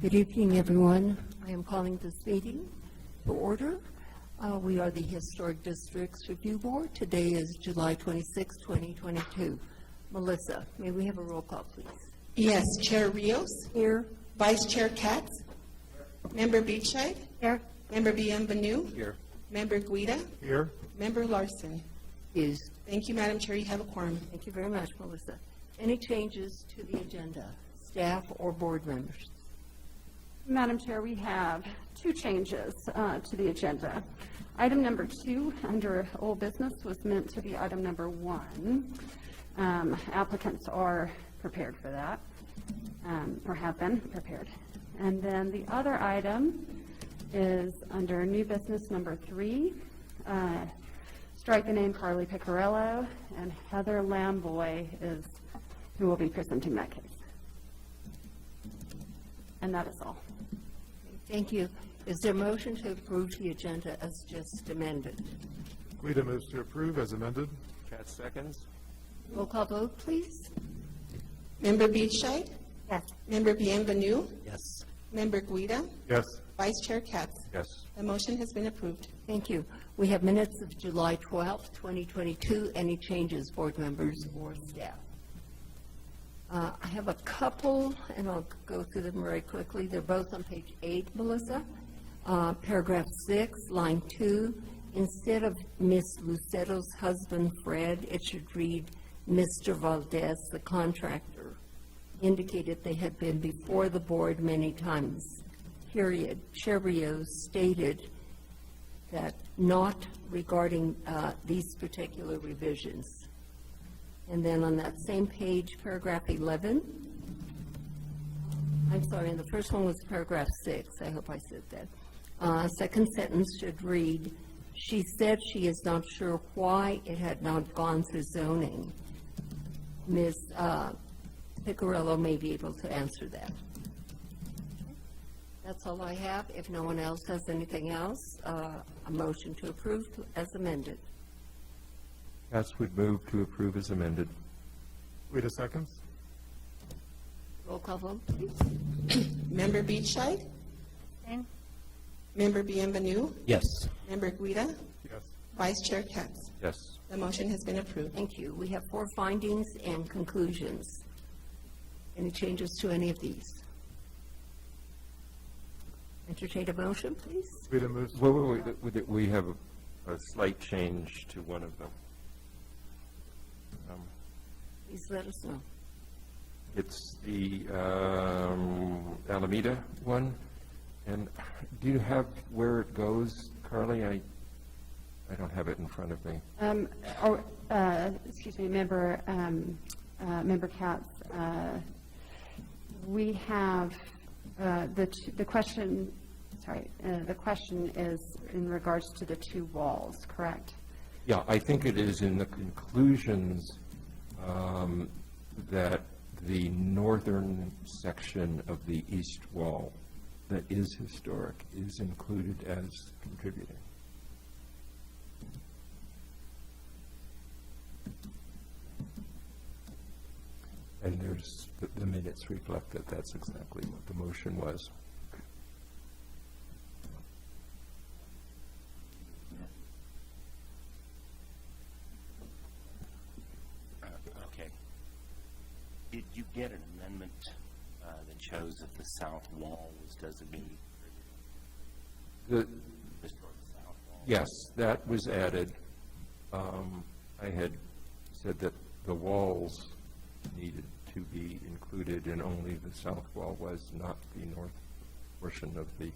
Good evening, everyone. I am calling this meeting to order. We are the Historic Districts Review Board. Today is July 26, 2022. Melissa, may we have a roll call, please? Yes, Chair Rios. Here. Vice Chair Katz. Member Beachside. Here. Member Bienvenu. Here. Member Guida. Here. Member Larson. Is. Thank you, Madam Chair. You have a quorum. Thank you very much, Melissa. Any changes to the agenda, staff or board members? Madam Chair, we have two changes to the agenda. Item number 2 under old business was meant to be item number 1. Applicants are prepared for that, or have been prepared. And then the other item is under new business number 3. Strike the name Carly Piccarello, and Heather Lamboy is who will be presenting that case. And that is all. Thank you. Is there a motion to approve the agenda as just amended? Guida moves to approve as amended. Katz seconds. Roll call vote, please. Member Beachside. Yes. Member Bienvenu. Yes. Member Guida. Yes. Vice Chair Katz. Yes. The motion has been approved. Thank you. We have minutes of July 12th, 2022. Any changes, board members or staff? I have a couple, and I'll go through them very quickly. They're both on page 8, Melissa. Paragraph 6, line 2. Instead of Miss Luceto's husband, Fred, it should read Mr. Valdez, the contractor, indicated they had been before the board many times, period. Chair Rios stated that not regarding these particular revisions. And then on that same page, paragraph 11, I'm sorry, and the first one was paragraph 6. I hope I said that. Second sentence should read, she said she is not sure why it had not gone through zoning. Ms. Piccarello may be able to answer that. That's all I have. If no one else has anything else, a motion to approve as amended. Katz would move to approve as amended. Guida seconds. Roll call vote, please. Member Beachside. Member Bienvenu. Yes. Member Guida. Yes. Vice Chair Katz. Yes. The motion has been approved. Thank you. We have 4 findings and conclusions. Any changes to any of these? Entertain a motion, please. Guida moves. Wait, we have a slight change to one of them. Please let us know. It's the Alameda one. And do you have where it goes, Carly? I don't have it in front of me. Excuse me, Member Katz. We have the question. Sorry, the question is in regards to the 2 walls, correct? Yeah, I think it is in the conclusions that the northern section of the east wall that is historic is included as contributing. And there's, the minutes reflect that that's exactly what the motion was. Okay. Did you get an amendment that shows that the south wall was designated? The, Historic south wall? yes, that was added. I had said that the walls needed to be included and only the south wall was, not the north portion of the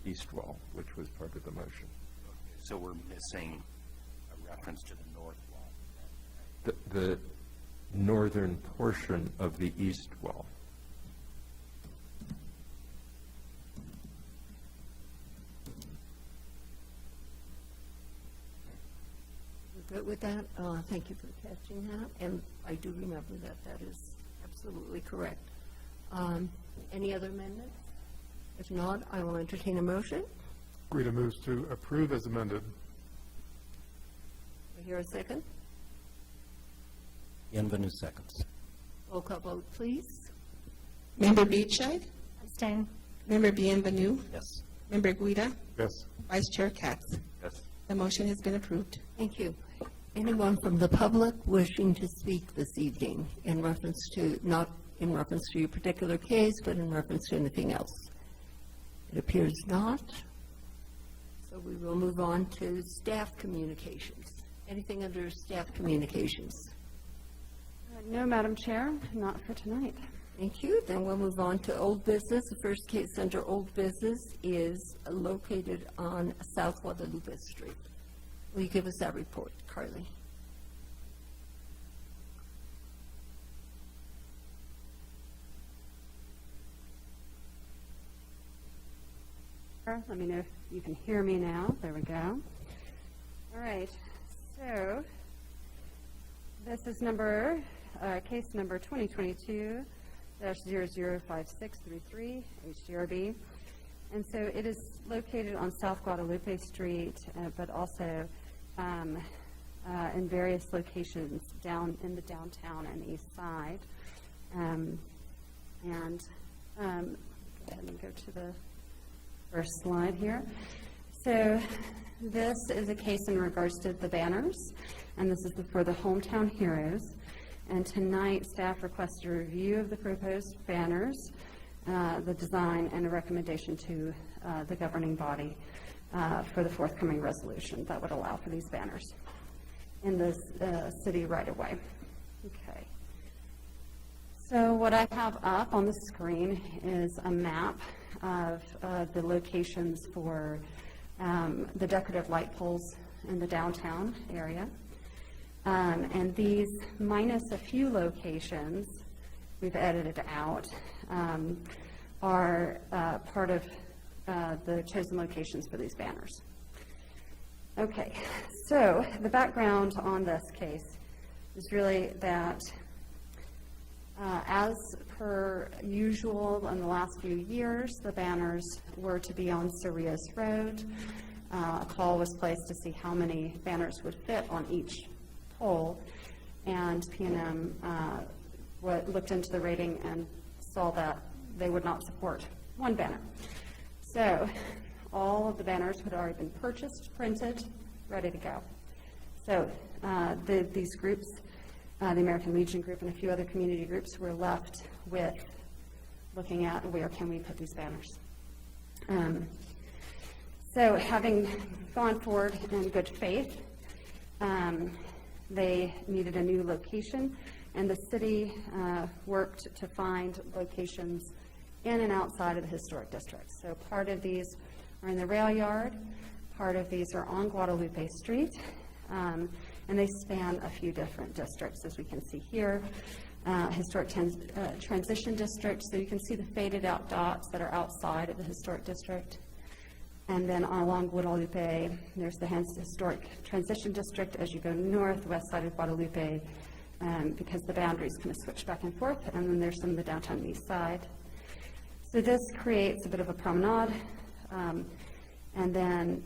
east wall, which was part of the motion. Okay, so we're missing a reference to the north wall. The northern portion of the east wall. We're good with that? Thank you for catching that. And I do remember that. That is absolutely correct. Any other amendments? If not, I will entertain a motion. Guida moves to approve as amended. I hear a second. Bienvenu seconds. Roll call vote, please. Member Beachside. Abstain. Member Bienvenu, Yes. Member Guida, Yes. Vice Chair Katz. Yes. The motion has been approved. Thank you. Anyone from the public wishing to speak this evening in reference to, not in reference to your particular case, but in reference to anything else? It appears not. So we will move on to staff communications. Anything under staff communications? No, Madam Chair, not for tonight. Thank you. Then we'll move on to old business. The first case under old business is located on South Guadalupe Street. Will you give us that report, Carly? Let me know if you can hear me now. There we go. All right, so this is case number 2022-005633, Hgrb. And so it is located on South Guadalupe Street, but also in various locations down in the downtown and east side. Go ahead and go to the first slide here. So this is a case in regards to the banners, and this is for the Hometown Heroes. And tonight, staff requests a review of the proposed banners, the design, and a recommendation to the governing body for the forthcoming resolution that would allow for these banners in the city right away. Okay. So what I have up on the screen is a map of the locations for the decorative light poles in the downtown area. And these, minus a few locations we've edited out, are part of the chosen locations for these banners. Okay, so the background on this case is really that as per usual in the last few years, the banners were to be on Cerrillos Road. A call was placed to see how many banners would fit on each pole, and P&M looked into the rating and saw that they would not support one banner. So all of the banners had already been purchased, printed, ready to go. So these groups, the American Legion Group and a few other community groups, were left with looking at where can we put these banners. So having gone forward in good faith, they needed a new location, and the city worked to find locations in and outside of the historic district. So part of these are in the rail yard, part of these are on Guadalupe Street, and they span a few different districts, as we can see here. Historic transition district, so you can see the faded out dots that are outside of the historic district. And then along Guadalupe, there's the historic transition district as you go north, west side of Guadalupe, because the boundaries kind of switch back and forth, and then there's some of the downtown east side. So this creates a bit of a promenade, and then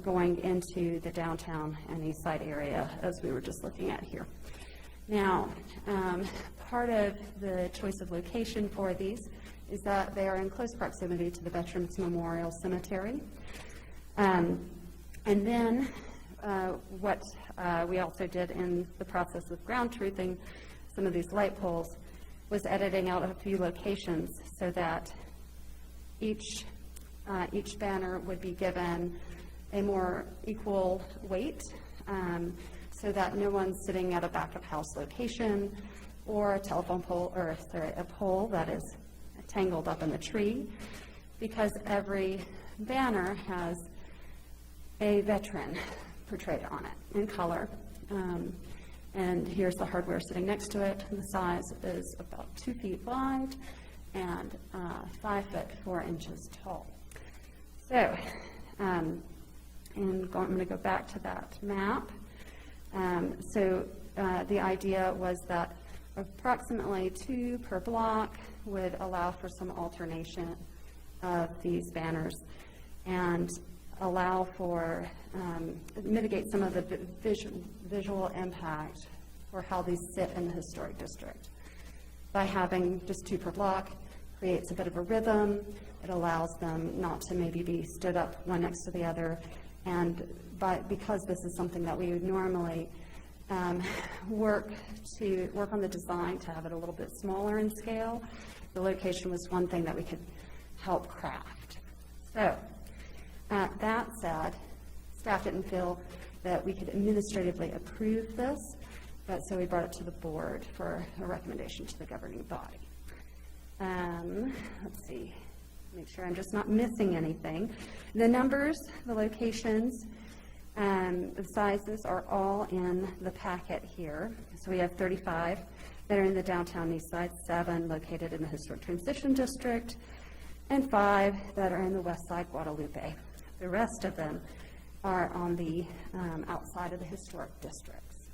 going into the downtown and east side area, as we were just looking at here. Now, part of the choice of location for these is that they are in close proximity to the Veterans Memorial Cemetery. And then what we also did in the process of ground truthing some of these light poles was editing out a few locations so that each banner would be given a more equal weight, so that no one's sitting at a back of house location or a telephone pole, or a pole that is tangled up in the tree, because every banner has a veteran portrayed on it in color. And here's the hardware sitting next to it. The size is about 2 feet wide and 5 foot 4 inches tall. So, I'm going to go back to that map. The idea was that approximately 2 per block would allow for some alternation of these banners and allow for, mitigate some of the visual impact for how these sit in the historic district. By having just 2 per block, creates a bit of a rhythm. It allows them not to maybe be stood up one next to the other. And because this is something that we would normally work on the design to have it a little bit smaller in scale, the location was one thing that we could help craft. So, that said, staff didn't feel that we could administratively approve this, but so we brought it to the board for a recommendation to the governing body. Let's see, make sure I'm just not missing anything. The numbers, the locations, the sizes are all in the packet here. So we have 35 that are in the downtown east side, 7 located in the historic transition district, and 5 that are in the west side Guadalupe. The rest of them are on the outside of the historic districts.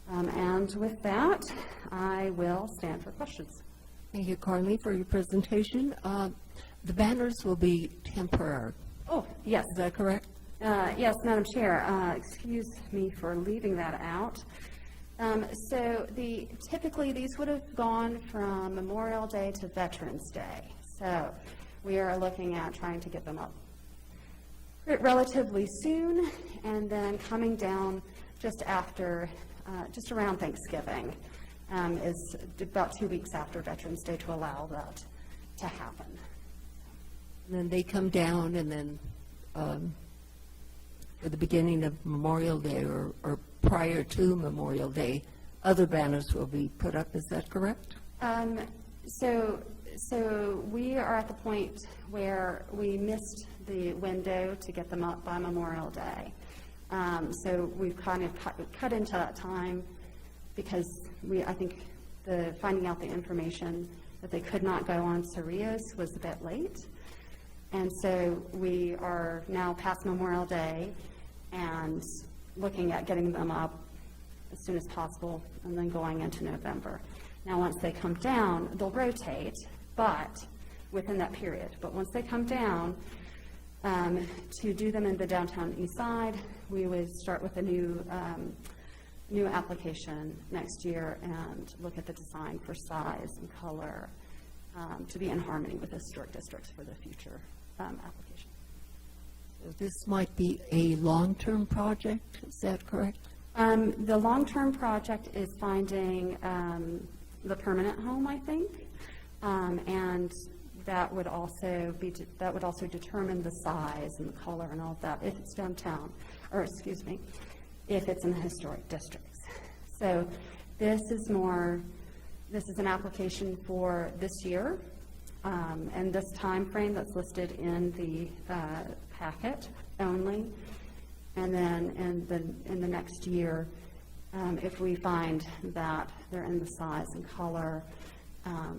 And with that, I will stand for questions. Thank you, Carly, for your presentation. The banners will be temporary. Oh, yes. Is that correct? Yes, Madam Chair, excuse me for leaving that out. So typically these would have gone from Memorial Day to Veterans Day. So we are looking at trying to get them up relatively soon and then coming down just after, just around Thanksgiving is about 2 weeks after Veterans Day to allow that to happen. And then they come down and then at the beginning of Memorial Day or prior to Memorial Day, other banners will be put up. Is that correct? So we are at the point where we missed the window to get them up by Memorial Day. So we've kind of cut into that time because I think finding out the information that they could not go on Cerrillos was a bit late. And so we are now past Memorial Day and looking at getting them up as soon as possible and then going into November. Now, once they come down, they'll rotate, but within that period. But once they come down, to do them in the downtown east side, we would start with a new application next year and look at the design for size and color to be in harmony with historic districts for the future application. So this might be a long-term project. Is that correct? The long-term project is finding the permanent home, I think, and that would also determine the size and the color and all of that if it's downtown, or excuse me, if it's in the historic districts. So this is an application for this year, and this time frame that's listed in the packet only. And then in the next year, if we find that they're in the size and color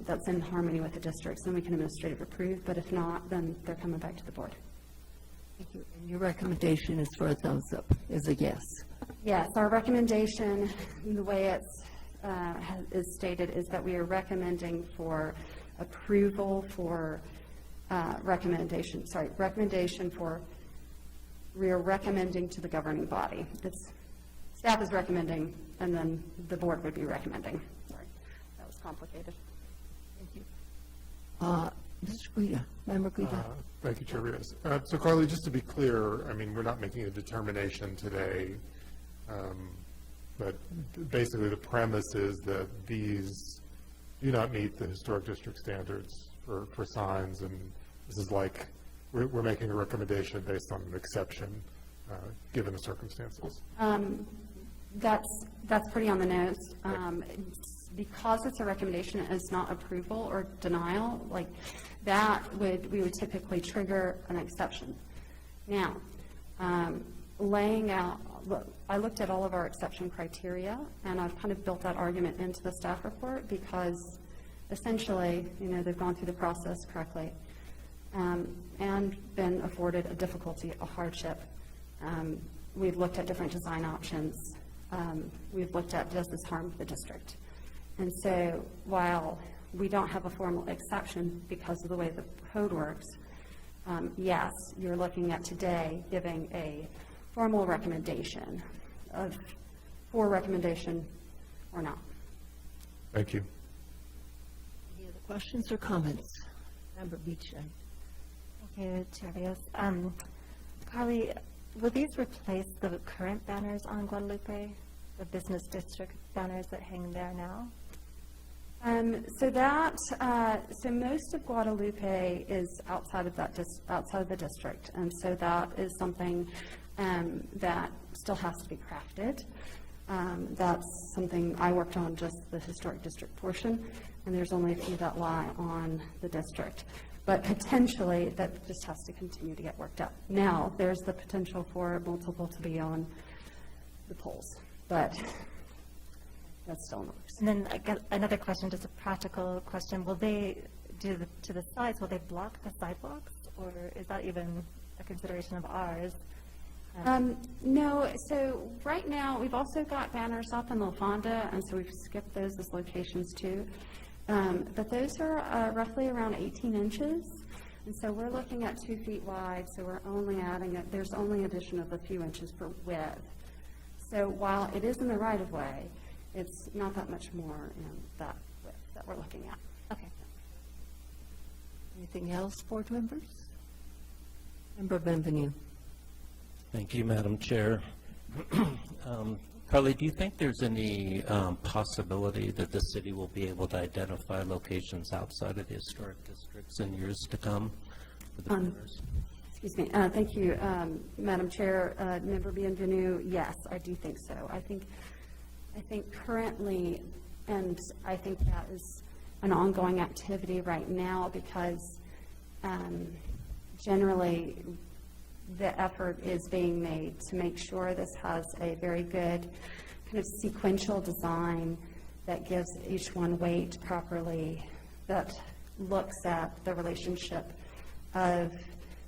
that's in harmony with the districts, then we can administratively approve. But if not, then they're coming back to the board. Thank you. And your recommendation is for a thumbs up, is a yes? Yes, our recommendation, the way is stated, is that we are recommending for approval for we are recommending to the governing body. Staff is recommending, and then the board would be recommending. Sorry, that was complicated. Thank you. Mr. Guida, Member Guida. Thank you, Chair Rios. So Carly, just to be clear, I mean, we're not making a determination today, but basically the premise is that these do not meet the historic district standards for signs, and this is like we're making a recommendation based on an exception, given the circumstances. That's pretty on the nose. Because it's a recommendation, it's not approval or denial, like that we would typically trigger an exception. Now, laying out, I looked at all of our exception criteria, and I've kind of built that argument into the staff report because essentially, they've gone through the process correctly and been afforded a difficulty, a hardship. We've looked at different design options. We've looked at, does this harm the district? And so while we don't have a formal exception because of the way the code works, yes, you're looking at today giving a formal recommendation for recommendation or not. Thank you. Any other Questions or comments? Member Beechey. Okay, Chair Rios. Carly, will these replace the current banners on Guadalupe, the business district banners that hang there now? So most of Guadalupe is outside of outside of the district, and so that is something that still has to be crafted. That's something I worked on, just the historic district portion, and there's only a few that lie on the district. But potentially, that just has to continue to get worked out. Now, there's the potential for multiple to be on the poles, but that's still in the works. And then I got another question, just a practical question. Will they do to the sides, will they block the sidewalks, or is that even a consideration of ours? No, so right now, we've also got banners up in La Fonda, and so we've skipped those as locations too. But those are roughly around 18 inches, and so we're looking at 2 feet wide, so we're only adding, there's only addition of a few inches for width. So while it is in the right-of-way, it's not that much more in that width that we're looking at. Okay. Anything else, board members? Member Benvenue. Thank you, Madam Chair. Carly, do you think there's any possibility that the city will be able to identify locations outside of the historic districts in years to come for the banners? Excuse me. Thank you, Madam Chair. Member Bienvenue, yes, I do think so. I think currently, and I think that is an ongoing activity right now, because generally the effort is being made to make sure this has a very good kind of sequential design that gives each one weight properly, that looks at the relationship of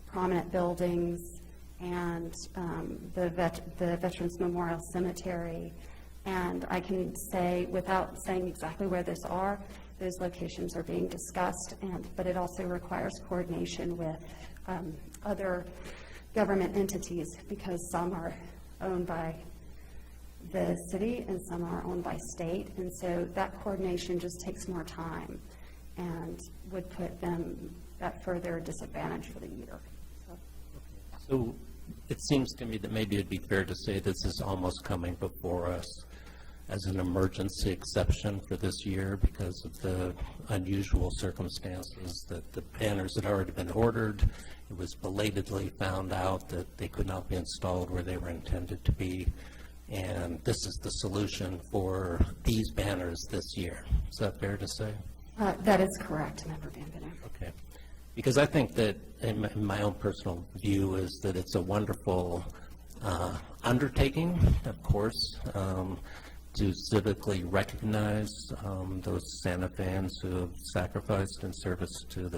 prominent buildings and the Veterans Memorial Cemetery. And I can say, without saying exactly where those locations are being discussed, but it also requires coordination with other government entities, because some are owned by the city and some are owned by state, and so that coordination just takes more time and would put them at further disadvantage for the year. So it seems to me that maybe it'd be fair to say this is almost coming before us as an emergency exception for this year because of the unusual circumstances that the banners had already been ordered. It was belatedly found out that they could not be installed where they were intended to be. And this is the solution for these banners this year. Is that fair to say? That is correct, Member Bienvenue. Okay. Because I think that, in my own personal view, is that it's a wonderful undertaking, of course, to civically recognize those Santa Fans who have sacrificed in service to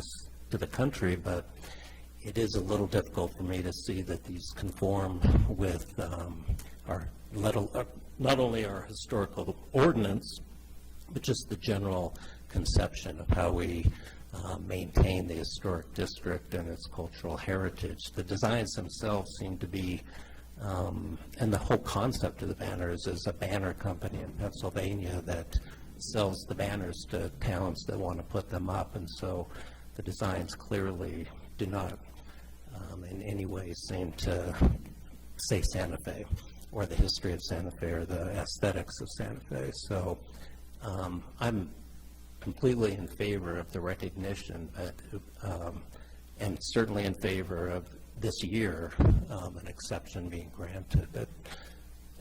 the country, but it is a little difficult for me to see that these conform with not only our historical ordinance, but just the general conception of how we maintain the historic district and its cultural heritage. The designs themselves seem to be, and the whole concept of the banners is a banner company in Pennsylvania that sells the banners to towns that want to put them up, and so the designs clearly do not in any way seem to say Santa Fe or the history of Santa Fe or the aesthetics of Santa Fe. So I'm completely in favor of the recognition, and certainly in favor of this year an exception being granted. That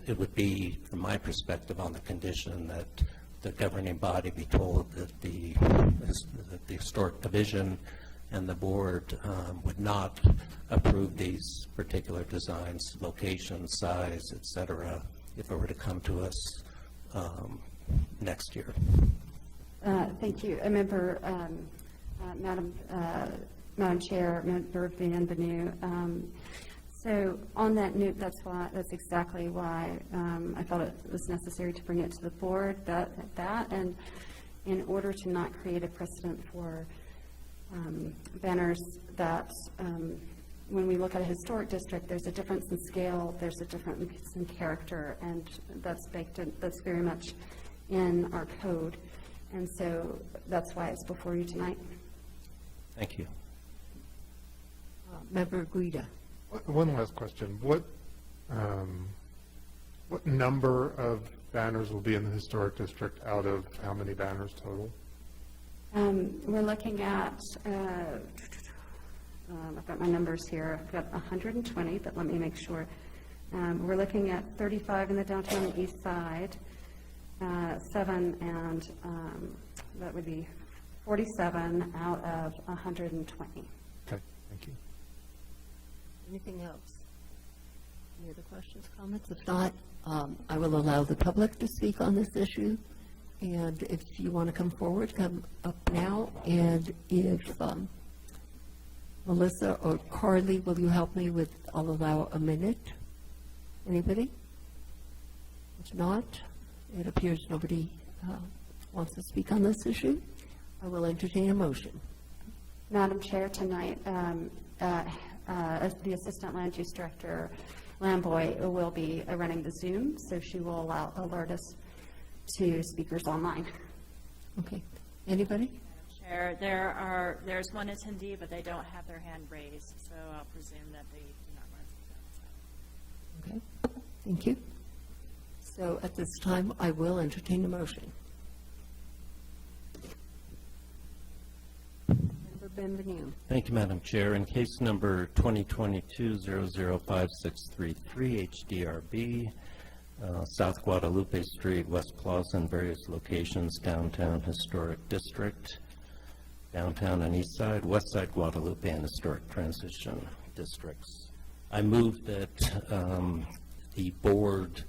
it would be, from my perspective, on the condition that the governing body be told that the Historic Division and the board would not approve these particular designs, location, size, et cetera, if it were to come to us next year. Thank you. Member, Madam Chair, Member Bienvenue. So on that note, that's exactly why I felt it was necessary to bring it to the board, and in order to not create a precedent for banners that when we look at a historic district, there's a difference in scale, there's a difference in character, and that's baked in, that's very much in our code. And so that's why it's before you tonight. Thank you. Member Guida. One last question. What number of banners will be in the historic district out of how many banners total? We're looking at, I've got my numbers here, I've got 120, but let me make sure. We're looking at 35 in the downtown and east side, 7, and that would be 47 out of 120. Okay, thank you. Anything else? Any other questions, comments? If not, I will allow the public to speak on this issue. And if you want to come forward, come up now. And if Melissa or Carly, will you help me with, I'll allow a minute. Anybody? If not, it appears nobody wants to speak on this issue. I will entertain a motion. Madam Chair, tonight, the Assistant Land Use Director, Lamboy, will be running the Zoom, so she will alert us to speakers online. Okay. Anybody? Chair, there's one attendee, but they don't have their hand raised, so I'll presume that they do not want to speak on this. Okay. Thank you. So at this time, I will entertain a motion. Member Benvenue. Thank you, Madam Chair. In case number 2022-005633, Hgrb, South Guadalupe Street, West Plaza, and various locations, Downtown Historic District, Downtown and East Side, West Side Guadalupe, and Historic Transition Districts. I move that the board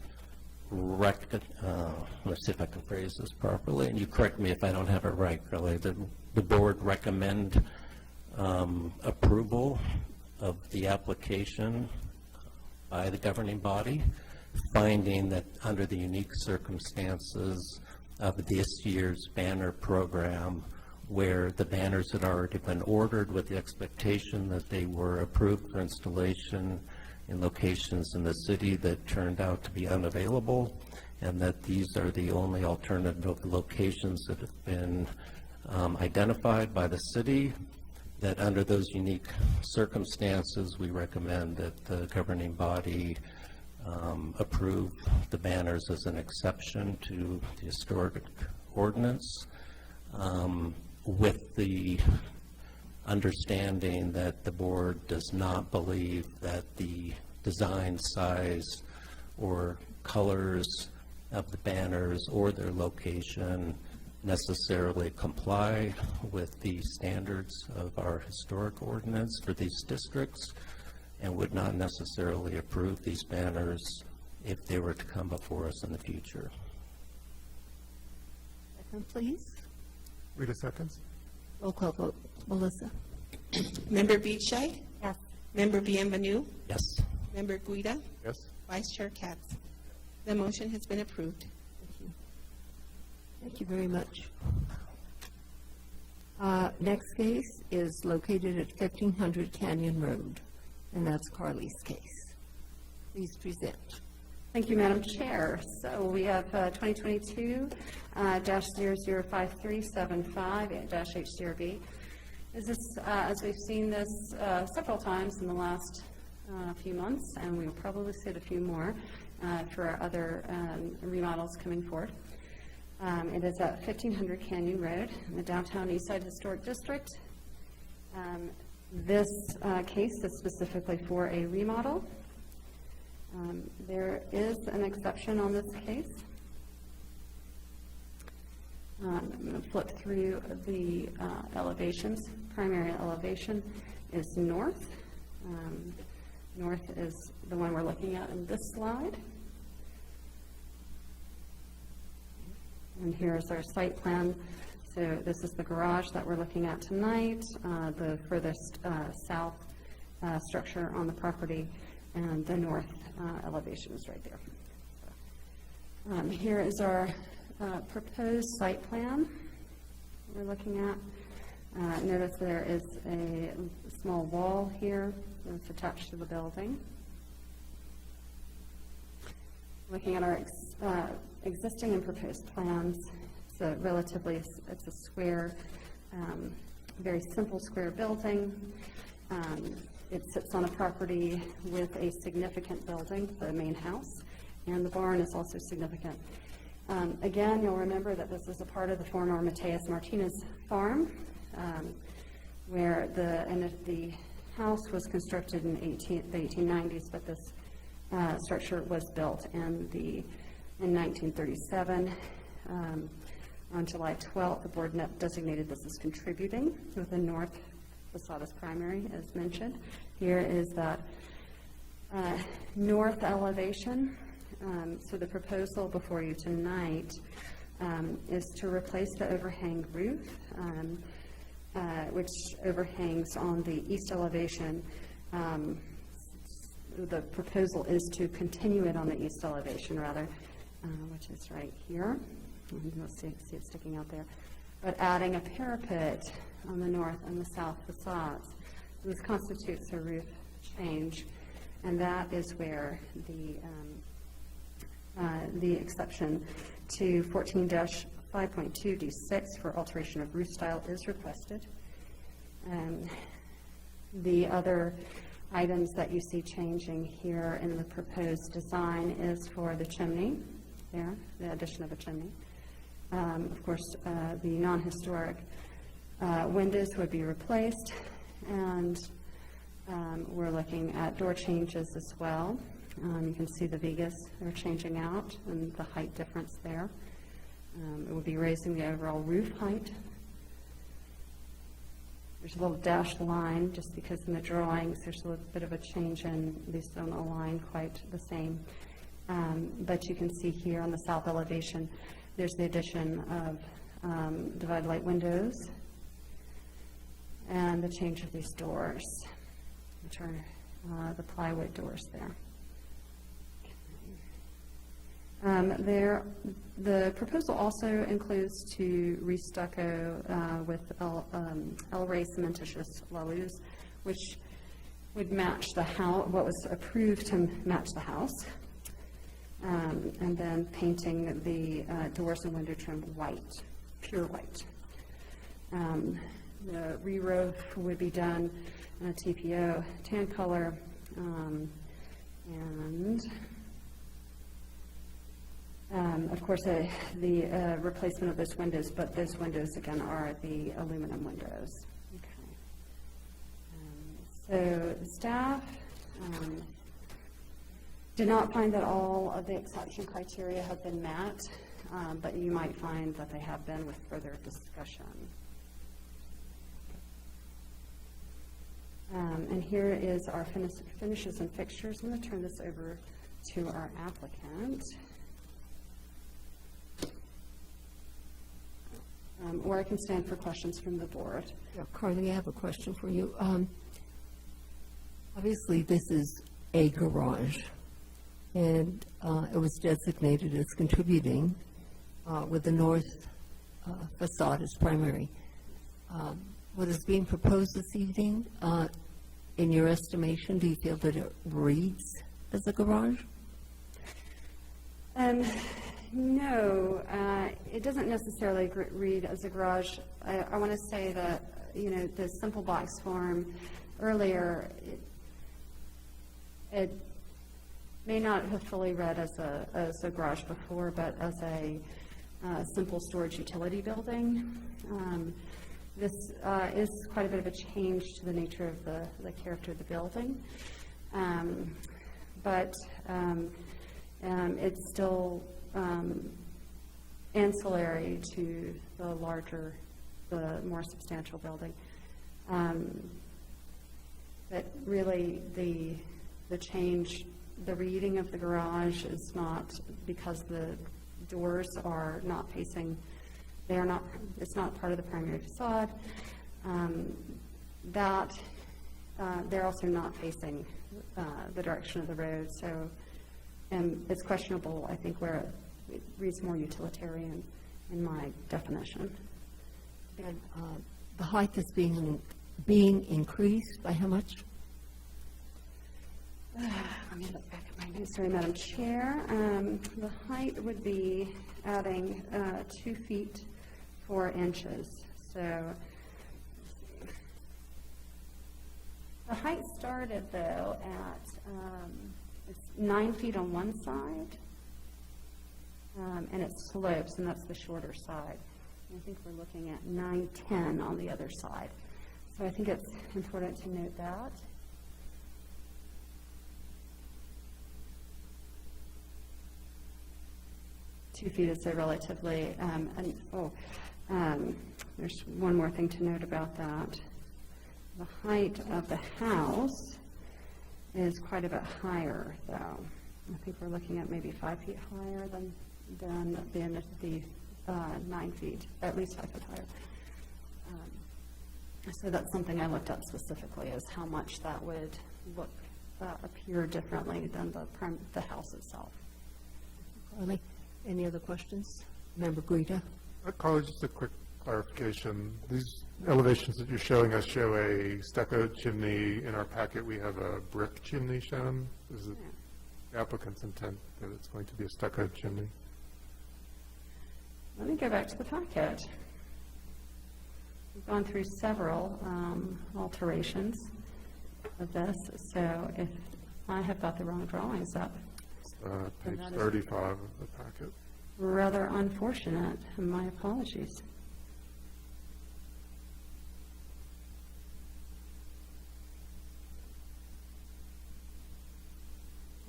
let's see if I can phrase this properly, and you correct me if I don't have it right, Carly. The board recommend approval of the application by the governing body, finding that under the unique circumstances of this year's banner program, where the banners had already been ordered with the expectation that they were approved for installation in locations in the city that turned out to be unavailable, and that these are the only alternative locations that have been identified by the city, that under those unique circumstances, we recommend that the governing body approve the banners as an exception to the historic ordinance, with the understanding that the board does not believe that the design, size, or colors of the banners or their location necessarily comply with the standards of our historic ordinance for these districts, and would not necessarily approve these banners if they were to come before us in the future. Second, please. Rita seconds. Roll call vote. Melissa? Member Beachay? Yes. Member Bienvenue? Yes. Member Guida? Yes? Vice Chair Katz? The motion has been approved. Thank you very much. Next case is located at 1500 Canyon Road, and that's Carly's case. Please present. Thank you, Madam Chair. So we have 2022-005375-Hgrb. As we've seen this several times in the last few months, and we will probably see it a few more for our other remodels coming forward. It is at 1500 Canyon Road in the Downtown Eastside Historic District. This case is specifically for a remodel. There is an exception on this case. I'm going to flip through the elevations. Primary elevation is north. North is the one we're looking at in this slide. And here's our site plan. So this is the garage that we're looking at tonight, the furthest south structure on the property, and the north elevation is right there. Here is our proposed site plan we're looking at. Notice there is a small wall here that's attached to the building. Looking at our existing and proposed plans, It's a relatively, it's a square, very simple square building. It sits on a property with a significant building, the main house, and the barn is also significant. Again, you'll remember that this is a part of the former Mateus Martinez farm, where the house was constructed in the 1890s, but this structure was built in 1937. On July 12th, the board designated this as contributing with the north facade as primary, as mentioned. Here is that north elevation. So the proposal before you tonight is to replace the overhang roof, which overhangs on the east elevation. The proposal is to continue it on the east elevation, rather, which is right here. You'll see it sticking out there. But adding a parapet on the north and the south facades. This constitutes a roof change, and that is where the exception to 14-5.2 D6 for alteration of roof style is requested. The other items that you see changing here in the proposed design is for the chimney, there, the addition of a chimney. Of course, the non-historic windows would be replaced, and we're looking at door changes as well. You can see the vigas are changing out and the height difference there. It would be raising the overall roof height. There's a little dashed line just because in the drawings there's a little bit of a change in these don't align quite the same. But you can see here on the south elevation there's the addition of divided light windows and the change of these doors, which are the plywood doors there. The proposal also includes to restucco with El-Ray cementitious lalus, which would match the house, what was approved to match the house, and then painting the doors and window trim white, pure white. The re-roof would be done in a TPO tan color, and of course, the replacement of those windows, but those windows, again, are the aluminum windows. Okay. So staff did not find that all of the exception criteria have been met, but you might find that they have been with further discussion. And here is our finishes and fixtures. I'm going to turn this over to our applicant. Or I can stand for questions from the board. Yeah, Carly, I have a question for you. Obviously, this is a garage, and it was designated as contributing with the north facade as primary. What is being proposed this evening, in your estimation, do you feel that it reads as a garage? No, it doesn't necessarily read as a garage. I want to say that, the simple box form earlier, it may not have fully read as a garage before, but as a simple storage utility building. This is quite a bit of a change to the nature of the character of the building. But it's still ancillary to the larger, the more substantial building. But really, the change, the reading of the garage is not because the doors are not facing, it's not part of the primary facade. They're also not facing the direction of the road, so it's questionable, I think, where it reads more utilitarian in my definition. And the height is being increased by how much? Let me look back at my notes. Sorry, Madam Chair. The height would be adding 2 feet 4 inches. So the height started, though, at it's 9 feet on one side, and it slopes, and that's the shorter side. I think we're looking at 9'10" on the other side. So I think it's important to note that. Two feet is a relatively, there's one more thing to note about that. The height of the house is quite a bit higher, though. I think we're looking at maybe 5 feet higher than the 9 feet, at least 5 feet higher. So that's something I looked at specifically, is how much that would appear differently than the house itself. Carly, any other questions? Member Guida? Carly, just a quick clarification. These elevations that you're showing us show a stucco chimney. In our packet, we have a brick chimney shown. Is it the applicant's intent that it's going to be a stucco chimney? Let me go back to the packet. We've gone through several alterations of this, so if I have got the wrong drawings up, Page 35 of the packet. rather unfortunate, and my apologies.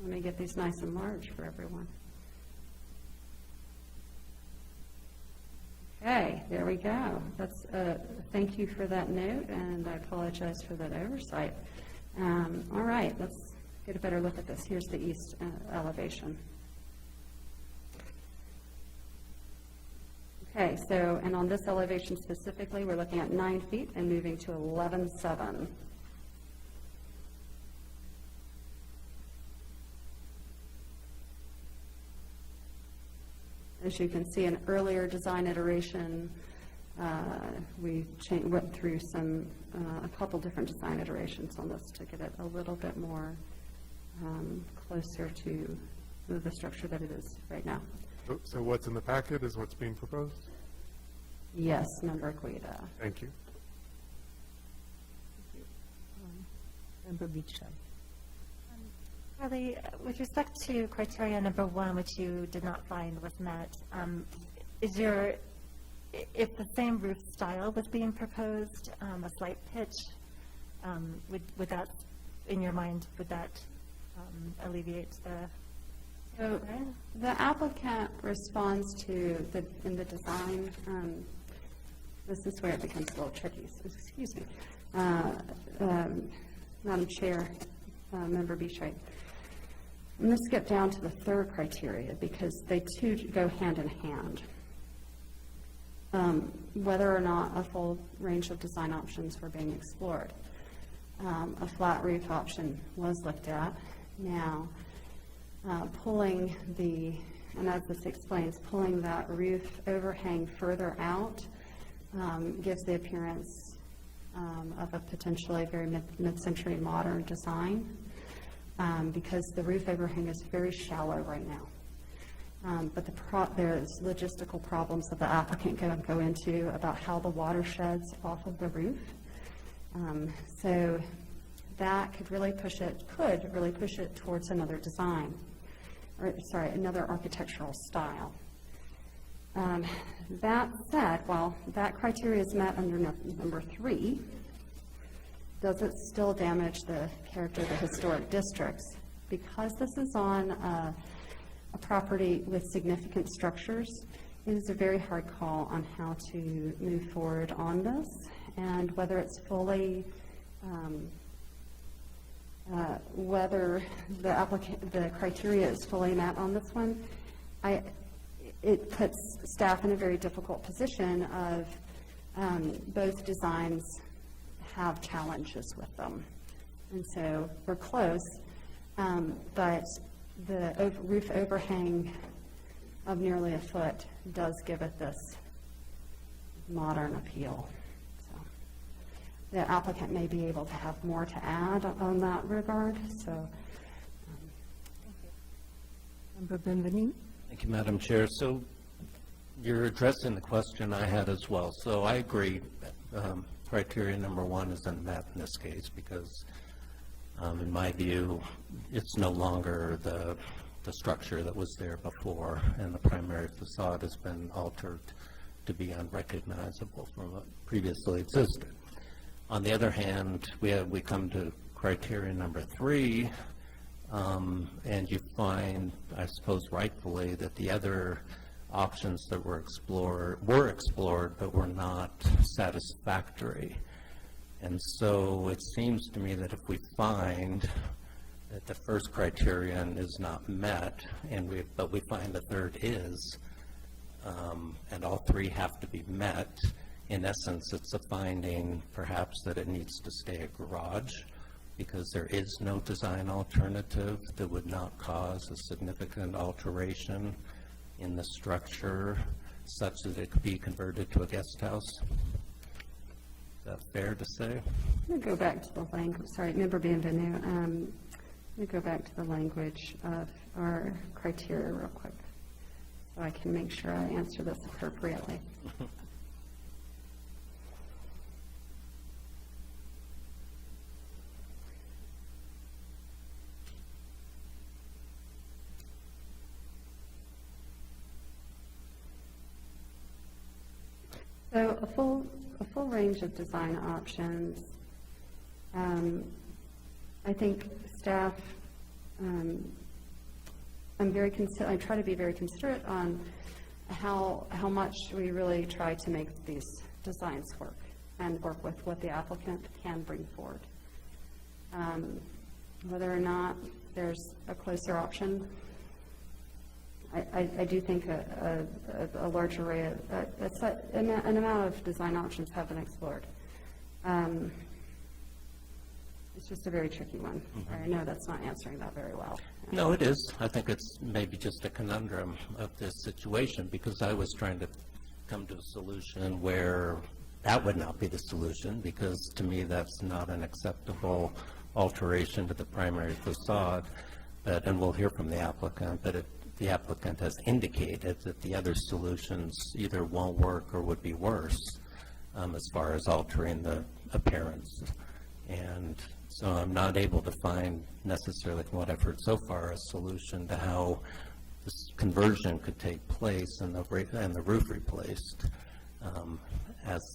Let me get these nice and large for everyone. Okay, there we go. That's, thank you for that note, and I apologize for that oversight. All right, let's get a better look at this. Here's the east elevation. Okay, so, and on this elevation specifically, we're looking at 9 feet and moving to 11.7. As you can see, an earlier design iteration, we went through a couple different design iterations on this to get it a little bit more closer to the structure that it is right now. So what's in the packet is what's being proposed? Yes, Member Guida. Thank you. Member Beachhead? Carly, with respect to criteria number 1, which you did not find was met, if the same roof style was being proposed, a slight pitch, would that, in your mind, would that alleviate the? So the applicant responds to in the design, this is where it becomes a little tricky, so excuse me. Madam Chair, Member Beachhead. I'm going to skip down to the third criteria because they too go hand in hand. Whether or not a full range of design options were being explored. A flat roof option was looked at. Now, pulling and as this explains, pulling that roof overhang further out gives the appearance of a potentially very mid-century modern design. Because the roof overhang is very shallow right now. But there's logistical problems that the applicant can go into about how the water sheds off of the roof. So that could really push it towards another design, another architectural style. That said, while that criteria is met under number 3, does it still damage the character of the historic districts? Because this is on a property with significant structures, it is a very hard call on how to move forward on this, and whether it's fully, whether the criteria is fully met on this one. It puts staff in a very difficult position of both designs have challenges with them. And so we're close, but the roof overhang of nearly a foot does give it this modern appeal. So the applicant may be able to have more to add on that regard. So Member Benvenu? Thank you, Madam Chair. So you're addressing the question I had as well. So I agree, criteria number 1 isn't met in this case because, in my view, it's no longer the structure that was there before, and the primary facade has been altered to be unrecognizable from what previously existed. On the other hand, we come to criteria number 3, and you find, I suppose rightfully, that the other options that were explored but were not satisfactory. And so it seems to me that if we find that the first criterion is not met, but we find the third is, and all 3 have to be met, in essence, it's a finding perhaps that it needs to stay a garage because there is no design alternative that would not cause a significant alteration in the structure such that it could be converted to a guest house. Is that fair to say? I'm going to go back to the language, sorry, Member Bienvenu. I'm going to go back to the language of our criteria real quick so I can make sure I answer this appropriately. So a full range of design options. I think staff, I try to be very considerate on how much we really try to make these designs work and work with what the applicant can bring forward. Whether or not there's a closer option, I do think a large array of, an amount of design options have been explored. It's just a very tricky one. I know that's not answering that very well. No, it is. I think it's maybe just a conundrum of this situation because I was trying to come to a solution where that would not be the solution because to me that's not an acceptable alteration to the primary facade. And we'll hear from the applicant, but the applicant has indicated that the other solutions either won't work or would be worse as far as altering the appearance. And so I'm not able to find necessarily from what I've heard so far a solution to how this conversion could take place and the roof replaced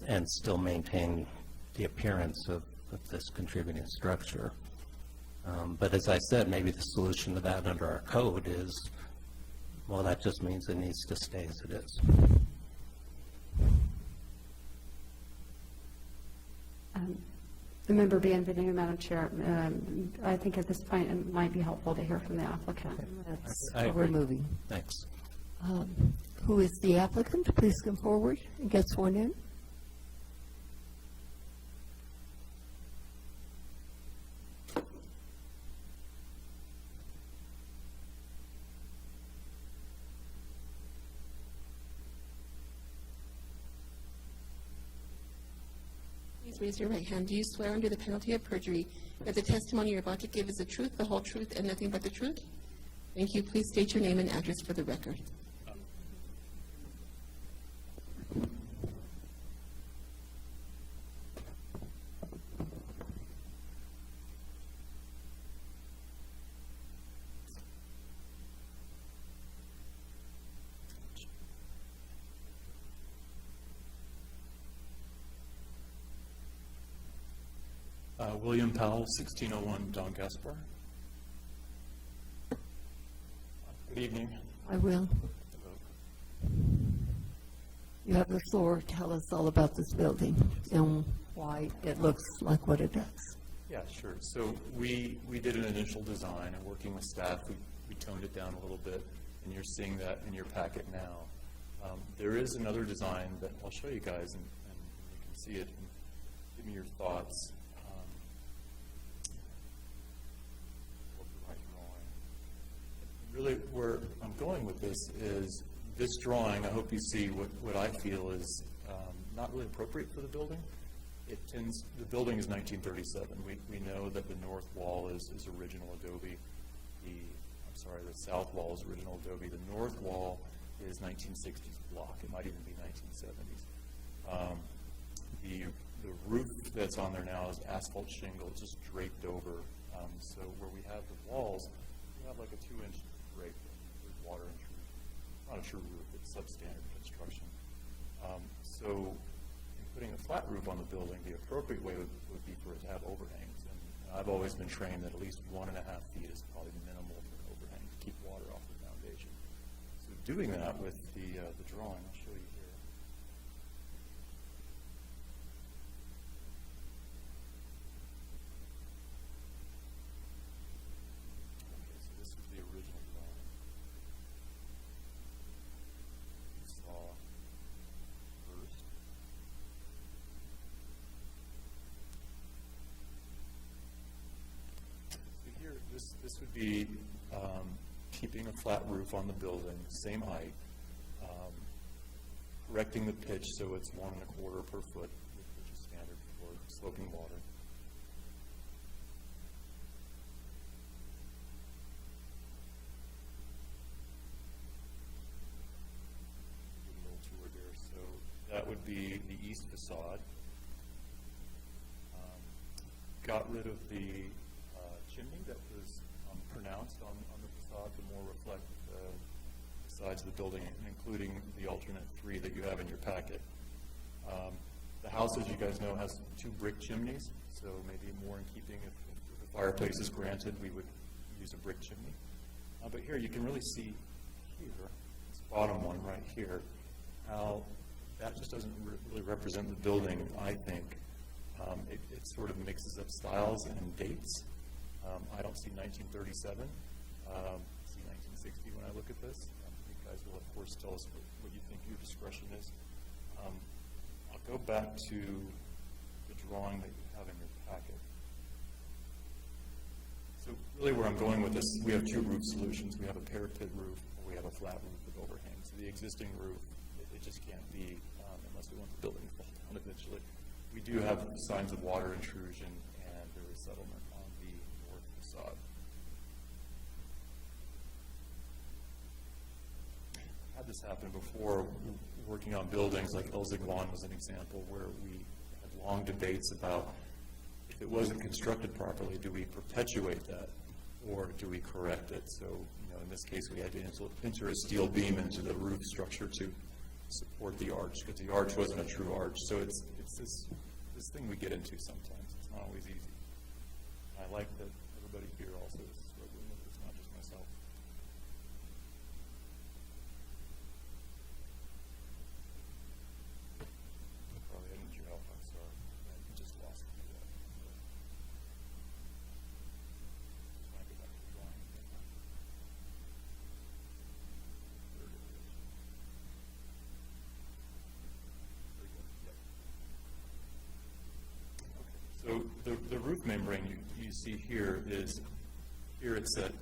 and still maintain the appearance of this contributing structure. But as I said, maybe the solution to that under our code is, well, that just means it needs to stay as it is. Member Bienvenu, Madam Chair, I think at this point it might be helpful to hear from the applicant. That's I where we're agree. moving. Thanks. Who is the applicant? Please come forward and get sworn in. Please raise your right hand. Do you swear under the penalty of perjury that the testimony you're about to give is the truth, the whole truth, and nothing but the truth? Thank you. Please state your name and address for the record. William Powell, 1601 Don Gaspar. Good evening. I will. You have the floor. Tell us all about this building and why it looks like what it does. Yeah, sure. So we did an initial design, and working with staff, we toned it down a little bit, and you're seeing that in your packet now. There is another design that I'll show you guys, and you can see it and give me your thoughts. Really, where I'm going with this is this drawing, I hope you see what I feel is not really appropriate for the building. The building is 1937. We know that the north wall is original adobe. The sorry, the south wall is original adobe. The north wall is 1960s block. It might even be 1970s. The roof that's on there now is asphalt shingle, just draped over. So where we have the walls, we have like a 2-inch drape with water intrusion. Not a true roof, it's substandard construction. So in putting a flat roof on the building, the appropriate way would be for it to have overhangs. And I've always been trained that at least 1.5 feet is probably minimal for an overhang to keep water off the foundation. So doing that with the drawing, I'll show you here. Okay, so this is the original drawing. You saw first. So here, this would be keeping a flat roof on the building, same height, correcting the pitch so it's 1.25 per foot, which is standard for sloping water. Give a little tour there. So that would be the east facade. Got rid of the chimney that was pronounced on the facade to more reflect the sides of the building, including the alternate 3 that you have in your packet. The house, as you guys know, has 2 brick chimneys, so maybe more in keeping if the fireplace is granted, we would use a brick chimney. But here you can really see here, this bottom one right here, how that just doesn't really represent the building, I think. It sort of mixes up styles and dates. I don't see 1937. I see 1960 when I look at this. You guys will, of course, tell us what you think your discretion is. I'll go back to the drawing that you have in your packet. So really where I'm going with this, we have 2 roof solutions. We have a parapet roof, or we have a flat roof with overhang. So the existing roof, it just can't be, unless we want the building to fall down eventually. We do have signs of water intrusion and there is settlement on the north facade. Had this happen before, working on buildings like El Ziguan was an example where we had long debates about if it wasn't constructed properly, do we perpetuate that or do we correct it? So, in this case, we had to enter a steel beam into the roof structure to support the arch because the arch wasn't a true arch. So it's this thing we get into sometimes. It's not always easy. I like that everybody here also is struggling with it. It's not just myself. Probably I need your help. I'm sorry. I just lost it. Just want to go back to the drawing. Third iteration. Very good. Yep. So the roof membrane you see here is, here it's at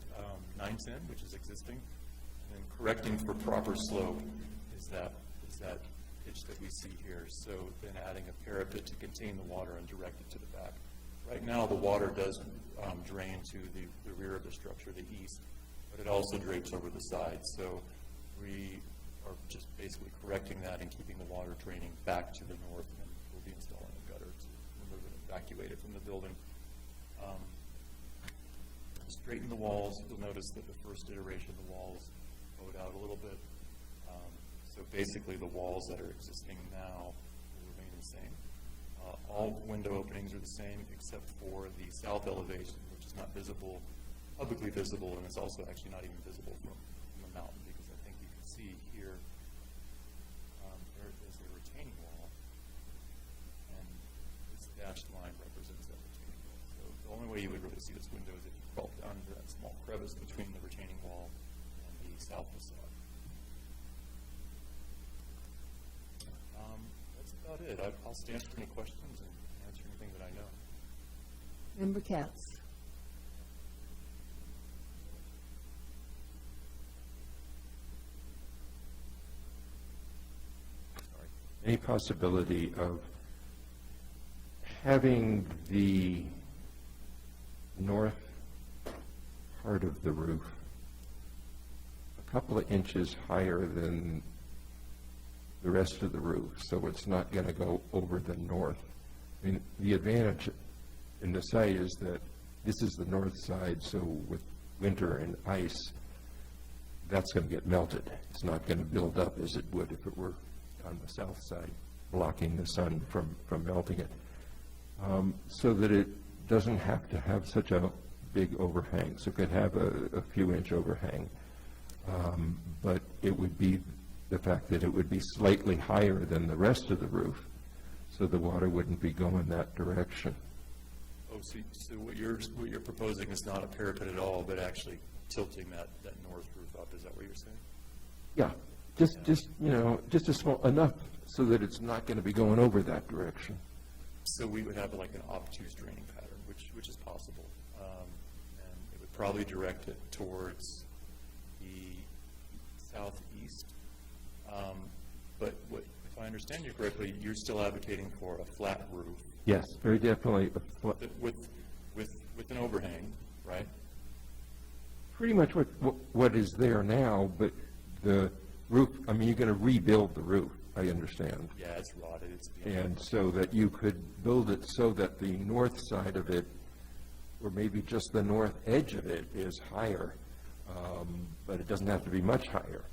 910, which is existing, and then correcting for proper slope is that pitch that we see here. So then adding a parapet to contain the water and direct it to the back. Right now the water does drain to the rear of the structure, the east, but it also drapes over the sides. So we are just basically correcting that and keeping the water draining back to the north, and we'll be installing a gutter to remove it and evacuate it from the building. Straighten the walls. You'll notice that the first iteration, the walls bowed out a little bit. So basically the walls that are existing now will remain the same. All window openings are the same except for the south elevation, which is not visible, publicly visible, and it's also actually not even visible from the mountain, because I think you can see here there is a retaining wall, and this dashed line represents that retaining wall. So the only way you would really see this window is if you crawl down into that small crevice between the retaining wall and the south facade. That's about it. I'll stand for any questions and answer anything that I know. Member Katz. Any possibility of having the north part of the roof couple of inches higher than the rest of the roof, so it's not going to go over the north. I mean, the advantage in the site is that this is the north side, so with winter and ice, that's going to get melted. It's not going to build up as it would if it were on the south side, blocking the sun from melting it. So that it doesn't have to have such a big overhang. So it could have a few inch overhang. But it would be the fact that it would be slightly higher than the rest of the roof, so the water wouldn't be going that direction. Oh, so what you're proposing is not a parapet at all, but actually tilting that north roof up, is that what you're saying? Yeah, just a small, enough so that it's not going to be going over that direction. So we would have like an obtuse draining pattern, which is possible. And it would probably direct it towards the southeast. But if I understand you correctly, you're still advocating for a flat roof Yes, very definitely. with an overhang, right? Pretty much what is there now, but the roof, I mean, you're going to rebuild the roof, I understand. Yeah, it's rotted. It's beyond. And so that you could build it so that the north side of it, or maybe just the north edge of it, is higher, but it doesn't have to be much higher.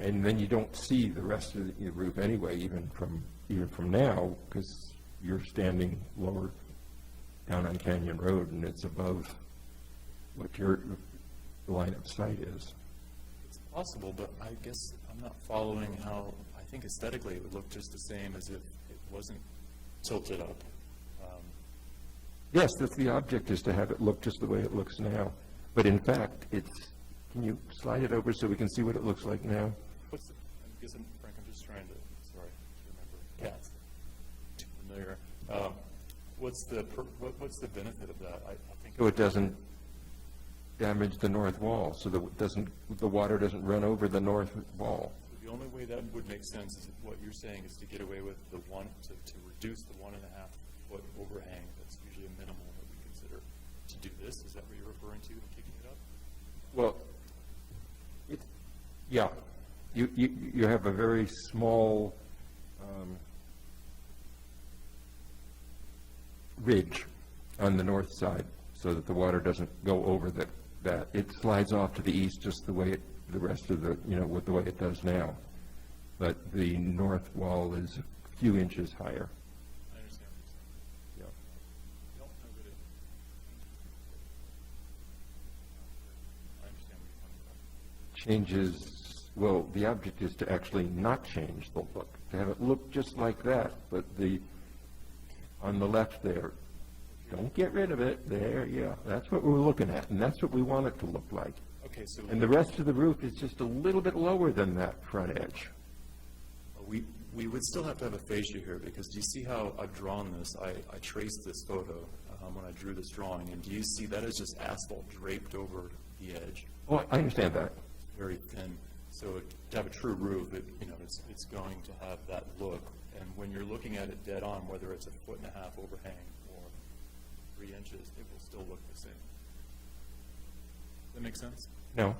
And then you don't see the rest of the roof anyway, even from now, because you're standing lower down on Canyon Road, and it's above what your line of sight is. It's possible, but I guess I'm not following how. I think aesthetically it would look just the same as if it wasn't tilted up. Yes, that's the object, is to have it look just the way it looks now. But in fact, can you slide it over so we can see what it looks like now? I guess, Frank, I'm just trying to, sorry, to remember. Yeah, it's too familiar. What's the benefit of that? I think. So it doesn't damage the north wall, so that the water doesn't run over the north wall. The only way that would make sense is what you're saying is to get away with to reduce the 1.5 foot overhang. That's usually a minimal that we consider to do this. Is that what you're referring to in kicking it up? Well, yeah, you have a very small ridge on the north side, so that the water doesn't go over that. It slides off to the east just the way the rest of with the way it does now. But the north wall is a few inches higher. I understand what you're saying. Yeah. No, I understand where you're coming from. Changes, well, the object is to actually not change the look, to have it look just like that, but on the left there, don't get rid of it, there, yeah, that's what we're looking at, and that's what we want it to look like. Okay, so And the rest of the roof is just a little bit lower than that front edge. we would still have to have a fascia here, because do you see how I've drawn this? I traced this photo when I drew this drawing, and do you see that is just asphalt draped over the edge? Oh, I understand that. Very thin. So to have a true roof, it's going to have that look. And when you're looking at it dead on, whether it's a 1.5 foot overhang or 3 inches, it will still look the same. Does that make sense? No,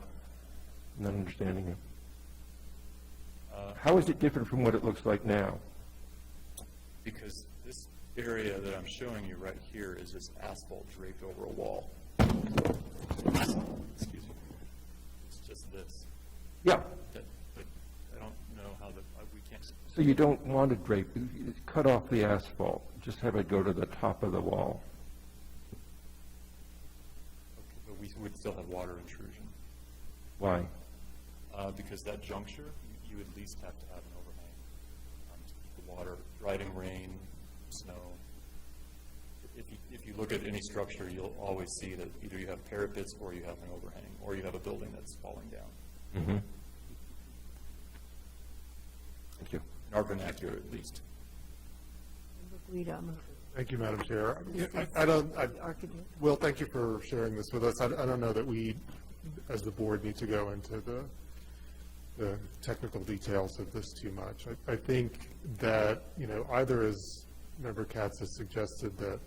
I'm not understanding you. How is it different from what it looks like now? Because this area that I'm showing you right here is just asphalt draped over a wall. Excuse me. It's just this. Yeah. But I don't know how we can't. So you don't want to drape, cut off the asphalt, just have it go to the top of the wall. Okay, but we would still have water intrusion. Why? Because that juncture, you at least have to have an overhang to keep the water, driving rain, snow. If you look at any structure, you'll always see that either you have parapets or you have an overhang, or you have a building that's falling down. Mm-hmm. Thank you. In our vernacular, at least. Thank you, Madam Chair. Architect. Will, thank you for sharing this with us. I don't know that we, as the board, need to go into the technical details of this too much. I think that, either as Member Katz has suggested that,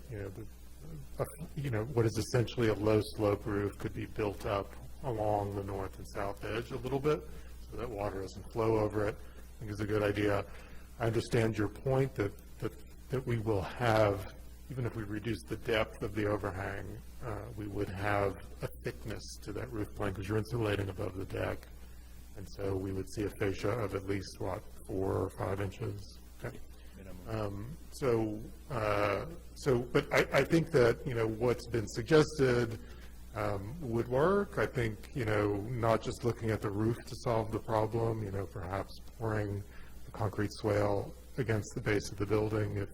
what is essentially a low slope roof could be built up along the north and south edge a little bit, so that water doesn't flow over it. I think is a good idea. I understand your point that we will have, even if we reduce the depth of the overhang, we would have a thickness to that roof plane because you're insulating above the deck. And so we would see a fascia of at least, what, 4 or 5 inches? Okay. But I think that, what's been suggested would work. I think, not just looking at the roof to solve the problem, perhaps pouring a concrete swale against the base of the building. If,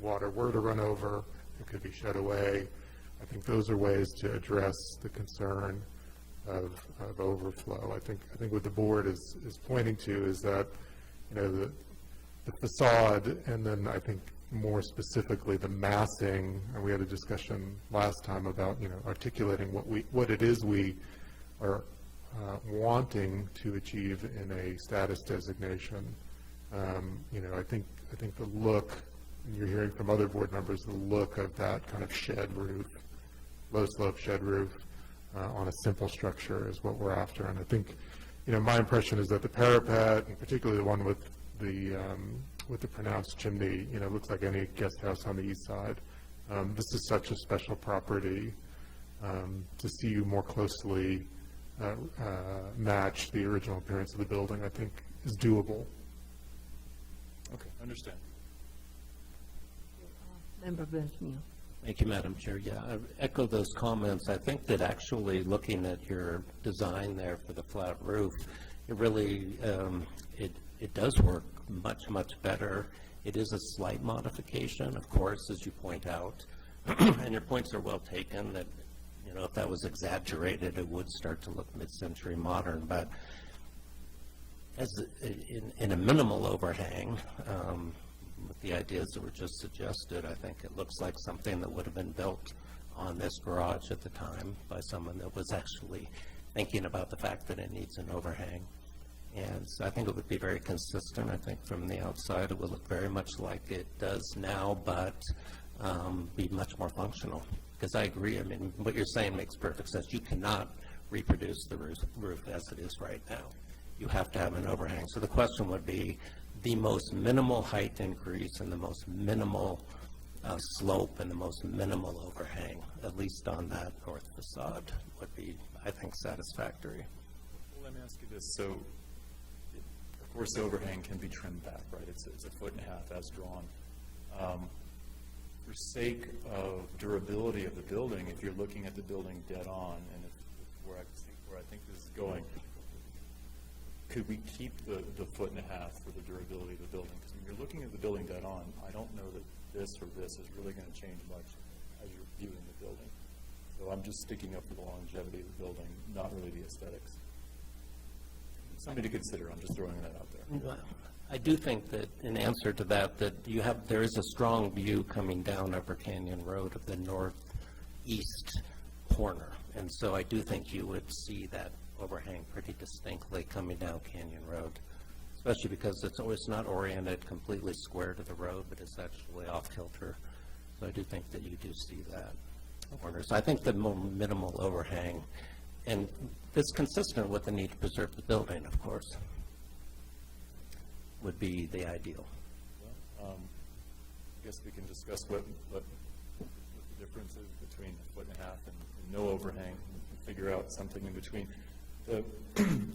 water were to run over, it could be shed away. I think those are ways to address the concern of overflow. I think what the board is pointing to is that, the facade, and then I think more specifically the massing, and we had a discussion last time about, articulating what it is we are wanting to achieve in a status designation. I think the look, and you're hearing from other board members, the look of that kind of shed roof, low slope shed roof on a simple structure is what we're after. And I think, my impression is that the parapet, and particularly the one with the pronounced chimney, looks like any guest house on the east side. This is such a special property. To see you more closely match the original appearance of the building, I think, is doable. Okay, understand. Member Benjamin. Thank you, Madam Chair. Yeah, I echo those comments. I think that actually looking at your design there for the flat roof, it really, it does work much, much better. It is a slight modification, of course, as you point out, and your points are well taken that, if that was exaggerated, it would start to look mid-century modern, but as in a minimal overhang, with the ideas that were just suggested, I think it looks like something that would have been built on this garage at the time by someone that was actually thinking about the fact that it needs an overhang. And so I think it would be very consistent. I think from the outside it would look very much like it does now, but be much more functional. Because I agree, I mean, what you're saying makes perfect sense. You cannot reproduce the roof as it is right now. You have to have an overhang. So the question would be, the most minimal height increase and the most minimal slope and the most minimal overhang, at least on that north facade, would be, I think, satisfactory. Well, let me ask you this. So, of course, the overhang can be trimmed back, right? It's 1.5 feet as drawn. For sake of durability of the building, if you're looking at the building dead on, and where I think this is going, could we keep the 1.5 feet for the durability of the building? Because when you're looking at the building dead on, I don't know that this or this is really going to change much as you're viewing the building. So I'm just sticking up for the longevity of the building, not really the aesthetics. Something to consider. I'm just throwing that out there. I do think that in answer to that, there is a strong view coming down Upper Canyon Road of the northeast corner. And so I do think you would see that overhang pretty distinctly coming down Canyon Road, especially because it's not oriented completely square to the road, but it's actually off kilter. So I do think that you do see that corner. So I think the more minimal overhang, and it's consistent with the need to preserve the building, of course, would be the ideal. Well, I guess we can discuss what the difference is between 1.5 feet and no overhang, and figure out something in between.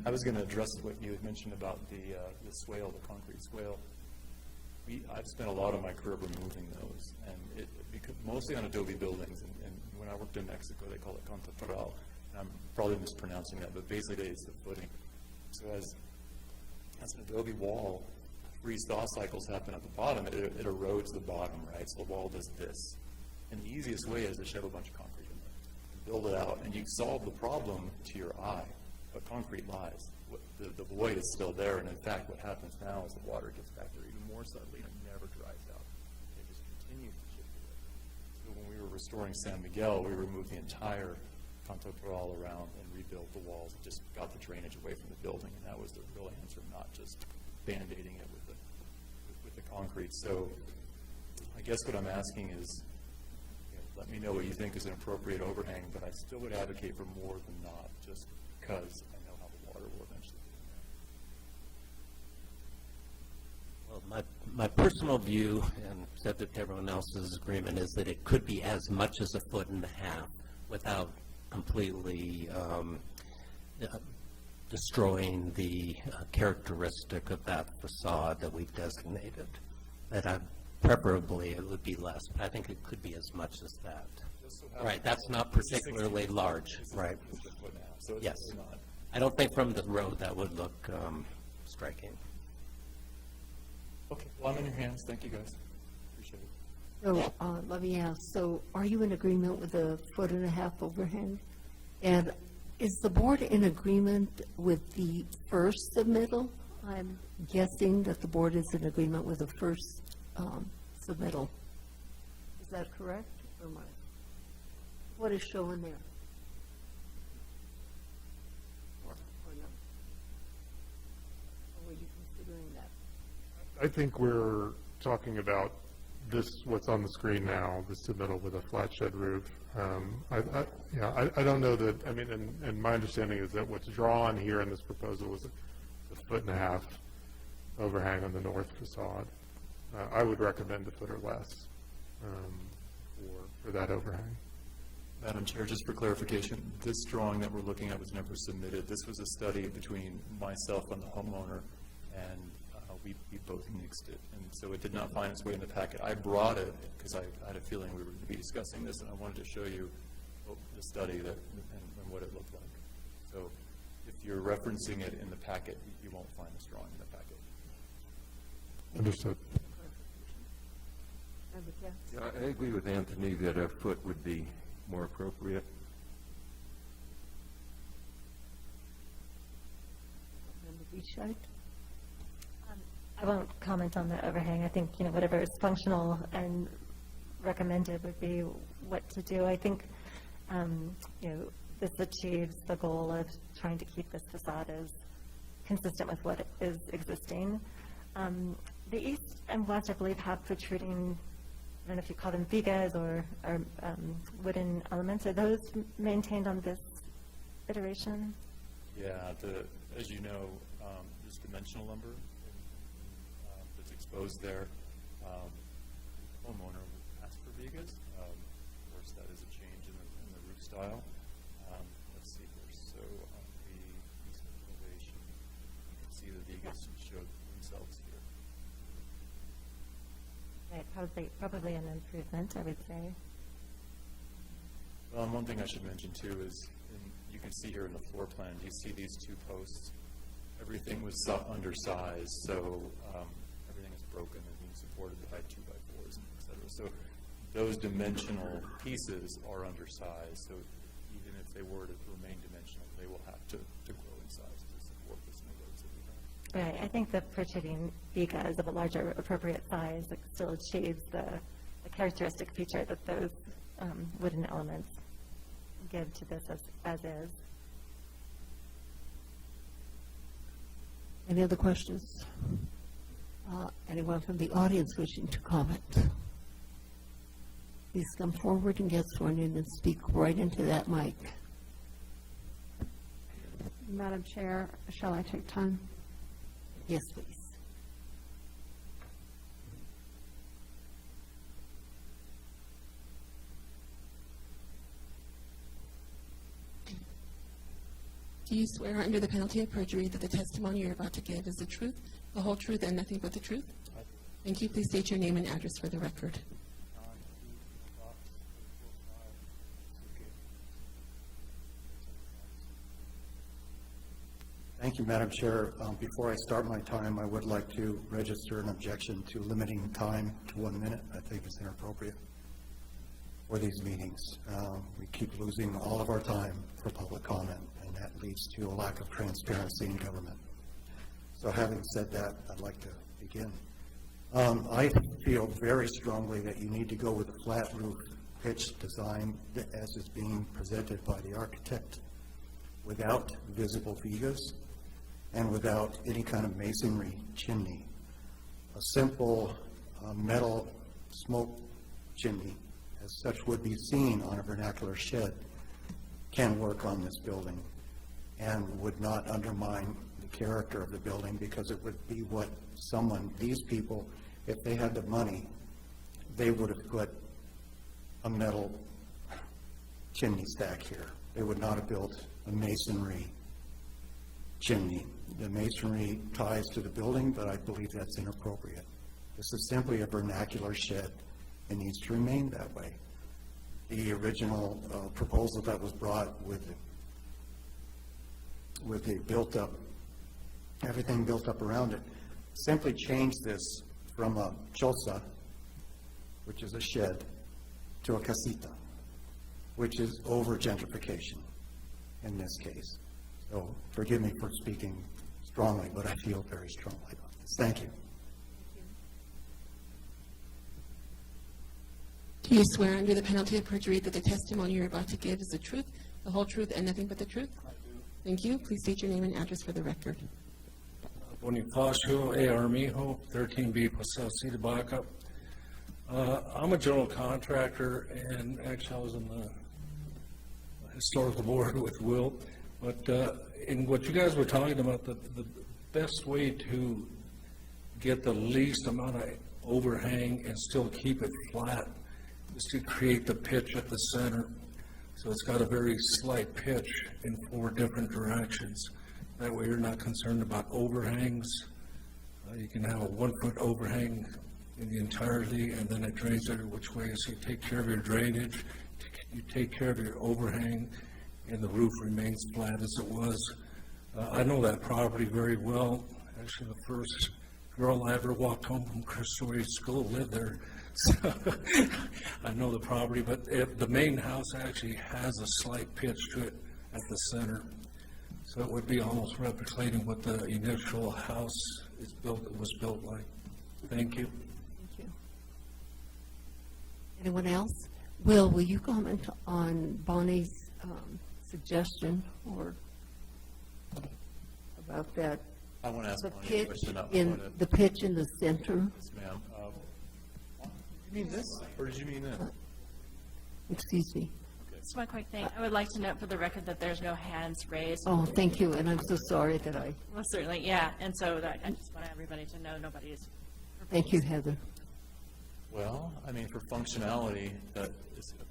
I was going to address what you had mentioned about the swale, the concrete swale. I've spent a lot of my career removing those, and mostly on adobe buildings. And when I worked in Mexico, they call it cantaparal. I'm probably mispronouncing that, but basically it's the footing. So as an adobe wall, freeze-thaw cycles happen at the bottom. It erodes the bottom, right? So the wall does this. And the easiest way is to shove a bunch of concrete in there, and build it out, and you solve the problem to your eye. But concrete lies. The void is still there, and in fact, what happens now is the water gets back there even more subtly, and it never dries out. It just continues to chip away. So when we were restoring San Miguel, we removed the entire cantoparal around and rebuilt the walls. It just got the drainage away from the building, and that was the real answer, not just band-aiding it with the concrete. So I guess what I'm asking is, let me know what you think is an appropriate overhang, but I still would advocate for more than not, just because I know how the water will eventually get in there. Well, my personal view, and said that everyone else's agreement, is that it could be as much as 1.5 feet without completely destroying the characteristic of that facade that we've designated. That preferably it would be less, but I think it could be as much as that. Right, that's not particularly large, right? It's a foot and a half, so it's Yes. really not. I don't think from the road that would look striking. Okay, well, I'm in your hands. Thank you, guys. Appreciate it. So, let me ask, so are you in agreement with the 1.5 foot overhang? And is the board in agreement with the first submittal? I'm guessing that the board is in agreement with the first submittal. Is that correct, or am I? What is shown there? Or no? Or were you considering that? I think we're talking about this, what's on the screen now, the submittal with a flat shed roof. I don't know that, I mean, and my understanding is that what's drawn here in this proposal is a 1.5 foot overhang on the north facade. I would recommend 1 foot or less for that overhang. Madam Chair, just for clarification, this drawing that we're looking at was never submitted. This was a study between myself and the homeowner, and we both nixed it. And so it did not find its way in the packet. I brought it because I had a feeling we were going to be discussing this, and I wanted to show you the study and what it looked like. So if you're referencing it in the packet, you won't find this drawing in the packet. Understood. Yeah, I agree with Anthony that 1 foot would be more appropriate. Member Beachside? I won't comment on the overhang. I think, whatever is functional and recommended would be what to do. I think, this achieves the goal of trying to keep this facade as consistent with what is existing. The east and west, I believe, have protruding, I don't know if you call them vigas or wooden elements. Are those maintained on this iteration? Yeah, as you know, there's dimensional lumber that's exposed there. Homeowner would ask for vigas. Of course, that is a change in the roof style. Let's see here. So on the east elevation, you can see the vigas show themselves here. Right, probably an improvement, I would say. Well, and one thing I should mention too is, you can see here in the floor plan, do you see these 2 posts? Everything was undersized, so everything is broken and being supported by 2x4s, et cetera. So those dimensional pieces are undersized, so even if they were to remain dimensional, they will have to grow in size to support this new loads that we have. Right, I think the protruding vigas of a larger appropriate size still achieves the characteristic feature that those wooden elements give to this as is. Any other questions? Anyone from the audience wishing to comment? Please come forward and get sworn in and speak right into that mic. Madam Chair, shall I take time? Yes, please. Do you swear under the penalty of perjury that the testimony you're about to give is the truth, the whole truth, and nothing but the truth? Thank you. Please state your name and address for the record. Thank you, Madam Chair. Before I start my time, I would like to register an objection to limiting time to 1 minute. I think it's inappropriate for these meetings. We keep losing all of our time for public comment, and that leads to a lack of transparency in government. So having said that, I'd like to begin. I feel very strongly that you need to go with a flat roof pitch design as is being presented by the architect, without visible vigas and without any kind of masonry chimney. A simple metal smoke chimney as such would be seen on a vernacular shed, can work on this building and would not undermine the character of the building, because it would be what these people, if they had the money, they would have put a metal chimney stack here. They would not have built a masonry chimney. The masonry ties to the building, but I believe that's inappropriate. This is simply a vernacular shed and needs to remain that way. The original proposal that was brought with the built-up, everything built up around it, simply changed this from a choza, which is a shed, to a casita, which is over gentrification in this case. So forgive me for speaking strongly, but I feel very strongly about this. Thank you. Do you swear under the penalty of perjury that the testimony you're about to give is the truth, the whole truth, and nothing but the truth? I do. Thank you. Please state your name and address for the record. Bonifacio A. Armijo, 13B Paseo Baca. I'm a general contractor, and actually I was in the historical board with Will. But in what you guys were talking about, the best way to get the least amount of overhang and still keep it flat is to create the pitch at the center. So it's got a very slight pitch in 4 different directions. That way you're not concerned about overhangs. You can have a 1-foot overhang in the entirety, and then it drains every which way. So you take care of your drainage, you take care of your overhang, and the roof remains flat as it was. I know that property very well. Actually, the first girl I ever walked home from Christopher School lived there. So I know the property, but the main house actually has a slight pitch to it at the center. So it would be almost replicating what the initial house was built like. Thank you. Thank you. Anyone else? Will you comment on Bonnie's suggestion or about that? I want to ask The Bonnie a pitch question up in, front. the pitch in the center, Yes, ma'am. Did you mean this, or did you mean that? excuse me. Just one quick thing. I would like to note for the record that there's no hands raised. Oh, thank you, and I'm so sorry that Well, certainly, yeah. And so that, I just want everybody to know nobody is. thank you, Heather. Well, I mean, for functionality, a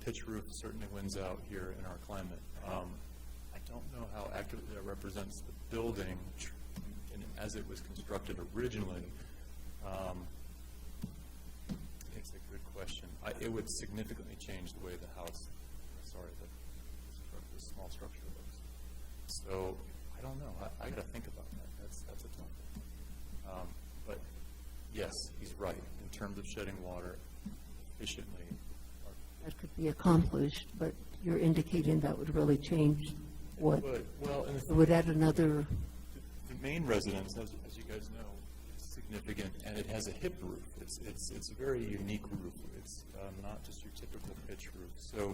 pitch roof certainly wins out here in our climate. I don't know how accurately that represents the building and as it was constructed originally. It's a good question. It would significantly change the way the house, the small structure looks. So I don't know. I got to think about that. That's a tough one. But yes, he's right. In terms of shedding water efficiently. That could be accomplished, but you're indicating that would really change what? Well, and It would add another, the main residence, as you guys know, is significant, and it has a hip roof. It's a very unique roof. It's not just your typical pitch roof. So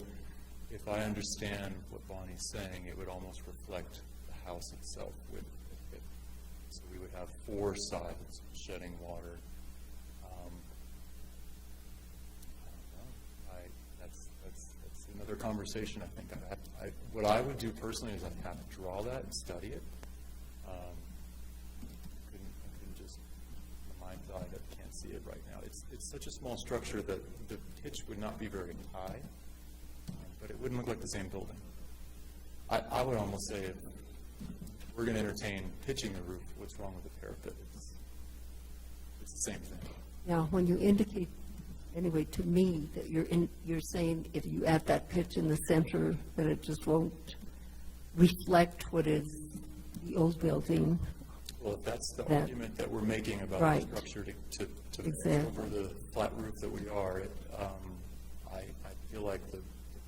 if I understand what Bonnie's saying, it would almost reflect the house itself with a hip. So we would have 4 sides shedding water. I don't know. That's another conversation. I think what I would do personally is I'd have to draw that and study it. I couldn't just in the mind's eye that can't see it right now. It's such a small structure that the pitch would not be very high, but it wouldn't look like the same building. I would almost say if we're going to entertain pitching the roof, what's wrong with the parapet? It's the same thing. now, when you indicate, anyway, to me, that you're saying if you add that pitch in the center, that it just won't reflect what is the old building. Well, if that's the That- argument that we're making about Right. the structure to Exactly. over the flat roof that we are, I feel like the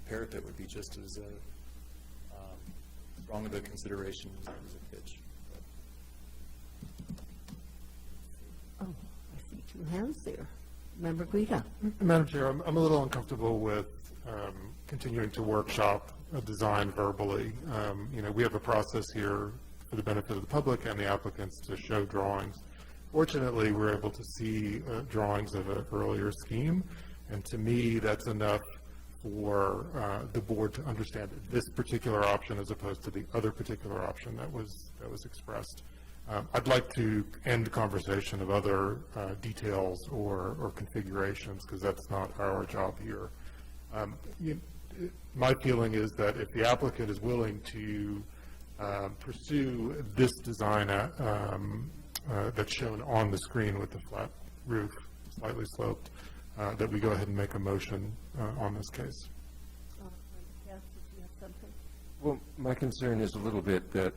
parapet would be just as strong of a consideration as a pitch. Oh, I see 2 hands there. Member Guida? Madam Chair, I'm a little uncomfortable with continuing to workshop a design verbally. We have a process here for the benefit of the public and the applicants to show drawings. Fortunately, we're able to see drawings of an earlier scheme, and to me, that's enough for the board to understand this particular option as opposed to the other particular option that was expressed. I'd like to end the conversation of other details or configurations, because that's not our job here. My feeling is that if the applicant is willing to pursue this design that's shown on the screen with the flat roof, slightly sloped, that we go ahead and make a motion on this case. Yes, did you have something? Well, my concern is a little bit that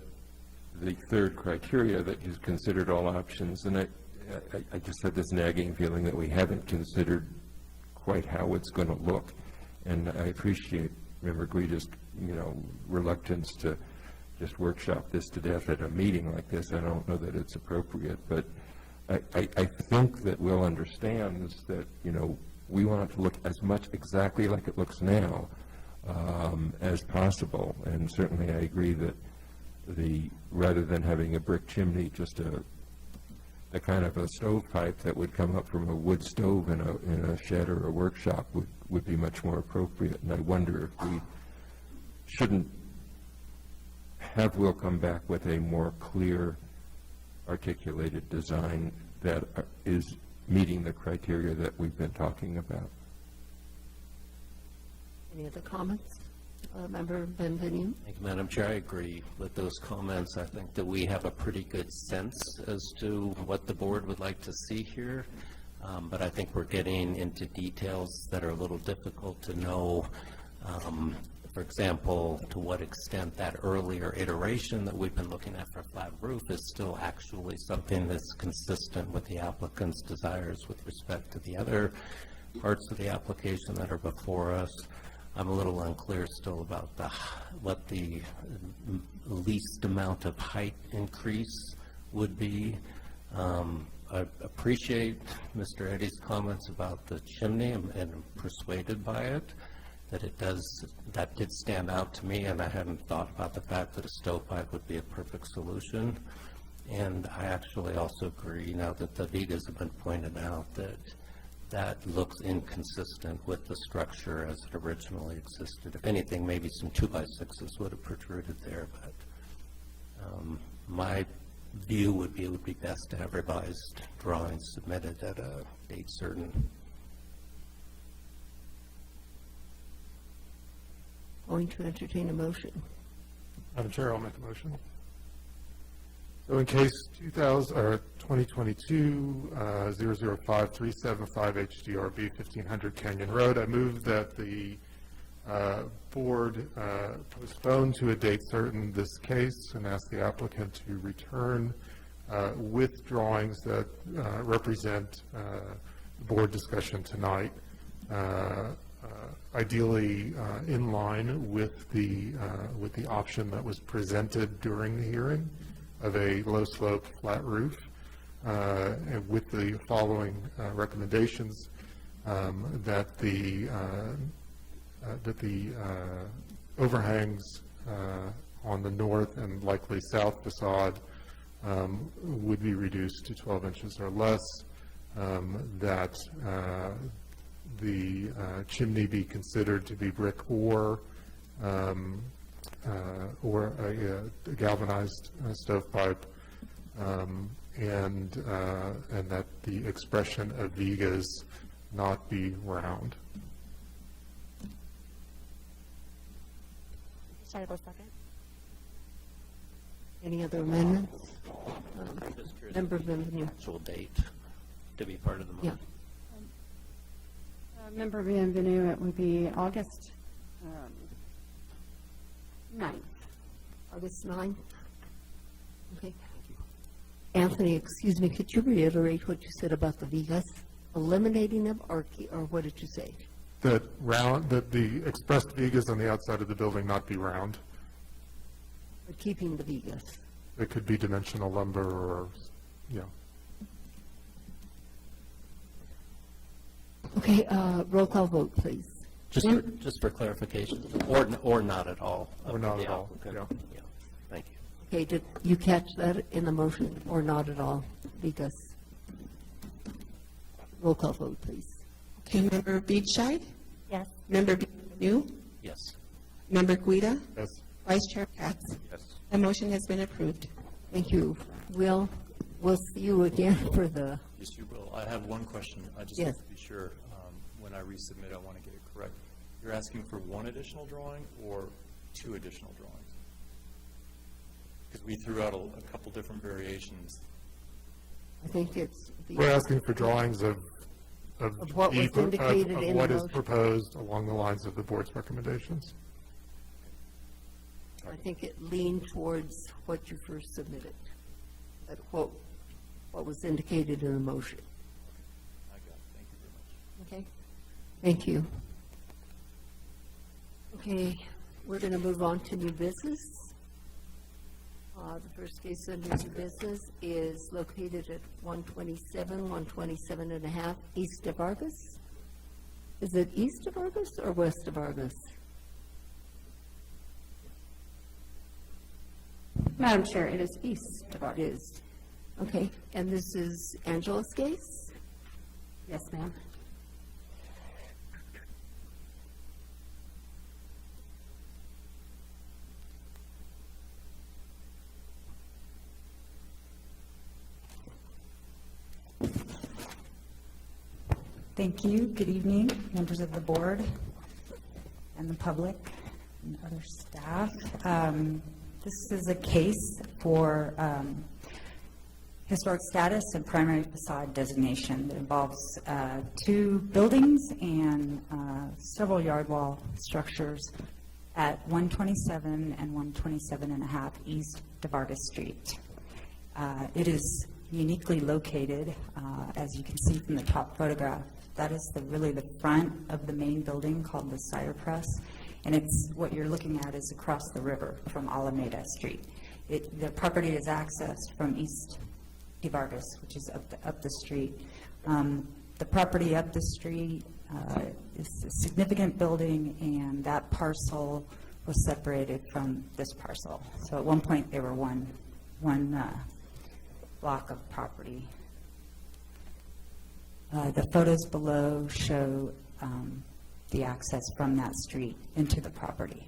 the third criteria that you've considered all options, and I just had this nagging feeling that we haven't considered quite how it's going to look. And I appreciate Member Guida's, reluctance to just workshop this to death at a meeting like this. I don't know that it's appropriate, but I think that Will understands that, we want it to look as much exactly like it looks now as possible. And certainly I agree that rather than having a brick chimney, just a kind of a stovepipe that would come up from a wood stove in a shed or a workshop would be much more appropriate. And I wonder if we shouldn't have Will come back with a more clear, articulated design that is meeting the criteria that we've been talking about. Any other comments? Member Benvenu? Thank you, Madam Chair. I agree with those comments. I think that we have a pretty good sense as to what the board would like to see here, but I think we're getting into details that are a little difficult to know. For example, to what extent that earlier iteration that we've been looking at for a flat roof is still actually something that's consistent with the applicant's desires with respect to the other parts of the application that are before us. I'm a little unclear still about what the least amount of height increase would be. I appreciate Mr. Eddy's comments about the chimney, and I'm persuaded by it, that did stand out to me, and I hadn't thought about the fact that a stovepipe would be a perfect solution. And I actually also agree, now that the vigas have been pointed out, that looks inconsistent with the structure as it originally existed. If anything, maybe some 2x6s would have protruded there, but my view would be it would be best to have revised drawings submitted at a date certain. Going to entertain a motion. Madam Chair, I'll make a motion. So in case 2022 005375 HGRB 1500 Canyon Road, I move that the board postpone to a date certain this case and ask the applicant to return with drawings that represent the board discussion tonight, ideally in line with the option that was presented during the hearing of a low-slope flat roof, and with the following recommendations: that the overhangs on the north and likely south facade would be reduced to 12 inches or less, that the chimney be considered to be brick or a galvanized stovepipe, and that the expression of vigas not be round. Shiloh, second. Any other amendments? Just curious Member about the Benvenu. actual date to be part of the motion. Yeah. Member Bienvenue, it would be August 9th. August 9th? Okay. Anthony, excuse me, could you reiterate what you said about the vigas? Eliminating them, or what did you say? That the expressed vigas on the outside of the building not be round. Or keeping the vigas? It could be dimensional lumber or, Okay, roll call vote, please. Just for clarification, or not at all. Or not at all, yeah. Thank you. Okay, did you catch that in the motion, or not at all? Vigas. Roll call vote, please. Okay, Member Beachside? Yes. Member Bienvenue? New, Yes. Member Guida, Yes. Vice Chair Katz. Yes. The motion has been approved. Thank you. We'll see you again for the, Yes, you will. I have one question. I just Yes. have to be sure, when I resubmit, I want to get it correct. You're asking for one additional drawing or two additional drawings? Because we threw out a couple different variations. I think it's the. We're asking for drawings of what was the- indicated of in what the is motion. proposed along the lines of the board's recommendations. I think it leaned towards what you first submitted, what was indicated in the motion. I got it. Thank you very much. Okay? Thank you. Okay, we're going to move on to new business. The first case under new business is located at 127 and a half east of Argus. Is it east of Argus or west of Argus? Madam Chair, it is east of It Argus. is. Okay, and this is Angela's case? Yes, ma'am. Thank you. Good evening, members of the board and the public and other staff. This is a case for historic status and primary facade designation that involves two buildings and several yard wall structures at 127 and 127 and a half East DeVargas Street. It is uniquely located, as you can see from the top photograph. That is really the front of the main building called the Cider Press, and it's what you're looking at is across the river from Alameda Street. The property is accessed from East DeVargas, which is up the street. The property up the street is a significant building, and that parcel was separated from this parcel. So at one point, they were one block of property. The photos below show the access from that street into the property.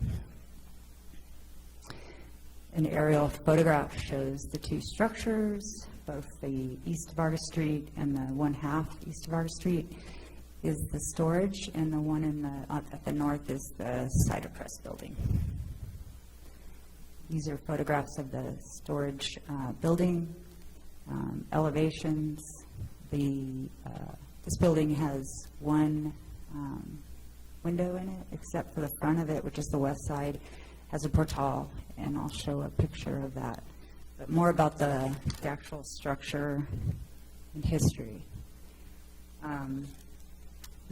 An aerial photograph shows the two structures, both the East Vargas Street and the one-half East Vargas Street is the storage, and the one at the north is the Cider Press building. These are photographs of the storage building, elevations. This building has one window in it, except for the front of it, which is the west side, has a portal, and I'll show a picture of that. But more about the actual structure and history.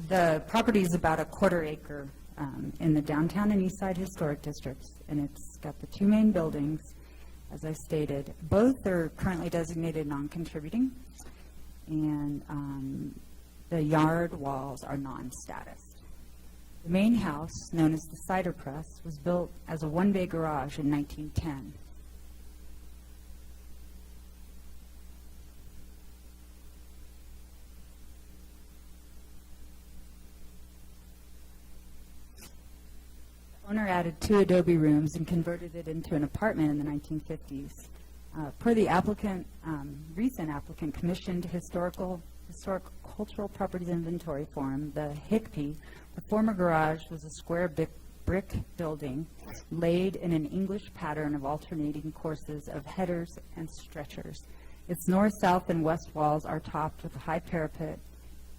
The property is about a quarter acre in the downtown and east side historic districts, and it's got the two main buildings, as I stated. Both are currently designated non-contributing, and the yard walls are non-status. The main house, known as the Cider Press, was built as a one-bay garage in 1910. The owner added 2 adobe rooms and converted it into an apartment in the 1950s. Per the applicant, recent applicant commissioned historic cultural properties inventory form, the Hgrb, the former garage was a square brick building laid in an English pattern of alternating courses of headers and stretchers. Its north, south, and west walls are topped with a high parapet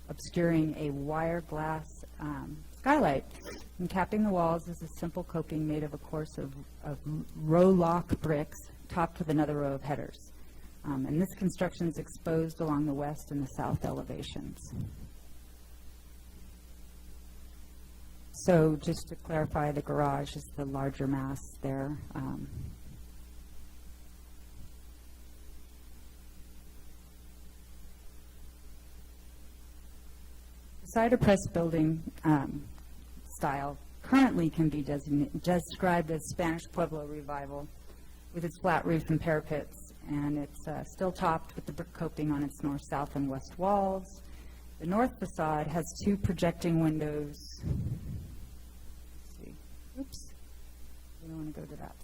obscuring a wire glass skylight. And capping the walls is a simple coping made of a course of row lock bricks topped with another row of headers. And this construction is exposed along the west and the south elevations. So just to clarify, the garage is the larger mass there. The Cider Press building style currently can be described as Spanish Pueblo Revival, with its flat roof and parapets, and it's still topped with the brick coping on its north, south, and west walls. The north facade has 2 projecting windows Oops, we don't want to go to that.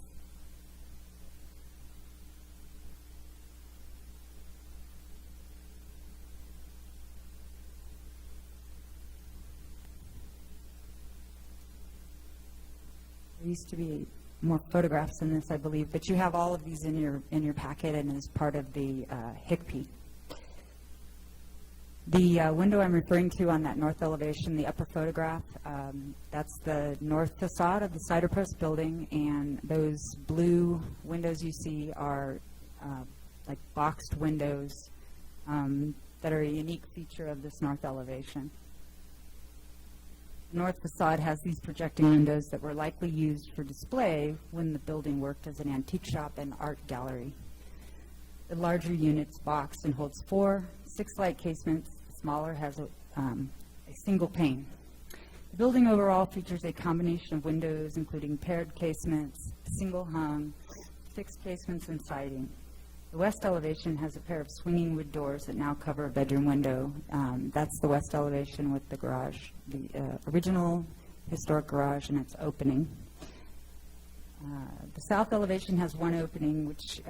There used to be more photographs in this, I believe, but you have all of these in your packet and as part of the Hgrb. The window I'm referring to on that north elevation, the upper photograph, that's the north facade of the cider press building, and those blue windows you see are like boxed windows that are a unique feature of this north elevation. The north facade has these projecting windows that were likely used for display when the building worked as an antique shop and art gallery. The larger unit's boxed and holds 4 6-light casements. The smaller has a single pane. The building overall features a combination of windows, including paired casements, single hung, fixed casements, and siding. The west elevation has a pair of swinging wood doors that now cover a bedroom window. That's the west elevation with the garage, the original historic garage and its opening. The south elevation has one opening, which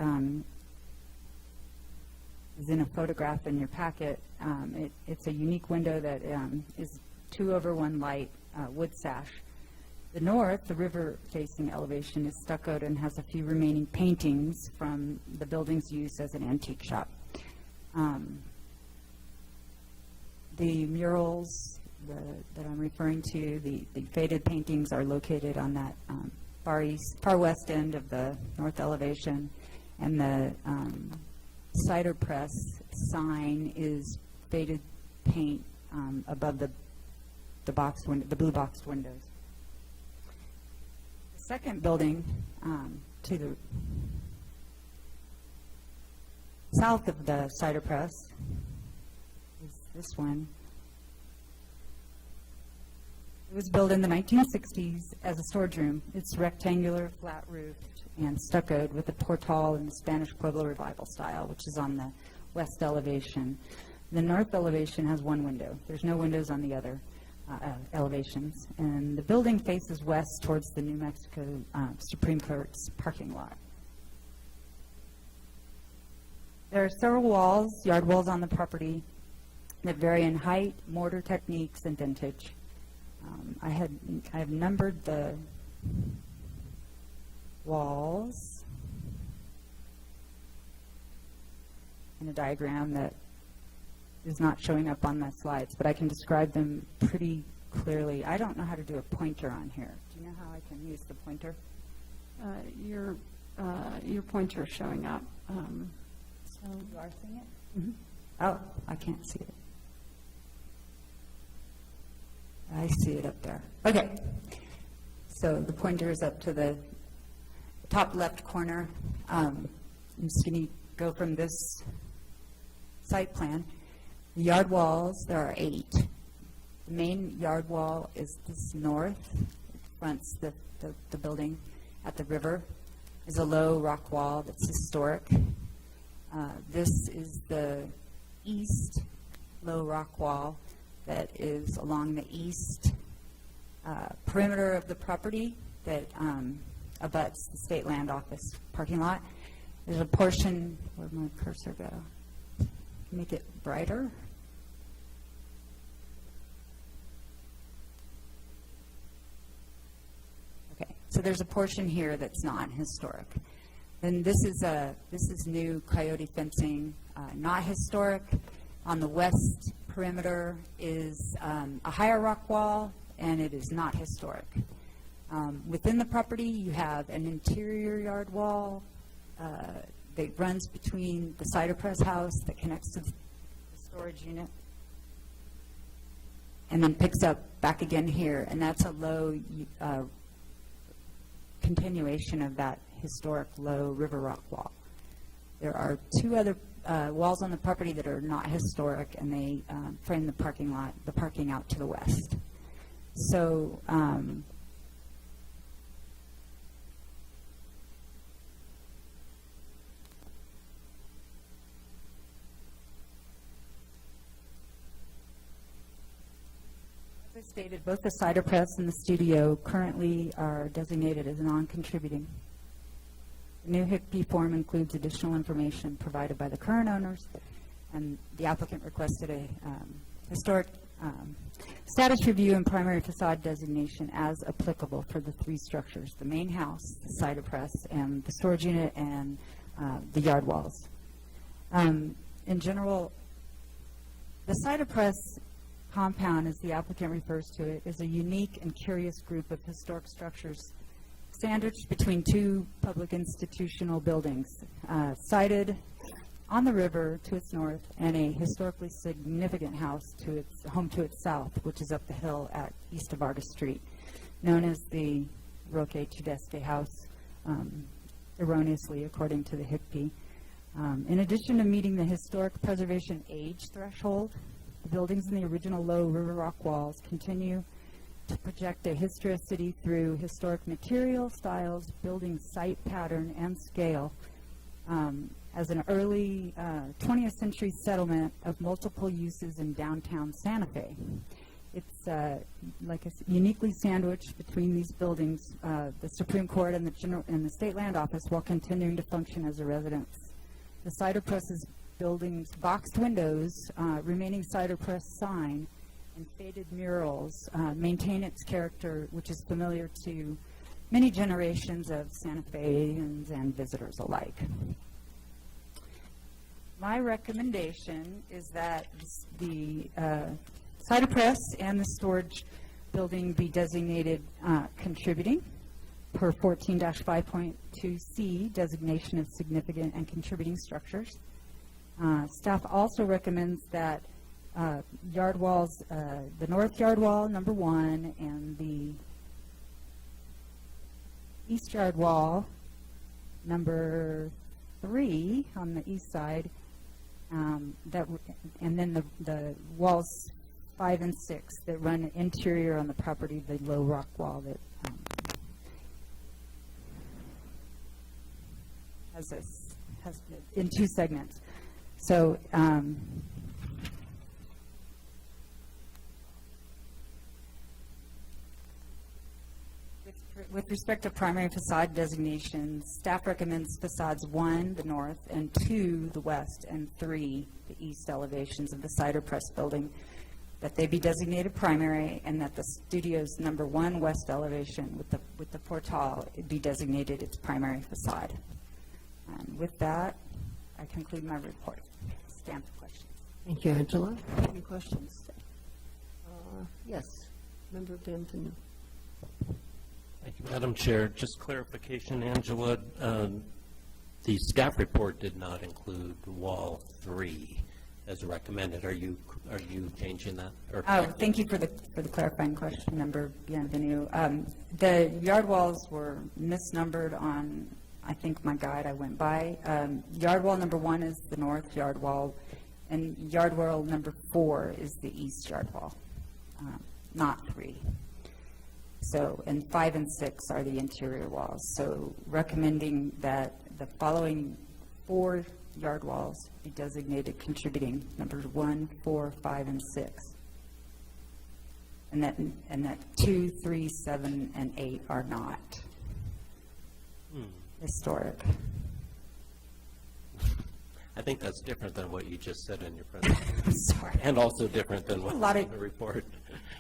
is in a photograph in your packet. It's a unique window that is 2/1 light wood sash. The north, the river-facing elevation, is stuccoed and has a few remaining paintings from the building's use as an antique shop. The murals that I'm referring to, the faded paintings, are located on that far west end of the north elevation, and the cider press sign is faded paint above the blue boxed windows. Second building to the south of the cider press is this one. It was built in the 1960s as a storage room. It's rectangular, flat-roofed, and stuccoed with a portal in the Spanish Pueblo Revival style, which is on the west elevation. The north elevation has one window. There's no windows on the other elevations, and the building faces west towards the New Mexico Supreme Court's parking lot. There are several walls, yard walls on the property that vary in height, mortar techniques, and vintage. I have numbered the walls in a diagram that is not showing up on my slides, but I can describe them pretty clearly. I don't know how to do a pointer on here. Do you know how I can use the pointer? Your pointer is showing up. So you are seeing it? Mm-hmm. Oh, I can't see it. I see it up there. Okay. So the pointer is up to the top left corner. I'm just going to go from this site plan. The yard walls, there are 8. The main yard wall is this north. It fronts the building at the river. There's a low rock wall that's historic. This is the east low rock wall that is along the east perimeter of the property that abuts the State Land Office parking lot. There's a portion, where'd my cursor go? Make it brighter. Okay, so there's a portion here that's not historic. Then this is new coyote fencing, not historic. On the west perimeter is a higher rock wall, and it is not historic. Within the property, you have an interior yard wall that runs between the cider press house that connects to the storage unit and then picks up back again here, and that's a low continuation of that historic low river rock wall. There are 2 other walls on the property that are not historic, and they frame the parking out to the west. So as I stated, both the cider press and the studio currently are designated as non-contributing. The new Hgrb form includes additional information provided by the current owners, and the applicant requested a historic status review and primary facade designation as applicable for the three structures: the main house, the cider press, and the storage unit, and the yard walls. In general, the cider press compound, as the applicant refers to it, is a unique and curious group of historic structures sandwiched between two public institutional buildings, sited on the river to its north, and a historically significant house to its home to its south, which is up the hill at east of Vargas Street, known as the Roque Tudeste House, erroneously according to the Hgrb. In addition to meeting the historic preservation age threshold, the buildings in the original low river rock walls continue to project a historicity through historic material, styles, building site pattern, and scale as an early 20th century settlement of multiple uses in downtown Santa Fe. It's uniquely sandwiched between these buildings, the Supreme Court and the State Land Office, while continuing to function as a residence. The cider press's buildings' boxed windows, remaining cider press sign, and faded murals maintain its character, which is familiar to many generations of Santa Feans and visitors alike. My recommendation is that the cider press and the storage building be designated contributing per 14-5.2C, designation of significant and contributing structures. Staff also recommends that yard walls, the north yard wall, number 1, and the east yard wall, number 3 on the east side, and then the walls 5 and 6 that run interior on the property, the low rock wall that has in 2 segments. So with respect to primary facade designations, staff recommends facades 1, the north, and 2, the west, and 3, the east elevations of the cider press building, that they be designated primary, and that the studio's number 1 west elevation with the portal be designated its primary facade. And with that, I conclude my report. Stand for questions. Thank you, Angela. Any questions? Yes, Member Benton. Thank you, Madam Chair. Just clarification, Angela, the staff report did not include wall 3 as recommended. Are you changing that? Oh, thank you for the clarifying question, Member Bienvenue. The yard walls were misnumbered on, I think, my guide I went by. Yard wall number 1 is the north yard wall, and yard wall number 4 is the east yard wall, not 3. So, and 5 and 6 are the interior walls. So recommending that the following 4 yard walls be designated contributing, numbers 1, 4, 5, and 6. And that 2, 3, 7, and 8 are not historic. I think that's different than what you just said in your presentation. Sorry. And also different than what's lot in of- the report.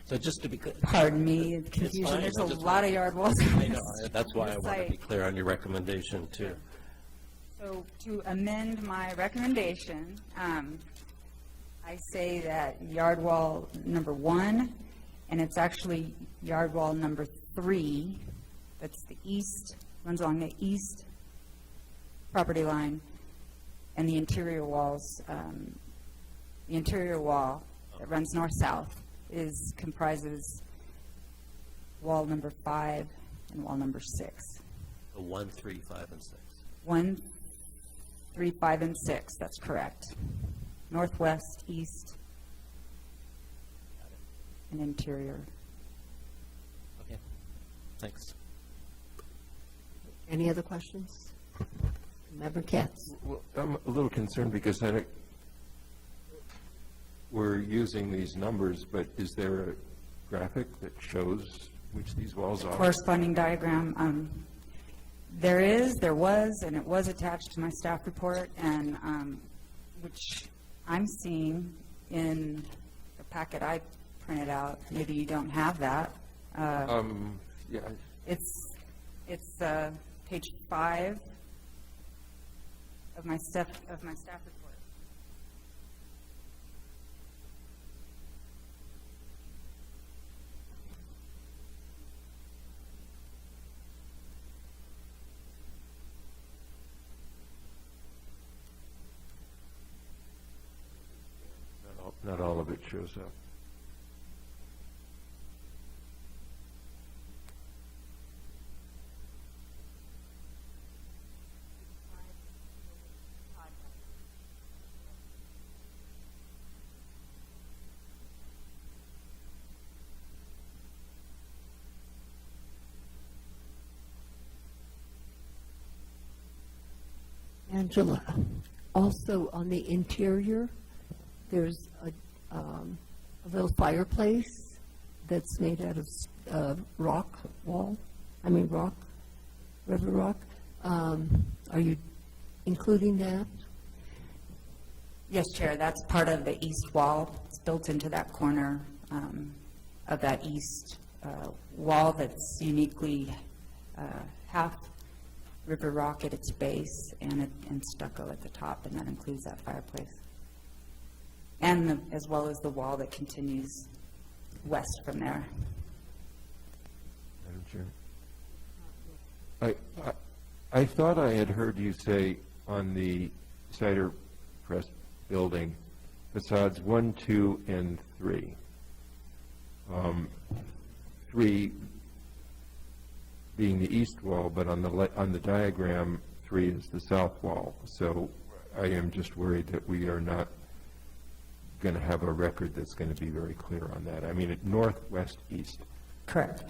So just to be clear. Pardon me, the confusion. fine. There's I a just lot of yard walls. I know, that's why I It's want to be like- clear on your recommendation, too. So to amend my recommendation, I say that yard wall number 1, and it's actually yard wall number 3, that's the east, runs along the east property line, and the interior walls, the interior wall that runs north-south comprises wall number 5 and wall number 6. So 1, 3, 5, and 6. 1, 3, 5, and 6, that's correct. Northwest, east, and interior. Okay, thanks. Any other questions? Member Katz. Well, I'm a little concerned because we're using these numbers, but is there graphic that shows which these walls are? Corresponding diagram, there was, and it was attached to my staff report, and, which I'm seeing in the packet I printed out. Maybe you don't have that. Yeah, It's page 5 of my staff report. not all of it shows up. Angela, also on the interior, there's a little fireplace that's made out of rock, river rock. Are you including that? Yes, Chair, that's part of the east wall. It's built into that corner of that east wall that's uniquely half river rock at its base and stucco at the top, and that includes that fireplace. And as well as the wall that continues west from there. Madam Chair. I thought I had heard you say on the cider press building, facades 1, 2, and 3. 3 being the east wall, but on the diagram, 3 is the south wall. So I am just worried that we are not going to have a record that's going to be very clear on that. I mean, north, west, east. Correct.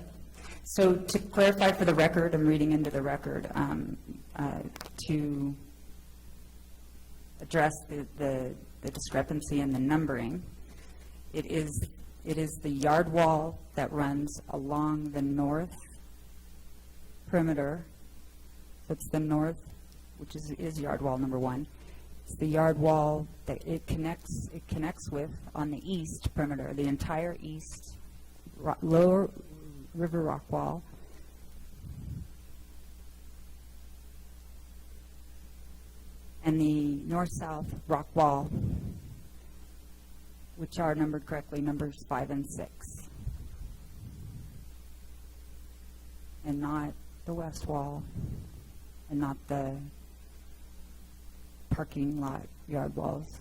So to clarify for the record, I'm reading into the record, to address the discrepancy in the numbering, it is the yard wall that runs along the north perimeter. That's the north, which is yard wall number 1. It's the yard wall that it connects with on the east perimeter, the entire east lower river rock wall. And the north-south rock wall, which are numbered correctly, numbers 5 and 6. And not the west wall, and not the parking lot yard walls.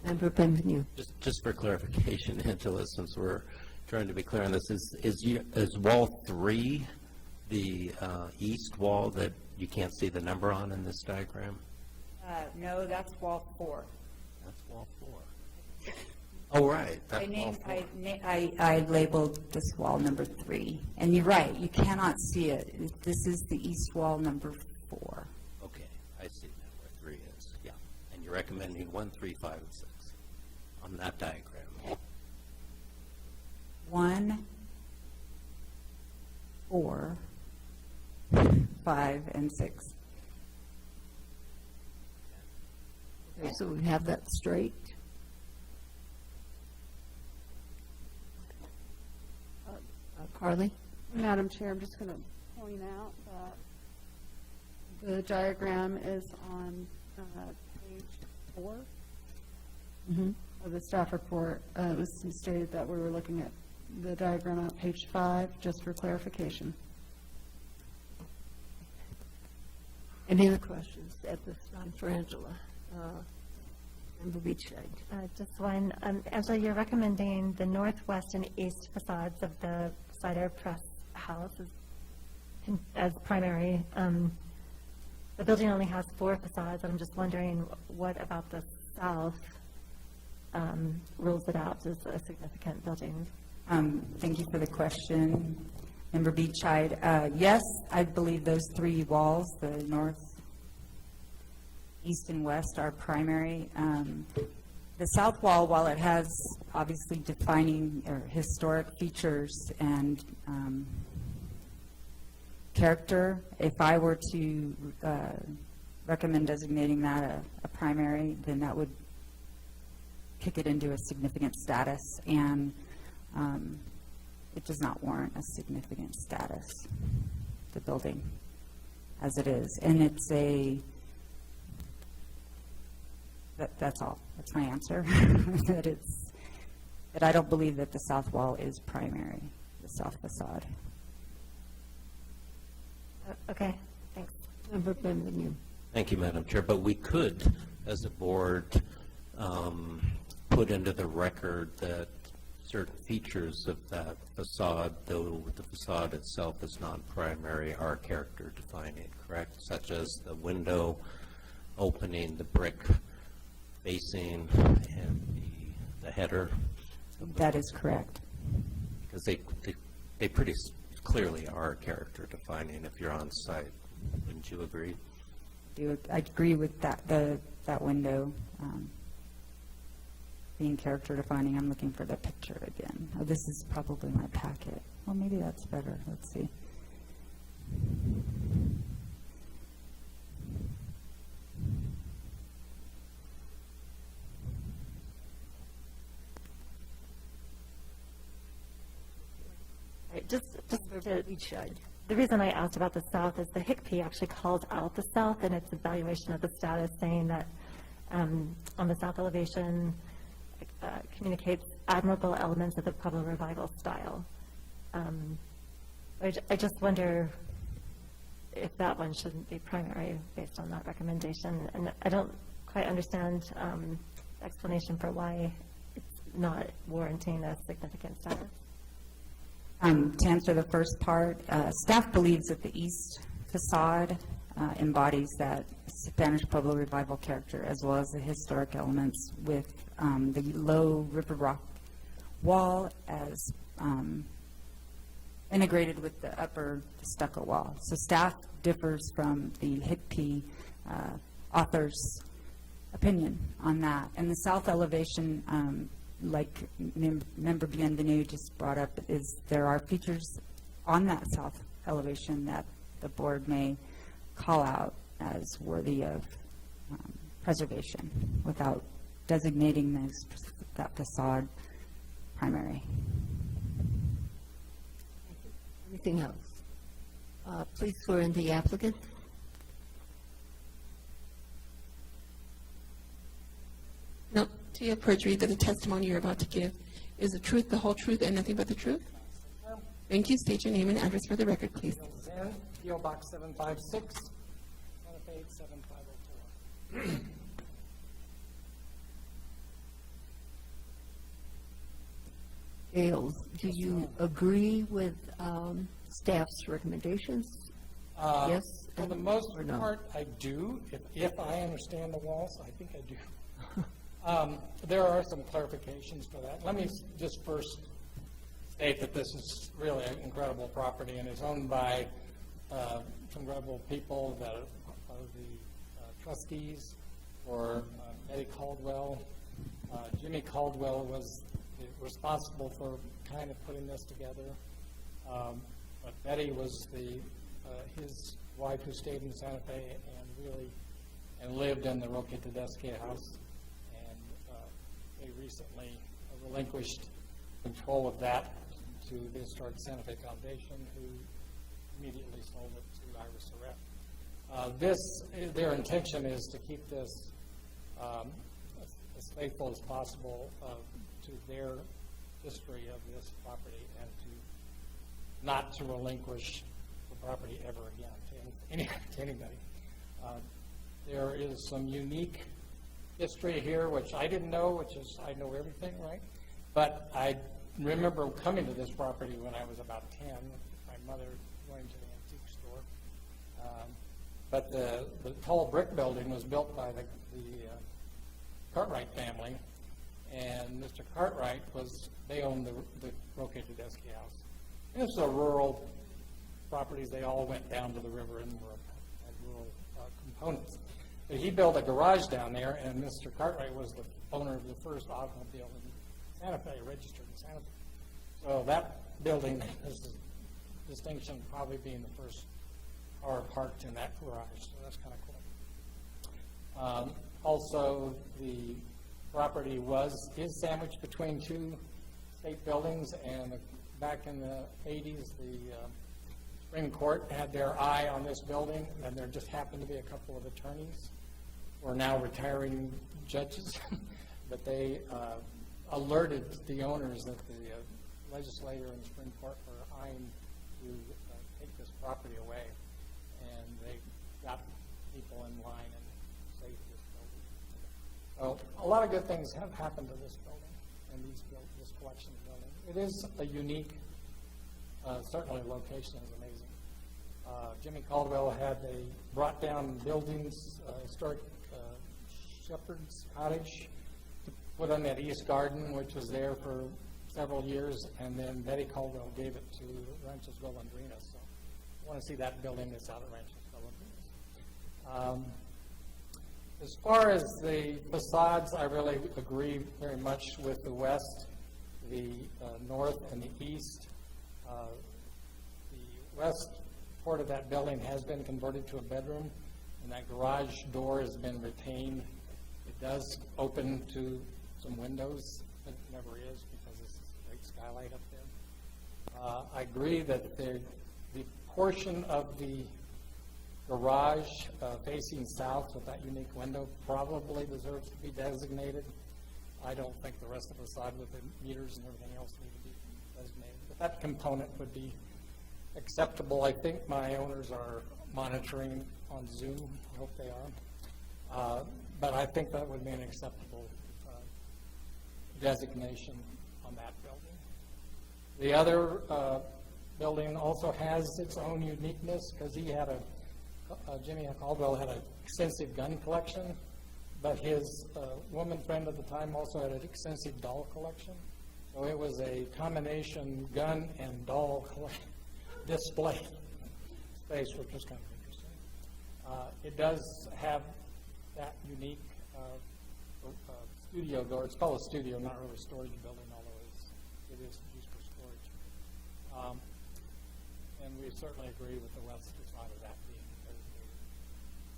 Member Benvenu. Just for clarification, Angela, since we're trying to be clear on this, is wall 3 the east wall that you can't see the number on in this diagram? No, that's wall 4. That's wall 4. Oh, right. That's wall 4. I labeled this wall number 3. And you're right, you cannot see it. This is the east wall number 4. Okay, I see now where 3 is, yeah. And you're recommending 1, 3, 5, and 6 on that diagram. 1, 4, 5, and 6. Okay, so we have that straight. Carly? Madam Chair, I'm just going to point out that the diagram is on page 4 of the staff report. It was stated that we were looking at the diagram on page 5, just for clarification. Any other questions at this time for Angela? Member Beachside. Just one. Angela, you're recommending the northwest and east facades of the cider press house as primary. The building only has 4 facades, and I'm just wondering what about the south rules it out as a significant building? Thank you for the question, Member Beachside. Yes, I believe those 3 walls, the north, east, and west, are primary. The south wall, while it has obviously defining or historic features and character, if I were to recommend designating that a primary, then that would kick it into a significant status, and it does not warrant a significant status, the building as it is. And it's that's all. That's my answer. That I don't believe that the south wall is primary, the south facade. Okay, thanks. Member Benvenu. Thank you, Madam Chair. But we could, as a board, put into the record that certain features of that facade, though the facade itself is non-primary, are character defining, correct? Such as the window opening, the brick facing, and the header. That is correct. Because they pretty clearly are character defining if you're on site. Wouldn't you agree? I agree with that, that window being character defining. I'm looking for the picture again. Oh, this is probably my packet. Well, maybe that's better. Let's see. Right, just to, the reason I asked about the south is the Hgrb actually calls out the south in its evaluation of the status, saying that on the south elevation communicates admirable elements of the Pueblo Revival style. I just wonder if that one shouldn't be primary based on that recommendation. And I don't quite understand the explanation for why it's not warranting a significant status. To answer the first part, staff believes that the east facade embodies that Spanish Pueblo Revival character, as well as the historic elements with the low river rock wall as integrated with the upper stucco wall. So staff differs from the Hgrb author's opinion on that. And the south elevation, like Member Bienvenu just brought up, is there are features on that south elevation that the board may call out as worthy of preservation without designating that facade primary. Anything else? Please swear in the applicant. No, do you have perjury that the testimony you're about to give is the truth, the whole truth, and nothing but the truth? Thank you. State your name and address for the record, please. Zan, P.O. Box 756, Santa Fe 7504. Gales, do you agree with staff's recommendations? Yes? For the most or no? part, I do. If I understand the walls, I think I do. There are some clarifications for that. Let me just first state that this is really an incredible property and is owned by some incredible people that are the trustees for Betty Caldwell. Jimmy Caldwell was responsible for kind of putting this together. But Betty was his wife who stayed in Santa Fe and lived in the Roque Tedeschi house. And they recently relinquished control of that to the Historic Santa Fe Foundation, who immediately sold it to Ira Surratt. Their intention is to keep this as faithful as possible to their history of this property and not to relinquish the property ever again to anybody. There is some unique history here, which I didn't know, which is I know everything, right? But I remember coming to this property when I was about 10, my mother going to the antique store. But the tall brick building was built by the Cartwright family, and Mr. Cartwright they owned the Roque Tedeschi house. And it's a rural properties. They all went down to the river and had rural components. But he built a garage down there, and Mr. Cartwright was the owner of the first automobile in Santa Fe, registered in Santa Fe. So that building has the distinction of probably being the first car parked in that garage, so that's kind of cool. Also, the property is sandwiched between two state buildings, and back in the 80s, the Supreme Court had their eye on this building, and there just happened to be a couple of attorneys who are now retiring judges, but they alerted the owners that the legislator and Supreme Court were eyeing to take this property away, and they got people in line and saved this building. So a lot of good things have happened to this building and this collection of buildings. It is a unique, certainly location is amazing. Jimmy Caldwell had brought down buildings, historic Shepherd's Cottage, to put on that East Garden, which was there for several years, and then Betty Caldwell gave it to Ranchos Golondrinas. So I want to see that building that's out at Ranchos Golondrinas. As far as the facades, I really agree very much with the west, the north, and the east. The west part of that building has been converted to a bedroom, and that garage door has been retained. It does open to some windows, but it never is because it's a great skylight up there. I agree that the portion of the garage facing south with that unique window probably deserves to be designated. I don't think the rest of the side with the meters and everything else need to be designated. But that component would be acceptable. I think my owners are monitoring on Zoom. I hope they are. But I think that would be an acceptable designation on that building. The other building also has its own uniqueness because he had Jimmy Caldwell had an extensive gun collection, but his woman friend at the time also had an extensive doll collection. So it was a combination gun and doll display space, which was kind of interesting. It does have that unique studio door. It's called a studio, not really a storage building, although it is used for storage. And we certainly agree with the west side of that being designated,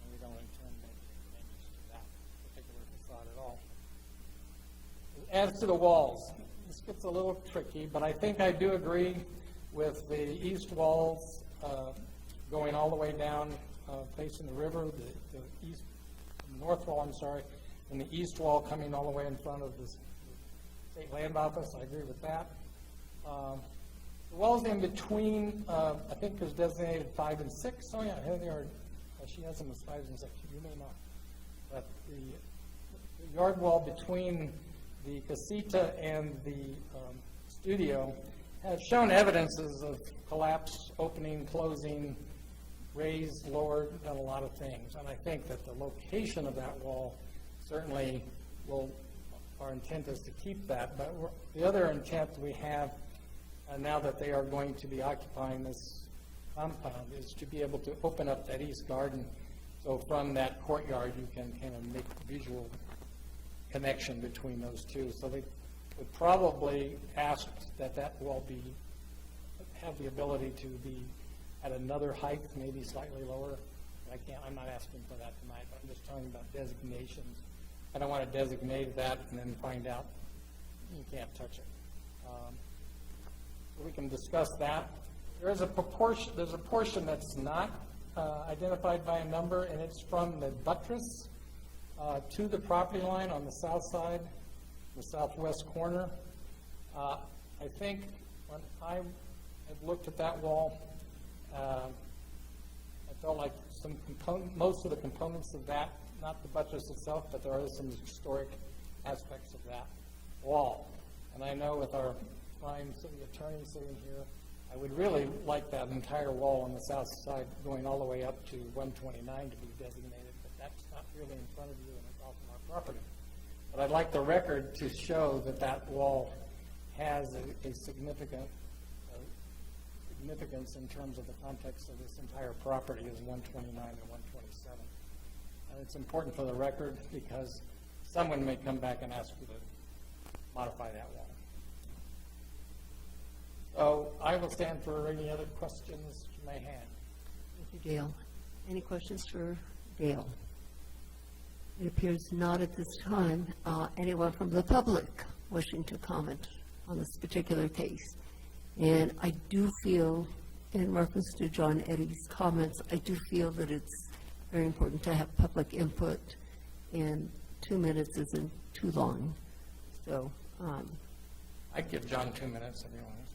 and we don't intend making changes to that particular facade at all. As to the walls, this gets a little tricky, but I think I do agree with the east walls going all the way down facing the river, the north wall, and the east wall coming all the way in front of the State Land Office. I agree with that. The walls in between, I think there's designated 5 and 6. Oh yeah, here they are. She has them as 5 and 6. You may not. But the yard wall between the casita and the studio has shown evidences of collapse, opening, closing, raised, lowered, done a lot of things. And I think that the location of that wall certainly our intent is to keep that. But the other intent we have now that they are going to be occupying this compound is to be able to open up that east garden. So from that courtyard, you can kind of make a visual connection between those two. So they would probably ask that wall have the ability to be at another height, maybe slightly lower. I'm not asking for that tonight, but I'm just talking about designations. I don't want to designate that and then find out you can't touch it. We can discuss that. There's a portion that's not identified by a number, and it's from the buttress to the property line on the south side, the southwest corner. I think when I have looked at that wall, I felt like most of the components of that, not the buttress itself, but there are some historic aspects of that wall. And I know with our fine city attorney sitting here, I would really like that entire wall on the south side going all the way up to 129 to be designated, but that's not really in front of you and it's off of our property. But I'd like the record to show that that wall has a significance in terms of the context of this entire property is 129 and 127. It's important for the record because someone may come back and ask you to modify that wall. So I will stand for any other questions you may have. Thank you, Dale. Any questions for Dale? It appears not at this time. Anyone from the public wishing to comment on this particular case? And I do feel, in reference to John Eddy's comments, I do feel that it's very important to have public input, and 2 minutes isn't too long. So, I'd give John 2 minutes if he wants.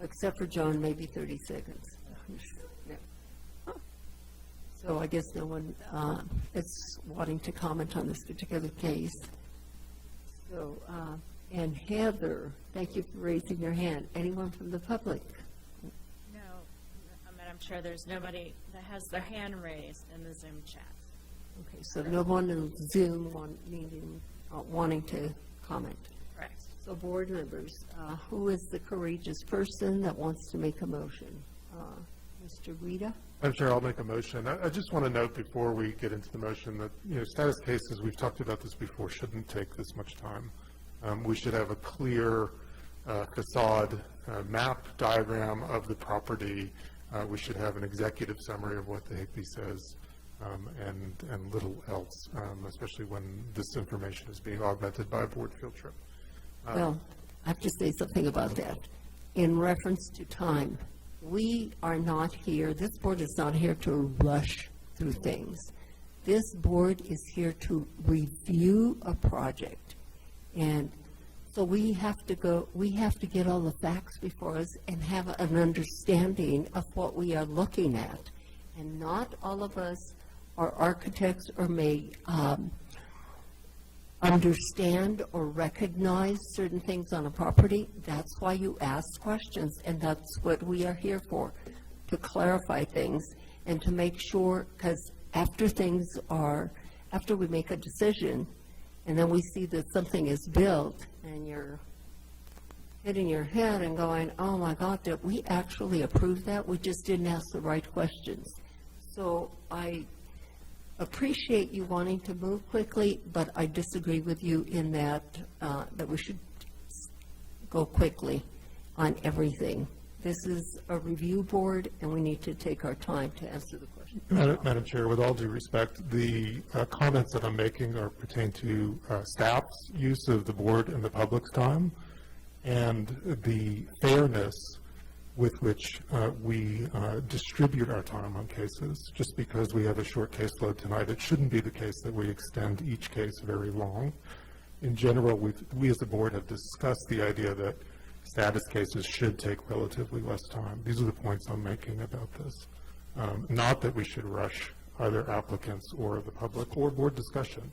except for John, maybe 30 seconds. Yeah. So I guess no one is wanting to comment on this particular case. So, and Heather, thank you for raising your hand. Anyone from the public? No, Madam Chair, there's nobody that has their hand raised in the Zoom chat. Okay, so no one in Zoom wanting to comment. Correct. So board members, who is the courageous person that wants to make a motion? Mr. Guida? I'm sure I'll make a motion. I just want to note before we get into the motion that, status cases, we've talked about this before, shouldn't take this much time. We should have a clear facade map diagram of the property. We should have an executive summary of what the Hgrb says, and little else, especially when this information is being augmented by a board field trip. Well, I have to say something about that. In reference to time, we are not here, this board is not here to rush through things. This board is here to review a project. And so we have to get all the facts before us and have an understanding of what we are looking at. And not all of us are architects or may understand or recognize certain things on a property. That's why you ask questions, and that's what we are here for, to clarify things and to make sure, because after we make a decision, and then we see that something is built, and you're hitting your head and going, oh my God, did we actually approve that? We just didn't ask the right questions. So I appreciate you wanting to move quickly, but I disagree with you in that we should go quickly on everything. This is a review board, and we need to take our time to answer the question. Madam Chair, with all due respect, the comments that I'm making are pertain to staff's use of the board and the public's time, and the fairness with which we distribute our time on cases. Just because we have a short caseload tonight, it shouldn't be the case that we extend each case very long. In general, we as a board have discussed the idea that status cases should take relatively less time. These are the points I'm making about this. Not that we should rush either applicants or the public or board discussion.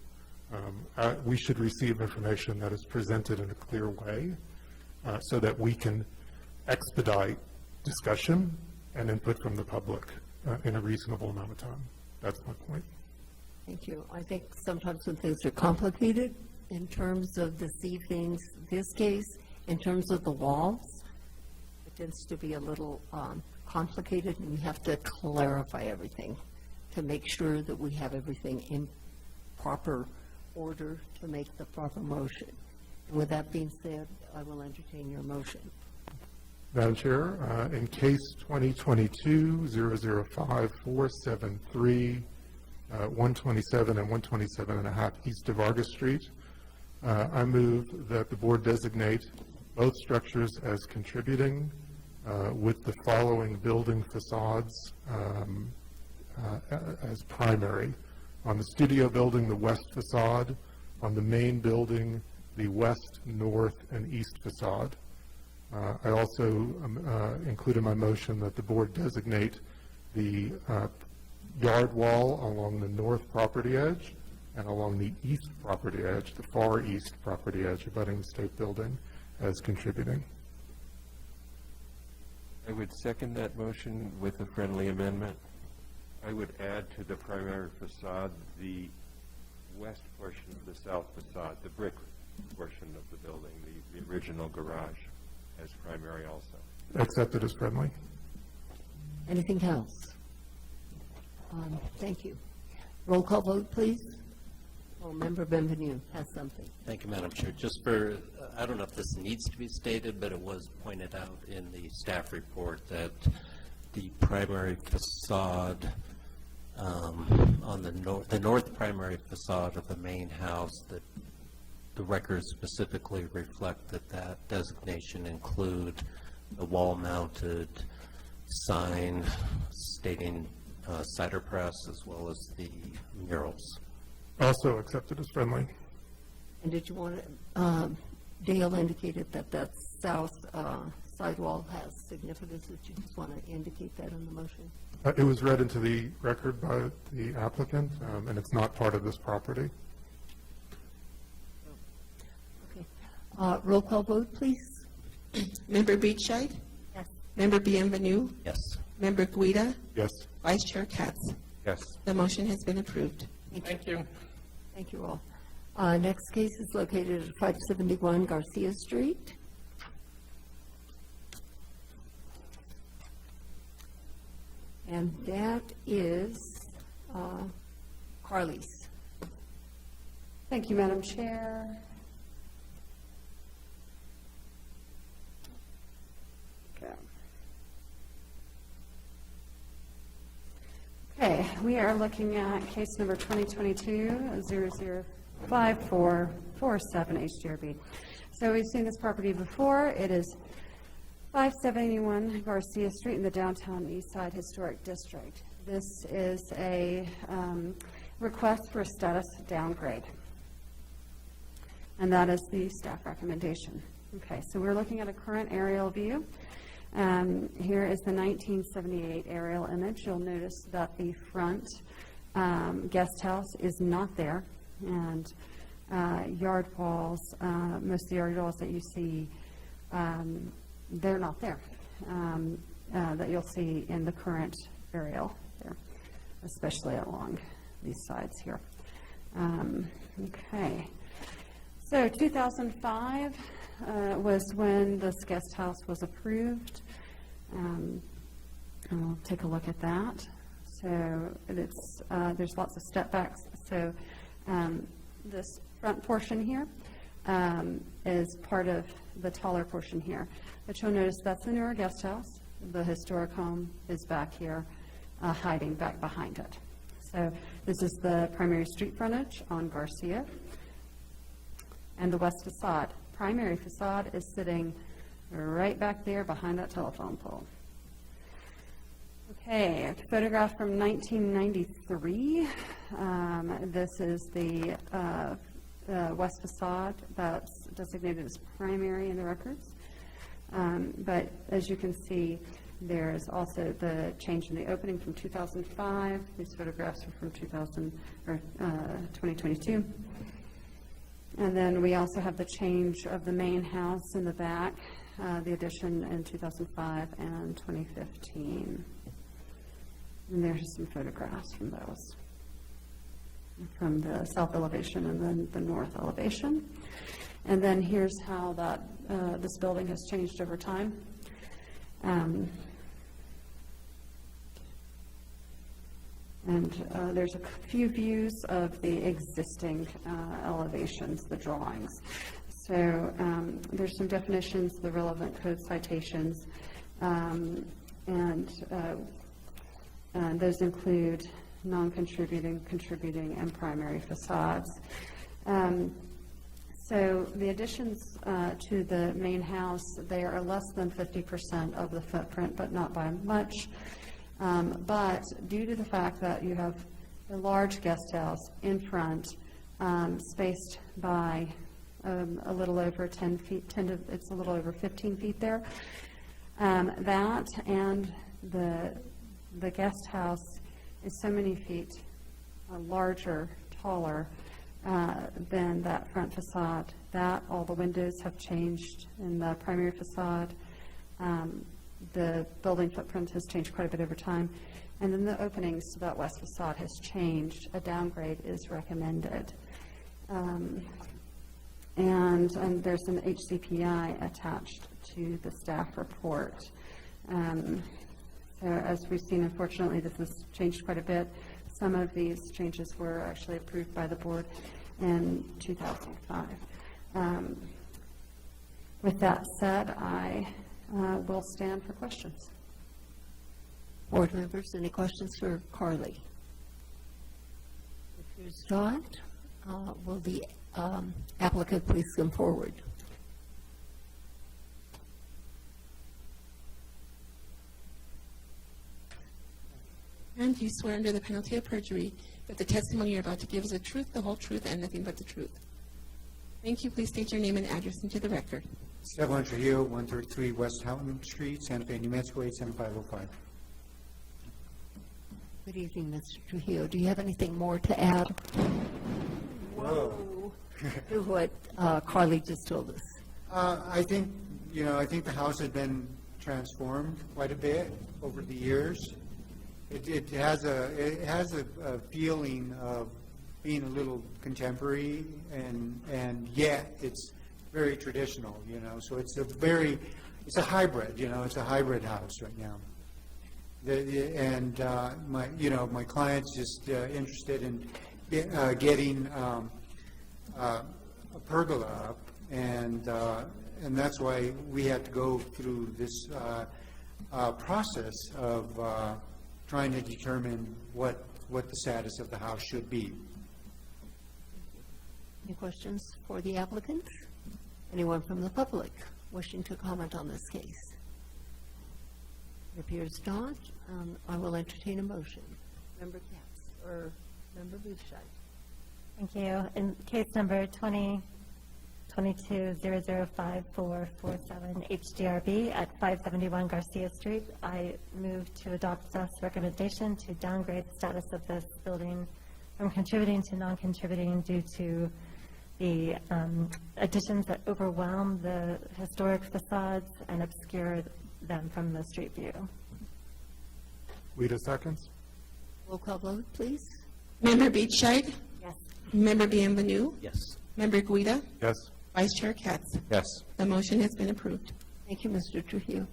We should receive information that is presented in a clear way so that we can expedite discussion and input from the public in a reasonable amount of time. That's my point. Thank you. I think sometimes when things are complicated, in terms of this case, in terms of the walls, it tends to be a little complicated, and we have to clarify everything to make sure that we have everything in proper order to make the proper motion. And with that being said, I will entertain your motion. Madam Chair, in case 2022-005473, 127 and 127.5 East of Vargas Street, I move that the board designate both structures as contributing with the following building facades as primary. On the studio building, the west facade. On the main building, the west, north, and east facade. I also include in my motion that the board designate the yard wall along the north property edge and along the east property edge, the far east property edge abutting the state building, as contributing. I would second that motion with a friendly amendment. I would add to the primary facade the west portion of the south facade, the brick portion of the building, the original garage, as primary also. Accepted as friendly. Anything else? Thank you. Roll call vote, please. Oh, Member Benvenu has something. Thank you, Madam Chair. Just for, I don't know if this needs to be stated, but it was pointed out in the staff report that the primary facade on the north primary facade of the main house, that the records specifically reflect that that designation include the wall-mounted sign stating cider press, as well as the murals. Also accepted as friendly. And did you want to, Dale indicated that that south sidewall has significance. Did you just want to indicate that in the motion? It was read into the record by the applicant, and it's not part of this property. Okay. Roll call vote, please. Member Beachside? Yes. Member Bienvenu? Yes. Member Guida? Yes. Vice Chair Katz? Yes. The motion has been approved. Thank you. Thank you all. Next case is located at 571 Garcia Street. And that is Carly's. Thank you, Madam Chair. Okay, we are looking at case number 2022-005447 Hgrb. So we've seen this property before. It is 571 Garcia Street in the downtown East Side Historic District. This is a request for a status downgrade, and that is the staff recommendation. Okay, so we're looking at a current aerial view. Here is the 1978 aerial image. You'll notice that the front guest house is not there, and yard walls, most of the yard walls that you see, they're not there, that you'll see in the current aerial there, especially along these sides here. Okay, so 2005 was when this guest house was approved. I'll take a look at that. So it's, there's lots of step backs. So this front portion here is part of the taller portion here. But you'll notice that's the newer guest house. The historic home is back here, hiding back behind it. So this is the primary street frontage on Garcia. And the west facade. Primary facade is sitting right back there behind that telephone pole. Okay, a photograph from 1993. This is the west facade that's designated as primary in the records. But as you can see, there's also the change in the opening from 2005. These photographs are from 2022. And then we also have the change of the main house in the back, the addition in 2005 and 2015. And there's some photographs from those, from the south elevation and then the north elevation. And then here's how that this building has changed over time. And there's a few views of the existing elevations, the drawings. So there's some definitions, the relevant code citations, and those include non-contributing, contributing, and primary facades. So the additions to the main house, they are less than 50% of the footprint, but not by much. But due to the fact that you have a large guest house in front, spaced by a little over 10 feet, it's a little over 15 feet there, that and the guest house is so many feet larger, taller than that front facade, that all the windows have changed in the primary facade. The building footprint has changed quite a bit over time. And then the openings to that west facade has changed. A downgrade is recommended. And there's an HCPI attached to the staff report. So as we've seen, unfortunately, this has changed quite a bit. Some of these changes were actually approved by the board in 2005. With that said, I will stand for questions. Board members, any questions for Carly? If there's not, will the applicant please come forward? And you swear under the penalty of perjury that the testimony you're about to give is the truth, the whole truth, and nothing but the truth. Thank you. Please state your name and address into the record. Esteban Trujillo, 133 West Houghton Street, Santa Fe, New Mexico, 87505. Good evening, Mr. Trujillo. Do you have anything more to add? Whoa. To what Carly just told us? I think the house had been transformed quite a bit over the years. It has a feeling of being a little contemporary, and yet it's very traditional, so it's a hybrid, it's a hybrid house right now. My client's just interested in getting a pergola up, and that's why we had to go through this process of trying to determine what the status of the house should be. Any questions for the applicant? Anyone from the public wishing to comment on this case? It appears not. I will entertain a motion. Member Katz or Member Boothside. Thank you. In case number 2022-005447 Hgrb at 571 Garcia Street, I move to adopt staff's recommendation to downgrade the status of this building from contributing to non-contributing due to the additions that overwhelm the historic facades and obscure them from the street view. Wida seconds. Roll call vote, please. Member Beachside? Yes. Member Bienvenu? Yes. Member Guida? Yes. Vice Chair Katz? Yes. The motion has been approved. Thank you, Mr. Trujillo.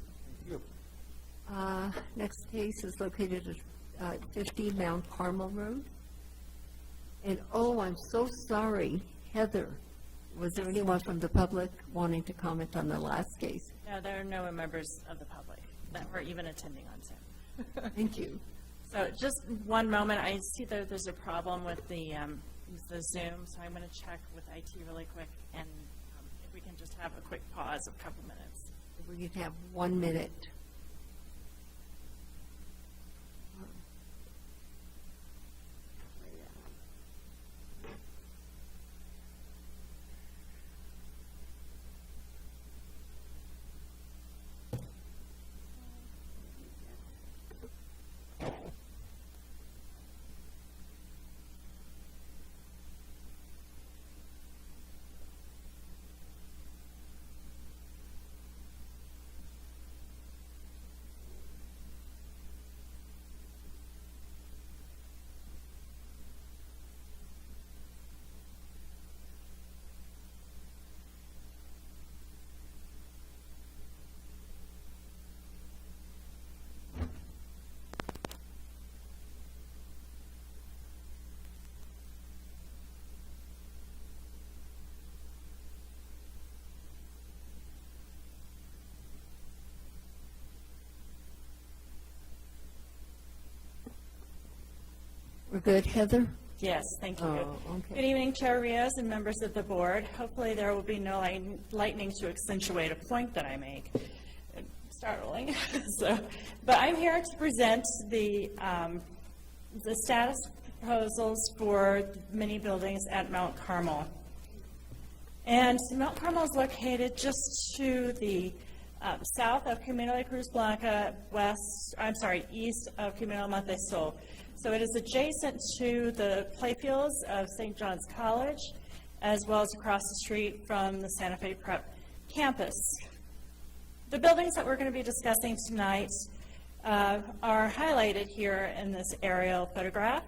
Thank you. Next case is located at 50 Mount Carmel Road. And, oh, I'm so sorry, Heather, was there anyone from the public wanting to comment on the last case? No, there are no members of the public that were even attending on Zoom. Thank you. So just one moment. I see that there's a problem with the Zoom, so I'm going to check with IT really quick, and if we can just have a quick pause of a couple minutes. We could have 1 minute. We're good, Heather? Yes, thank you. Oh, okay. Good evening, Chair Rios and members of the board. Hopefully there will be no lightning to accentuate a point that I make. Startling. But I'm here to present the status proposals for many buildings at Mount Carmel. And Mount Carmel is located just to the south of Camino de Cruz Blanca, east of Camino Monte Sol. So it is adjacent to the playfields of St. John's College, as well as across the street from the Santa Fe Prep campus. The buildings that we're going to be discussing tonight are highlighted here in this aerial photograph.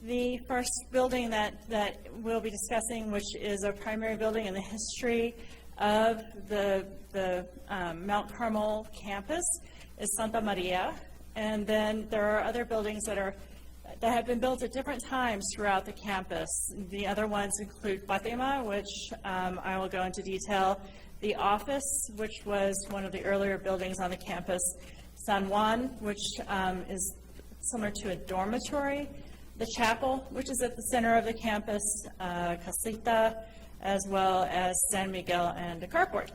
The first building that we'll be discussing, which is a primary building in the history of the Mount Carmel campus, is Santa Maria. And then there are other buildings that are that have been built at different times throughout the campus. The other ones include Fatima, which I will go into detail, the office, which was one of the earlier buildings on the campus, San Juan, which is similar to a dormitory, the chapel, which is at the center of the campus, Casita, as well as San Miguel and a carport.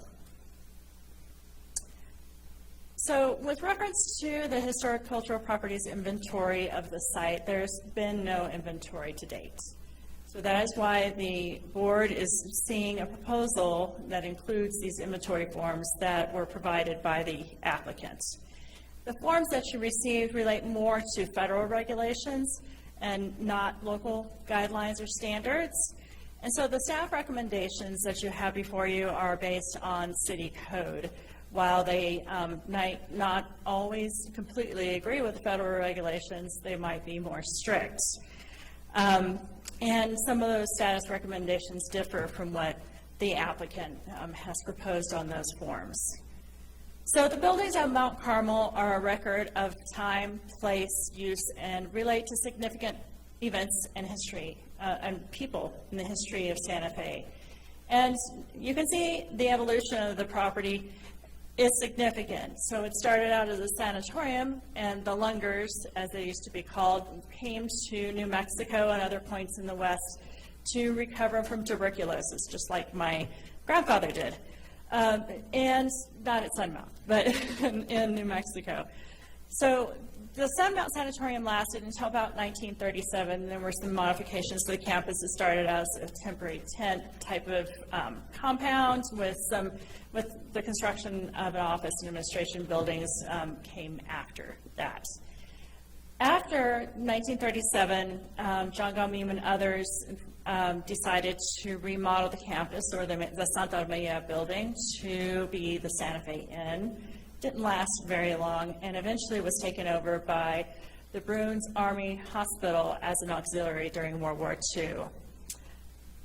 So with reference to the historic cultural properties inventory of the site, there's been no inventory to date. So that is why the board is seeing a proposal that includes these inventory forms that were provided by the applicant. The forms that you received relate more to federal regulations and not local guidelines or standards. And so the staff recommendations that you have before you are based on city code. While they might not always completely agree with the federal regulations, they might be more strict. And some of those status recommendations differ from what the applicant has proposed on those forms. So the buildings at Mount Carmel are a record of time, place, use, and relate to significant events in history and people in the history of Santa Fe. And you can see the evolution of the property is significant. So it started out as a sanatorium, and the Lungers, as they used to be called, came to New Mexico and other points in the West to recover from tuberculosis, just like my grandfather did. And not at Sunmount, but in New Mexico. So the Sunmount Sanatorium lasted until about 1937. There were some modifications to the campus. It started as a temporary tent type of compound with the construction of an office and administration buildings came after that. After 1937, John Galmim and others decided to remodel the campus, or the Santa Maria building, to be the Santa Fe Inn. Didn't last very long, and eventually was taken over by the Bruins Army Hospital as an auxiliary during World War II.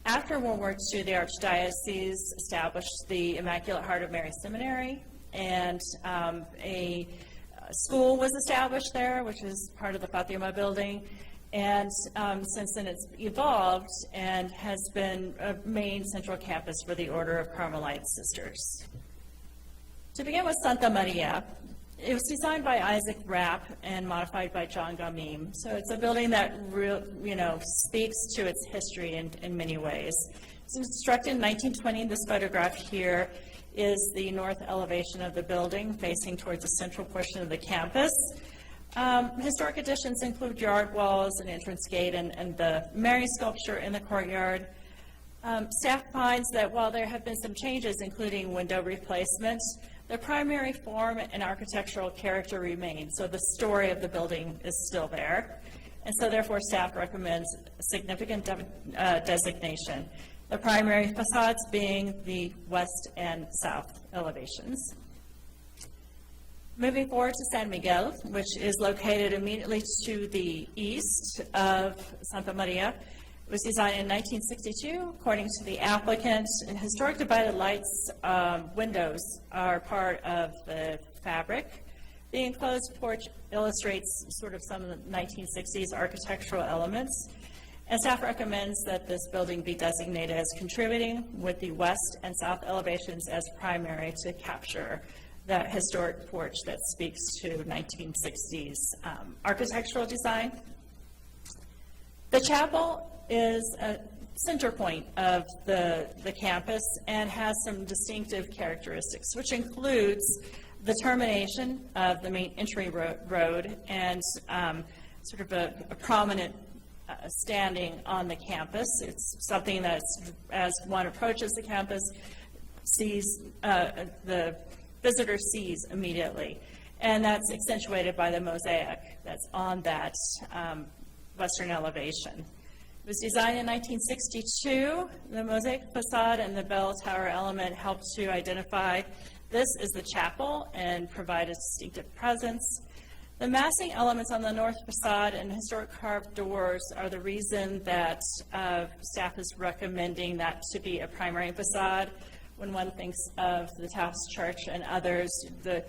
After World War II, the Archdiocese established the Immaculate Heart of Mary Seminary, and a school was established there, which is part of the Fatima building. And since then, it's evolved and has been a main central campus for the Order of Carmelite Sisters. To begin with Santa Maria, it was designed by Isaac Rapp and modified by John Galmim. So it's a building that speaks to its history in many ways. It was constructed in 1920. This photograph here is the north elevation of the building facing towards the central portion of the campus. Historic additions include yard walls, an entrance gate, and the Mary sculpture in the courtyard. Staff finds that while there have been some changes, including window replacements, the primary form and architectural character remains. So the story of the building is still there. And so therefore, staff recommends a significant designation. The primary facades being the west and south elevations. Moving forward to San Miguel, which is located immediately to the east of Santa Maria. It was designed in 1962. According to the applicant, historic divided lights windows are part of the fabric. The enclosed porch illustrates sort of some of the 1960s architectural elements. And staff recommends that this building be designated as contributing, with the west and south elevations as primary to capture that historic porch that speaks to 1960s architectural design. The chapel is a center point of the campus and has some distinctive characteristics, which includes the termination of the main entry road and sort of a prominent standing on the campus. It's something that, as one approaches the campus, sees the visitor sees immediately, and that's accentuated by the mosaic that's on that western elevation. It was designed in 1962. The mosaic facade and the bell tower element helped to identify this as the chapel and provide a distinctive presence. The massing elements on the north facade and historic carved doors are the reason that staff is recommending that to be a primary facade. When one thinks of the Taos Church and others, the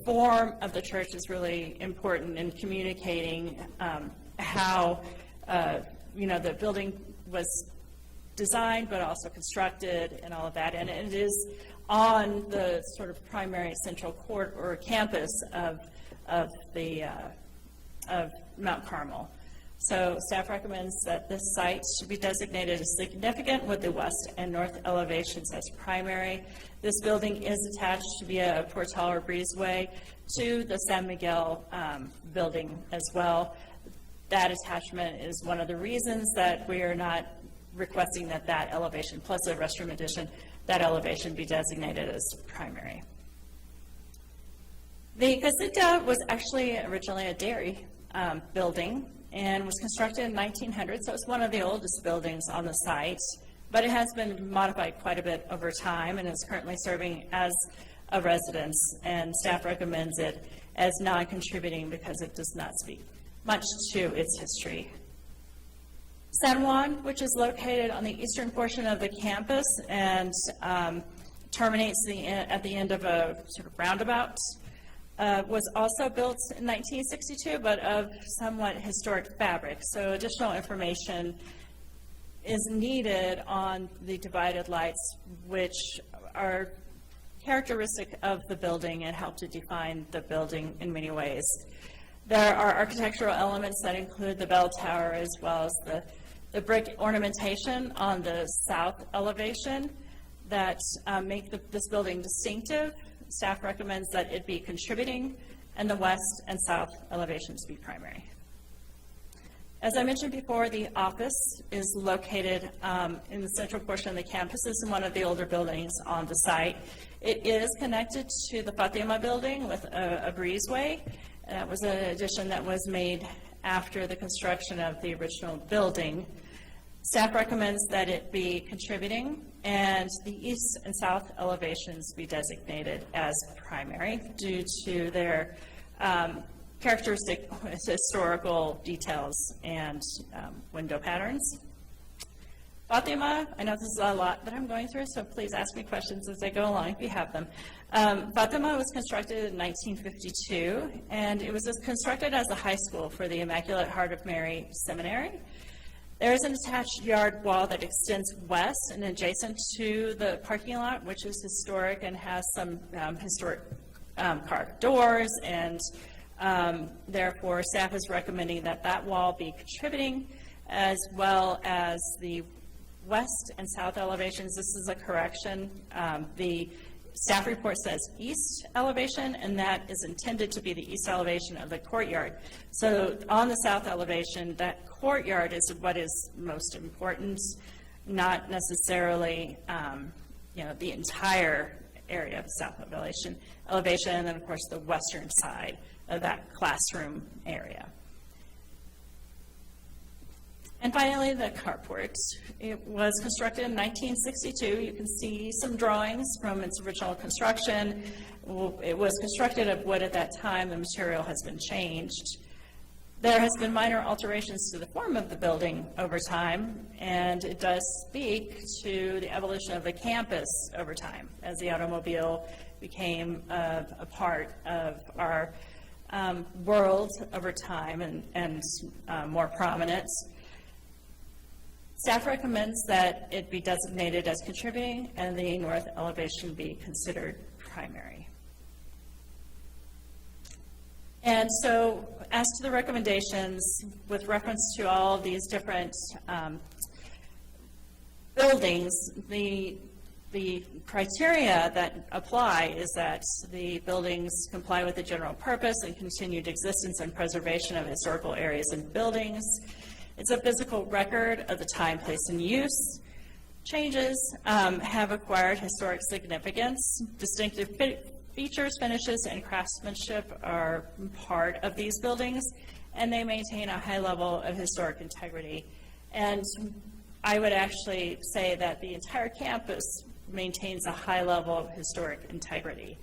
form of the church is really important in communicating how, the building was designed, but also constructed and all of that. And it is on the sort of primary central court or campus of Mount Carmel. So staff recommends that this site should be designated as significant with the west and north elevations as primary. This building is attached via a portal or breezeway to the San Miguel building as well. That attachment is one of the reasons that we are not requesting that elevation, plus a restroom addition, that elevation be designated as primary. The casita was actually originally a dairy building and was constructed in 1900, so it's one of the oldest buildings on the site, but it has been modified quite a bit over time and is currently serving as a residence, and staff recommends it as non-contributing because it does not speak much to its history. San Juan, which is located on the eastern portion of the campus and terminates at the end of a sort of roundabout, was also built in 1962, but of somewhat historic fabric. So additional information is needed on the divided lights, which are characteristic of the building and help to define the building in many ways. There are architectural elements that include the bell tower as well as the brick ornamentation on the south elevation that make this building distinctive. Staff recommends that it be contributing and the west and south elevations be primary. As I mentioned before, the office is located in the central portion of the campus. It's in one of the older buildings on the site. It is connected to the Fatima building with a breezeway. That was an addition that was made after the construction of the original building. Staff recommends that it be contributing and the east and south elevations be designated as primary due to their characteristic historical details and window patterns. Fatima, I know this is a lot that I'm going through, so please ask me questions as I go along if you have them. Fatima was constructed in 1952, and it was constructed as a high school for the Immaculate Heart of Mary Seminary. There is an attached yard wall that extends west and adjacent to the parking lot, which is historic and has some historic carved doors, and therefore staff is recommending that wall be contributing, as well as the west and south elevations. This is a correction. The staff report says east elevation, and that is intended to be the east elevation of the courtyard. So on the south elevation, that courtyard is what is most important, not necessarily the entire area of the south elevation, and then of course the western side of that classroom area. And finally, the carport. It was constructed in 1962. You can see some drawings from its original construction. It was constructed of wood at that time. The material has been changed. There has been minor alterations to the form of the building over time, and it does speak to the evolution of the campus over time as the automobile became a part of our world over time and more prominent. Staff recommends that it be designated as contributing and the north elevation be considered primary. And so as to the recommendations with reference to all of these different buildings, the criteria that apply is that the buildings comply with the general purpose and continued existence and preservation of historical areas and buildings. It's a physical record of the time, place, and use. Changes have acquired historic significance. Distinctive features, finishes, and craftsmanship are part of these buildings, and they maintain a high level of historic integrity. And I would actually say that the entire campus maintains a high level of historic integrity.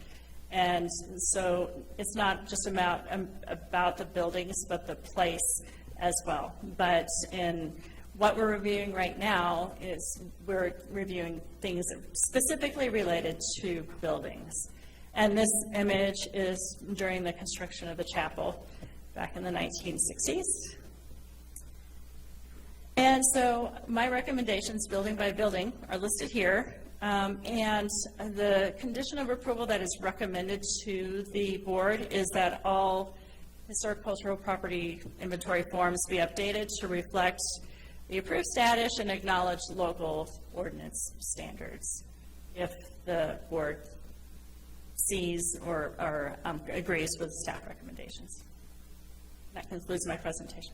And so it's not just about the buildings, but the place as well. But in what we're reviewing right now is we're reviewing things specifically related to buildings. And this image is during the construction of the chapel back in the 1960s. And so my recommendations, building by building, are listed here. And the condition of approval that is recommended to the board is that all historic cultural property inventory forms be updated to reflect the approved status and acknowledge local ordinance standards if the board sees or agrees with staff recommendations. That concludes my presentation.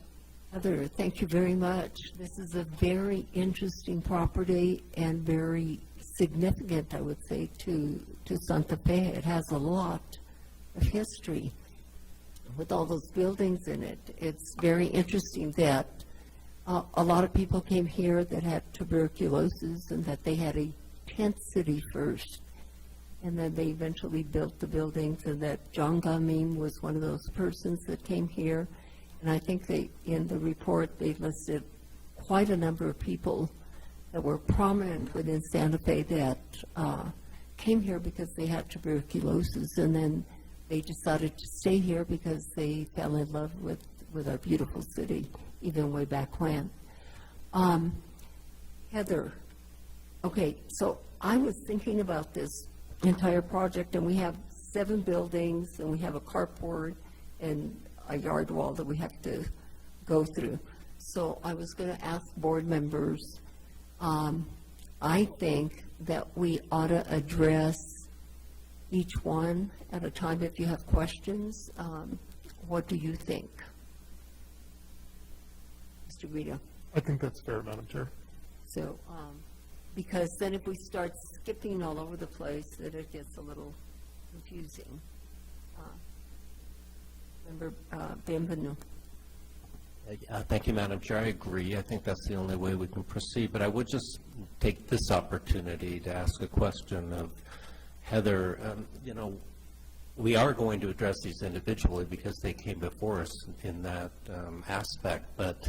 Heather, thank you very much. This is a very interesting property and very significant, I would say, to Santa Fe. It has a lot of history with all those buildings in it. It's very interesting that a lot of people came here that had tuberculosis and that they had a tent city first, and then they eventually built the buildings, and that John Gamim was one of those persons that came here. And I think in the report, they listed quite a number of people that were prominent within Santa Fe that came here because they had tuberculosis, and then they decided to stay here because they fell in love with our beautiful city, even way back when. Heather, okay, so I was thinking about this entire project, and we have 7 buildings, and we have a carport and a yard wall that we have to go through. So I was going to ask board members, I think that we ought to address each one at a time if you have questions. What do you think? Mr. Guido? I think that's fair, Madam Chair. So, because then if we start skipping all over the place, then it gets a little confusing. Member Bienvenu. Thank you, Madam Chair. I agree. I think that's the only way we can proceed. But I would just take this opportunity to ask a question of Heather. We are going to address these individually because they came before us in that aspect. But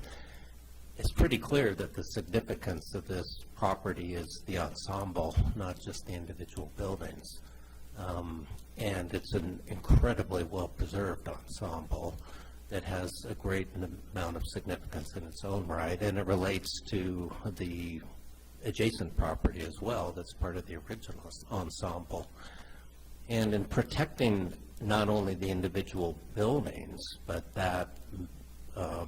it's pretty clear that the significance of this property is the ensemble, not just the individual buildings. And it's an incredibly well-preserved ensemble that has a great amount of significance in its own right, and it relates to the adjacent property as well that's part of the original ensemble. And in protecting not only the individual buildings, but that a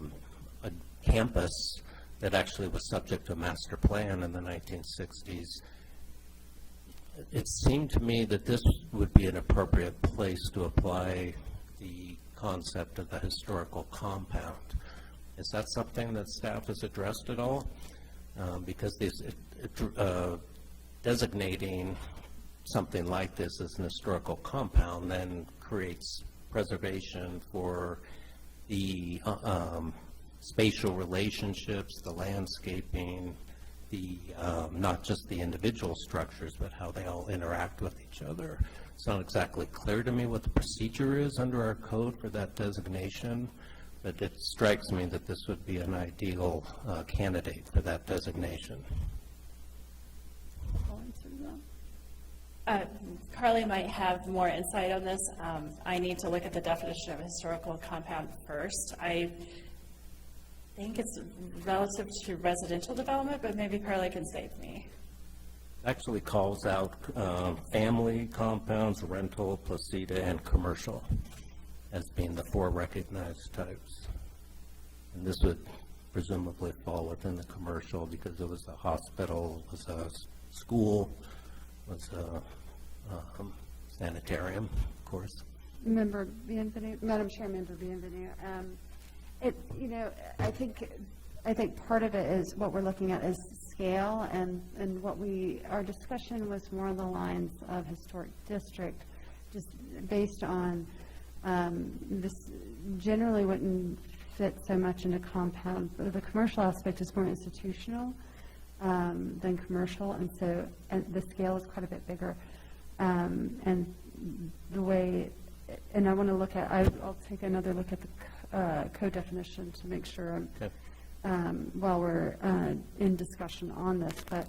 campus that actually was subject to a master plan in the 1960s, it seemed to me that this would be an appropriate place to apply the concept of the historical compound. Is that something that staff has addressed at all? Because designating something like this as an historical compound then creates preservation for the spatial relationships, the landscaping, not just the individual structures, but how they all interact with each other. It's not exactly clear to me what the procedure is under our code for that designation, but it strikes me that this would be an ideal candidate for that designation. Carly might have more insight on this. I need to look at the definition of historical compound first. I think it's relative to residential development, but maybe Carly can save me. Actually calls out family compounds, rental, placida, and commercial as being the 4 recognized types. And this would presumably fall within the commercial because it was a hospital, it was a school, it was a sanitarium, of course. Member Bienvenu, Madam Chair, Member Bienvenu. I think part of it is what we're looking at is scale, and our discussion was more on the lines of historic district, just based on this generally wouldn't fit so much into compound. The commercial aspect is more institutional than commercial, and so the scale is quite a bit bigger. And the way, and I want to look at, I'll take another look at the code definition to make sure while we're in discussion on this, but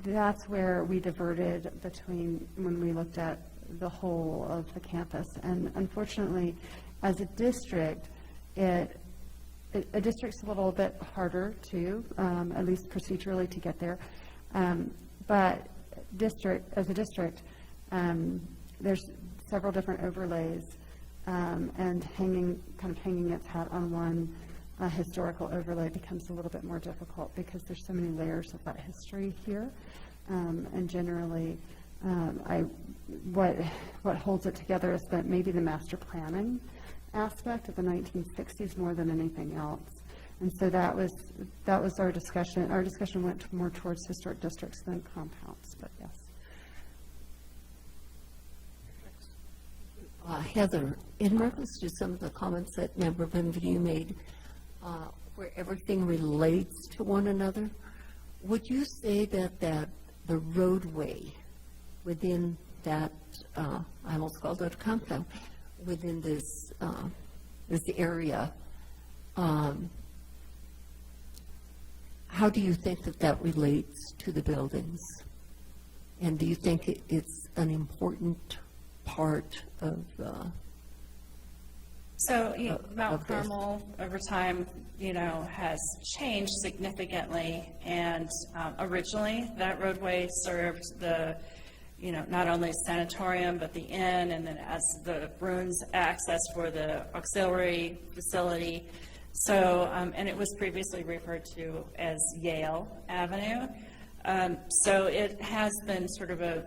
that's where we diverted between when we looked at the whole of the campus. And unfortunately, as a district, it a district's a little bit harder too, at least procedurally to get there. But as a district, there's several different overlays, and hanging its hat on one historical overlay becomes a little bit more difficult because there's so many layers of that history here. And generally, what holds it together is that maybe the master planning aspect of the 1960s more than anything else. And so that was our discussion. Our discussion went more towards historic districts than compounds, but yes. Heather, in reference to some of the comments that Member Benvenu made, where everything relates to one another, would you say that the roadway within that, I almost called it a compound, within this area, how do you think that relates to the buildings? And do you think it's an important part of So, Mount of this? Carmel, over time, has changed significantly, and originally, that roadway served the, not only sanatorium, but the inn, and then as the Bruins access for the auxiliary facility. So, and it was previously referred to as Yale Avenue. So it has been sort of a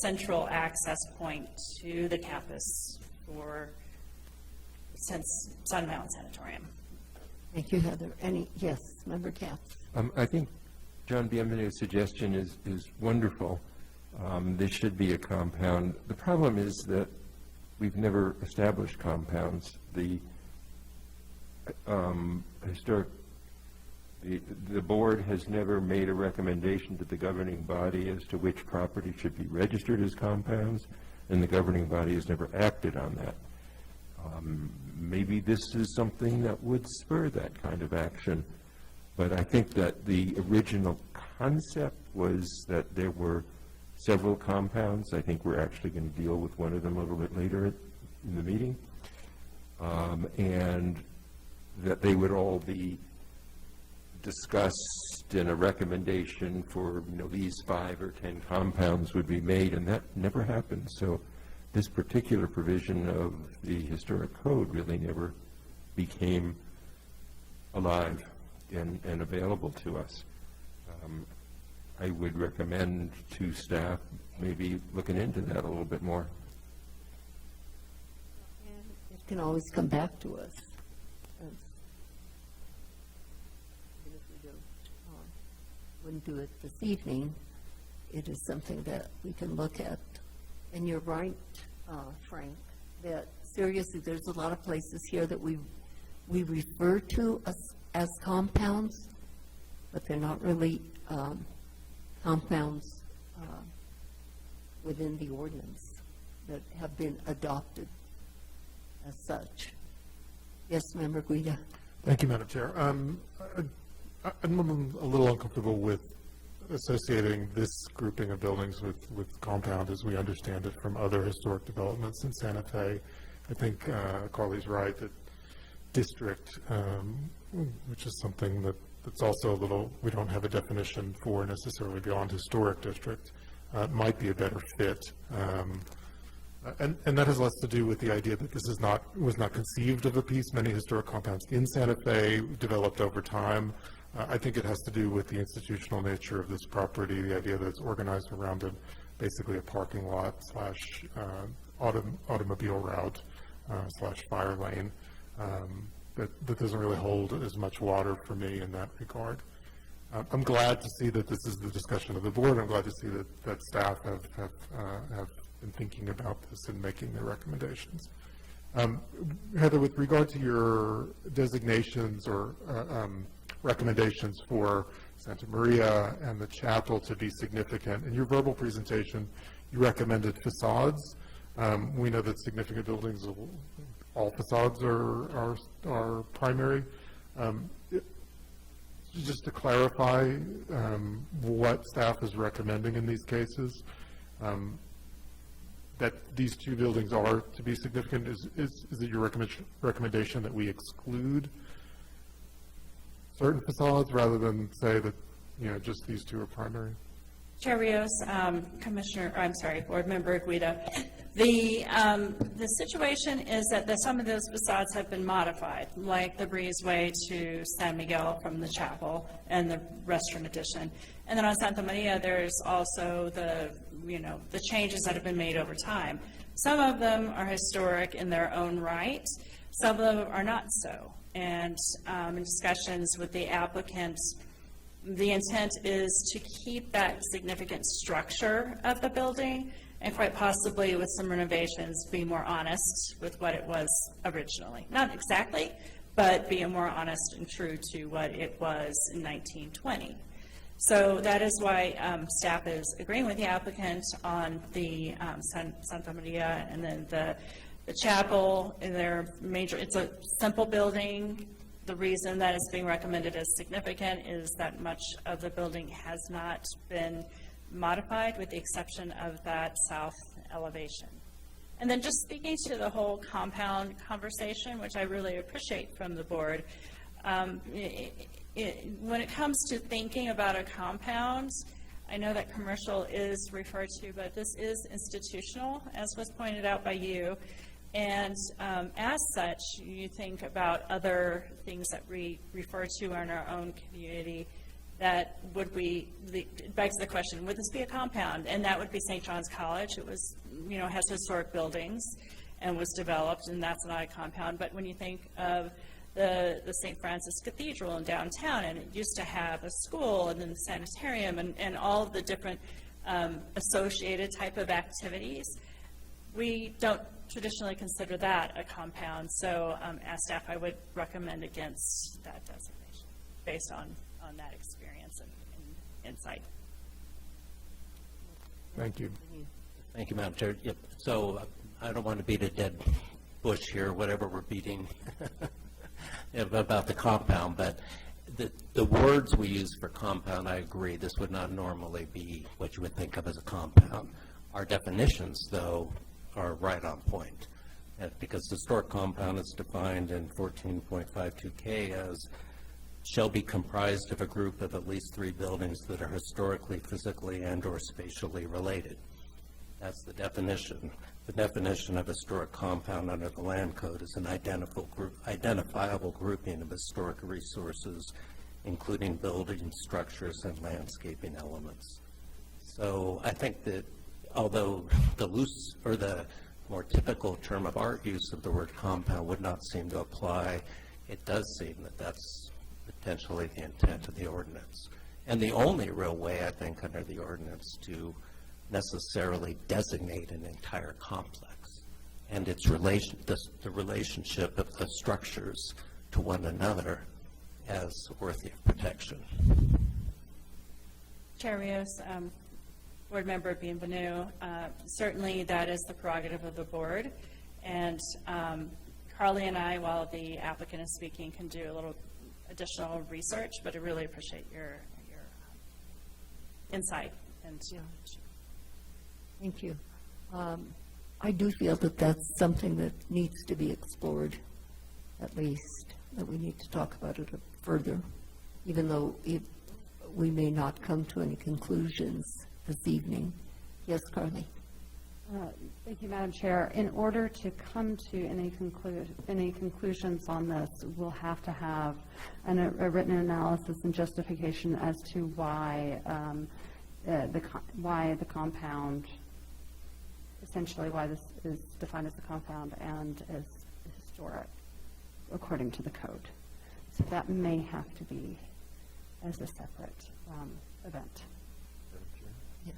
central access point to the campus since Sun Mountain Sanatorium. Thank you, Heather. Yes, Member Katz. I think John Bienvenu's suggestion is wonderful. There should be a compound. The problem is that we've never established compounds. The board has never made a recommendation to the governing body as to which property should be registered as compounds, and the governing body has never acted on that. Maybe this is something that would spur that kind of action, but I think that the original concept was that there were several compounds. I think we're actually going to deal with one of them a little bit later in the meeting, and that they would all be discussed in a recommendation for, these 5 or 10 compounds would be made, and that never happened. So this particular provision of the historic code really never became alive and available to us. I would recommend to staff maybe looking into that a little bit more. It can always come back to us. Even if we wouldn't do it this evening, it is something that we can look at. And you're right, Frank, that seriously, there's a lot of places here that we refer to as compounds, but they're not really compounds within the ordinance that have been adopted as such. Yes, Member Guida. Thank you, Madam Chair. I'm a little uncomfortable with associating this grouping of buildings with compound as we understand it from other historic developments in Santa Fe. I think Carly's right that district, which is something that's also a little, we don't have a definition for necessarily beyond historic district, might be a better fit. And that has less to do with the idea that this was not conceived of a piece. Many historic compounds in Santa Fe developed over time. I think it has to do with the institutional nature of this property, the idea that it's organized around basically a parking lot / automobile route / fire lane. That doesn't really hold as much water for me in that regard. I'm glad to see that this is the discussion of the board. I'm glad to see that staff have been thinking about this and making their recommendations. Heather, with regard to your designations or recommendations for Santa Maria and the chapel to be significant, in your verbal presentation, you recommended facades. We know that significant buildings, all facades are primary. Just to clarify what staff is recommending in these cases, that these 2 buildings are to be significant, is it your recommendation that we exclude certain facades rather than say that, just these two are primary? Chair Rios, Board Member Guido. The situation is that some of those facades have been modified, like the breezeway to San Miguel from the chapel and the restroom addition. And then on Santa Maria, there's also the changes that have been made over time. Some of them are historic in their own right. Some of them are not so. And in discussions with the applicants, the intent is to keep that significant structure of the building and quite possibly with some renovations be more honest with what it was originally. Not exactly, but be more honest and true to what it was in 1920. So that is why staff is agreeing with the applicant on the Santa Maria and then the chapel. It's a simple building. The reason that it's being recommended as significant is that much of the building has not been modified with the exception of that south elevation. And then just speaking to the whole compound conversation, which I really appreciate from the board, when it comes to thinking about a compound, I know that commercial is referred to, but this is institutional, as was pointed out by you. And as such, you think about other things that we refer to in our own community that begs the question, would this be a compound? And that would be St. John's College. It was, has historic buildings and was developed, and that's not a compound. But when you think of the St. Francis Cathedral in downtown, and it used to have a school and then the sanitarium and all of the different associated type of activities, we don't traditionally consider that a compound. So as staff, I would recommend against that designation based on that experience and insight. Thank you. Thank you, Madam Chair. Yep. So I don't want to beat a dead bush here, whatever we're beating about the compound, but the words we use for compound, I agree, this would not normally be what you would think of as a compound. Our definitions, though, are right on point, because the historic compound is defined in 14.52K as shall be comprised of a group of at least 3 buildings that are historically, physically, and/or spatially related. That's the definition. The definition of historic compound under the Land Code is an identifiable grouping of historic resources, including building structures and landscaping elements. So I think that although the loose or the more typical term of art use of the word compound would not seem to apply, it does seem that that's potentially the intent of the ordinance. And the only real way, I think, under the ordinance to necessarily designate an entire complex and its the relationship of the structures to one another as worthy of protection. Chair Rios, Board Member Bienvenu, certainly that is the prerogative of the board. And Carly and I, while the applicant is speaking, can do a little additional research, but I really appreciate your insight. And Thank you. I do feel that that's something that needs to be explored, at least, that we need to talk about it further, even though we may not come to any conclusions this evening. Yes, Carly? Thank you, Madam Chair. In order to come to any conclusions on this, we'll have to have a written analysis and justification as to why the compound, essentially why this is defined as a compound and as historic, according to the code. So that may have to be as a separate event. Yes.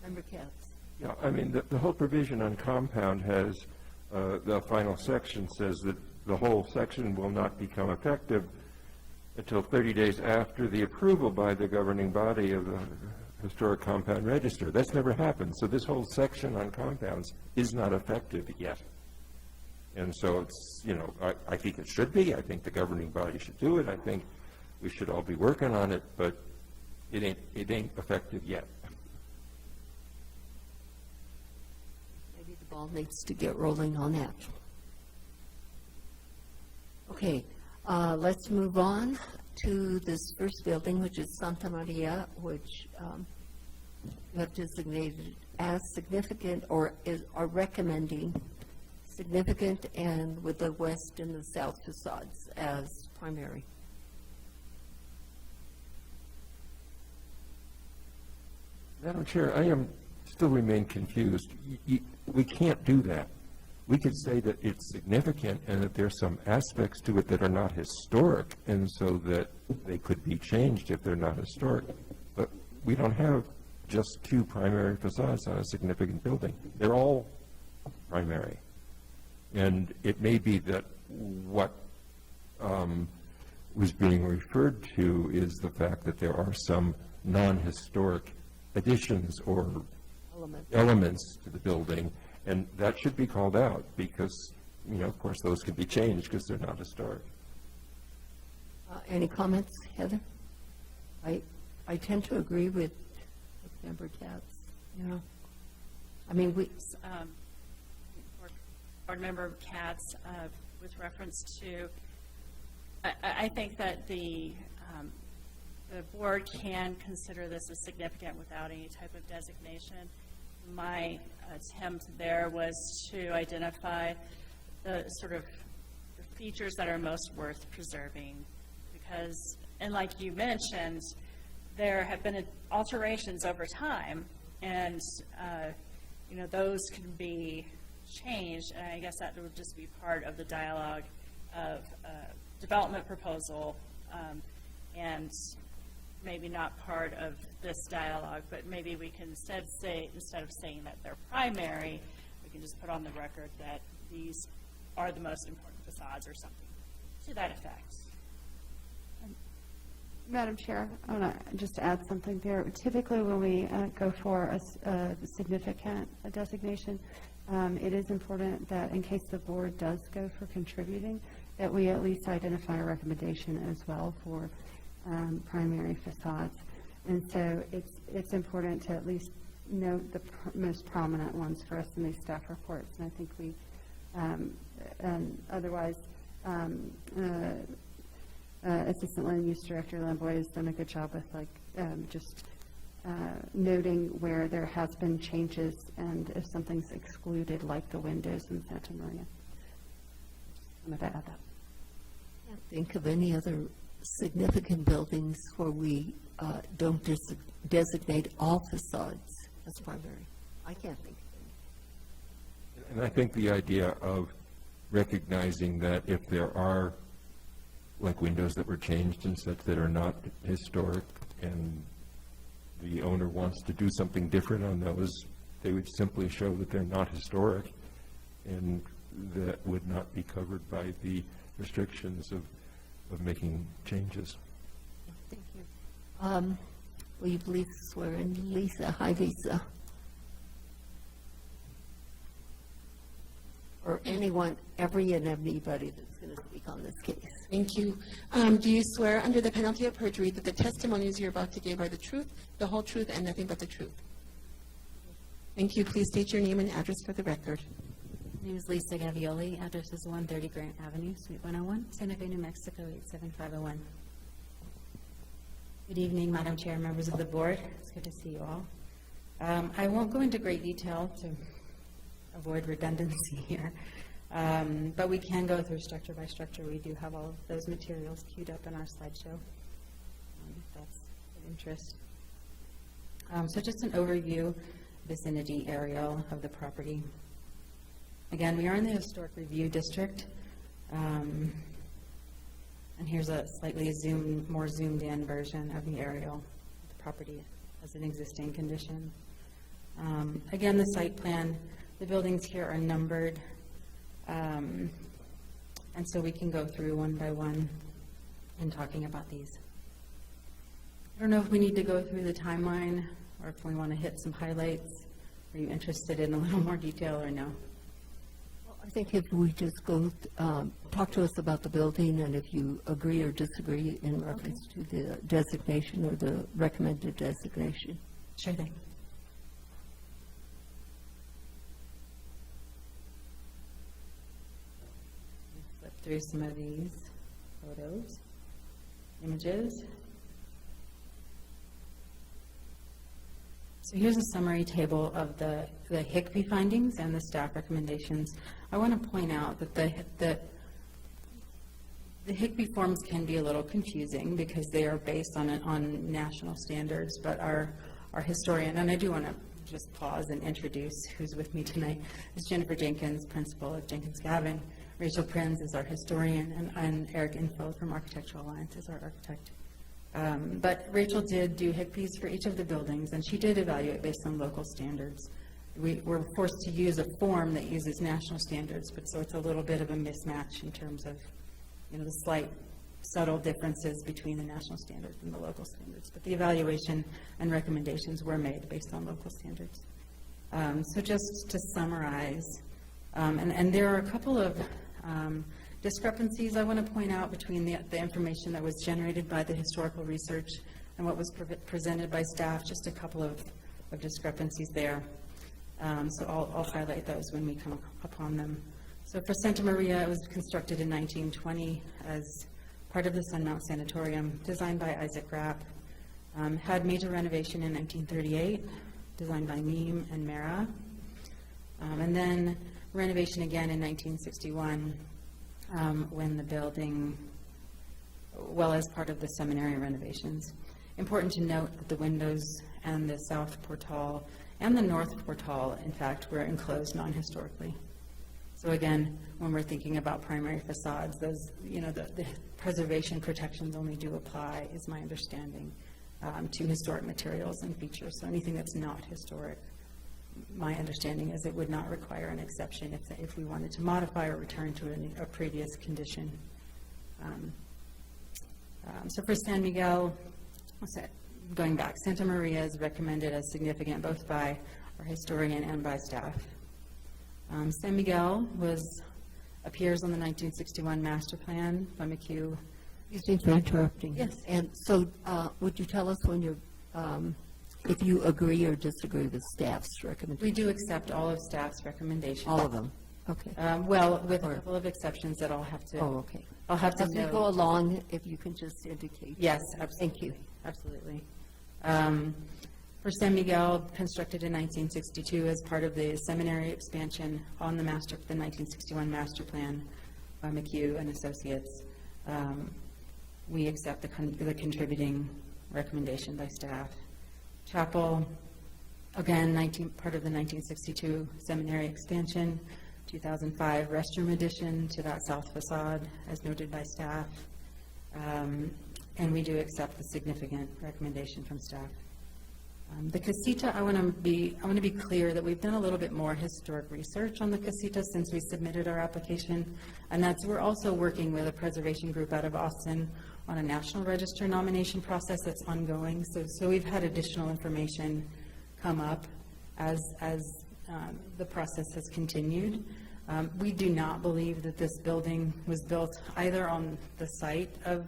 Member Katz? Yeah, I mean, the whole provision on compound has, the final section says that the whole section will not become effective until 30 days after the approval by the governing body of the Historic Compound Register. That's never happened. So this whole section on compounds is not effective yet. And so it's, I think it should be. I think the governing body should do it. I think we should all be working on it, but it ain't effective yet. Maybe the ball needs to get rolling on that. Okay. Let's move on to this first building, which is Santa Maria, which you have designated as significant or are recommending significant and with the west and the south facades as primary. Madam Chair, I still remain confused. We can't do that. We could say that it's significant and that there's some aspects to it that are not historic, and so that they could be changed if they're not historic. But we don't have just two primary facades on a significant building. They're all primary. And it may be that what was being referred to is the fact that there are some non-historic additions or elements to the building, and that should be called out because, of course, those can be changed because they're not historic. Any comments, Heather? I tend to agree with Member Katz. I mean, Board Member Katz, with reference to, I think that the board can consider this as significant without any type of designation. My attempt there was to identify the sort of features that are most worth preserving because, and like you mentioned, there have been alterations over time, and those can be changed, and I guess that would just be part of the dialogue of development proposal, and maybe not part of this dialogue, but maybe we can instead of saying that they're primary, we can just put on the record that these are the most important facades or something to that effect. Madam Chair, I want to just add something there. Typically, when we go for a significant designation, it is important that in case the board does go for contributing, that we at least identify a recommendation as well for primary facades. And so it's important to at least note the most prominent ones for us in these staff reports. And I think we, otherwise, Assistant Land Use Director Lamboy has done a good job with just noting where there has been changes and if something's excluded, like the windows in Santa Maria. I'm going to add that. Can't think of any other significant buildings where we don't designate all facades as primary. I can't think of any. And I think the idea of recognizing that if there are like windows that were changed and such that are not historic and the owner wants to do something different on those, they would simply show that they're not historic and that would not be covered by the restrictions of making changes. Thank you. Will you please swear in Lisa? Hi, Lisa. Or anyone, everybody that's going to speak on this case. Thank you. Do you swear under the penalty of perjury that the testimonies you're about to give are the truth, the whole truth, and nothing but the truth? Thank you. Please state your name and address for the record. My name is Lisa Gavioli. Address is 130 Grant Avenue, Suite 101, Santa Fe, New Mexico, 87501. Good evening, Madam Chair, members of the board. It's good to see you all. I won't go into great detail to avoid redundancy here, but we can go through structure by structure. We do have all of those materials queued up in our slideshow, if that's of interest. So just an overview, vicinity aerial of the property. Again, we are in the Historic Review District, and here's a slightly more zoomed in version of the aerial of the property as an existing condition. Again, the site plan, the buildings here are numbered, and so we can go through one by one in talking about these. I don't know if we need to go through the timeline or if we want to hit some highlights. Are you interested in a little more detail or no? I think if we just go, talk to us about the building, and if you agree or disagree in reference to the designation or the recommended designation. Sure thing. Flip through some of these photos, images. So here's a summary table of the Hgrb findings and the staff recommendations. I want to point out that the Hgrb forms can be a little confusing because they are based on national standards, but our historian, and I do want to just pause and introduce who's with me tonight, is Jennifer Jenkins, principal of Jenkins Gavin. Rachel Prinz is our historian, and Eric Info from Architectural Alliance is our architect. But Rachel did do Hgbs for each of the buildings, and she did evaluate based on local standards. We were forced to use a form that uses national standards, but so it's a little bit of a mismatch in terms of, you know, the slight subtle differences between the national standards and the local standards. But the evaluation and recommendations were made based on local standards. So just to summarize, and there are a couple of discrepancies I want to point out between the information that was generated by the historical research and what was presented by staff, just a couple of discrepancies there. So I'll highlight those when we come upon them. So for Santa Maria, it was constructed in 1920 as part of the Sunmount Sanatorium, designed by Isaac Rapp. Had major renovation in 1938, designed by Neem and Mara. And then renovation again in 1961, when the building, well, as part of the seminary renovations. Important to note that the windows and the south portal and the north portal, in fact, were enclosed non-historically. So again, when we're thinking about primary facades, those, you know, the preservation protections only do apply, is my understanding, to historic materials and features. So anything that's not historic, my understanding is it would not require an exception if we wanted to modify or return to a previous condition. So for San Miguel, going back, Santa Maria is recommended as significant both by our historian and by staff. San Miguel appears on the 1961 master plan by McHugh. Excuse me for interrupting. Yes. And so would you tell us when you're, if you agree or disagree with staff's recommendation? We do accept all of staff's recommendations. All of them? Okay. Well, with a couple of exceptions that I'll have to. Oh, okay. I'll have to As we note. go along, if you can just indicate. Yes, absolutely. Thank you. Absolutely. For San Miguel, constructed in 1962 as part of the seminary expansion on the 1961 master plan by McHugh and Associates, we accept the contributing recommendation by staff. Chapel, again, part of the 1962 seminary expansion, 2005 restroom addition to that south facade, as noted by staff. And we do accept the significant recommendation from staff. The casita, I want to be clear that we've done a little bit more historic research on the casita since we submitted our application, and we're also working with a preservation group out of Austin on a National Register nomination process that's ongoing. So we've had additional information come up as the process has continued. We do not believe that this building was built either on the site of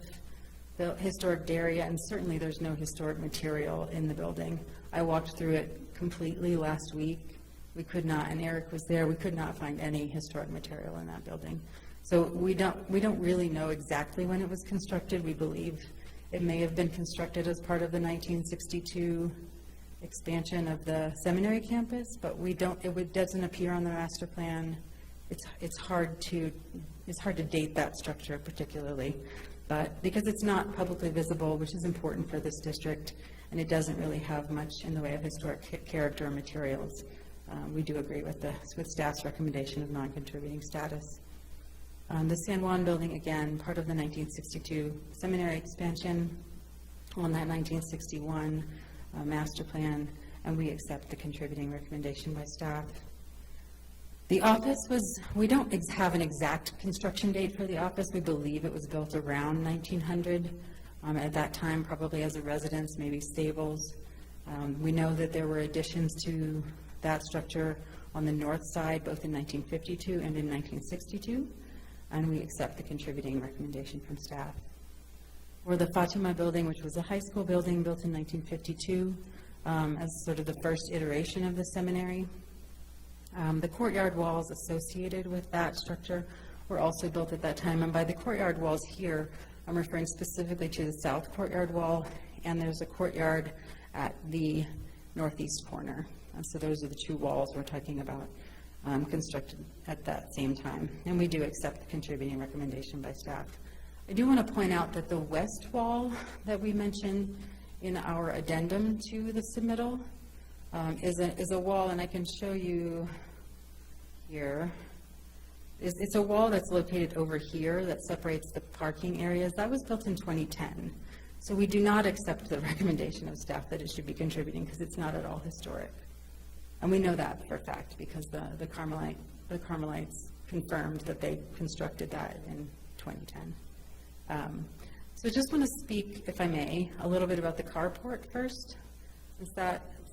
the historic area, and certainly there's no historic material in the building. I walked through it completely last week. We could not, and Eric was there, we could not find any historic material in that building. So we don't really know exactly when it was constructed. We believe it may have been constructed as part of the 1962 expansion of the seminary campus, but it doesn't appear on the master plan. It's hard to date that structure particularly. But because it's not publicly visible, which is important for this district, and it doesn't really have much in the way of historic character or materials, we do agree with staff's recommendation of non-contributing status. The San Juan building, again, part of the 1962 seminary expansion on that 1961 master plan, and we accept the contributing recommendation by staff. The office we don't have an exact construction date for the office. We believe it was built around 1900. At that time, probably as a residence, maybe stables. We know that there were additions to that structure on the north side, both in 1952 and in 1962, and we accept the contributing recommendation from staff. For the Fatima building, which was a high school building built in 1952, as sort of the first iteration of the seminary, the courtyard walls associated with that structure were also built at that time. And by the courtyard walls here, I'm referring specifically to the south courtyard wall, and there's a courtyard at the northeast corner. And so those are the two walls we're talking about constructed at that same time. And we do accept the contributing recommendation by staff. I do want to point out that the west wall that we mentioned in our addendum to the submittal is a wall, and I can show you here. It's a wall that's located over here that separates the parking areas. That was built in 2010. So we do not accept the recommendation of staff that it should be contributing because it's not at all historic. And we know that for a fact because the Carmelites confirmed that they constructed that in 2010. So I just want to speak, if I may, a little bit about the carport first. Since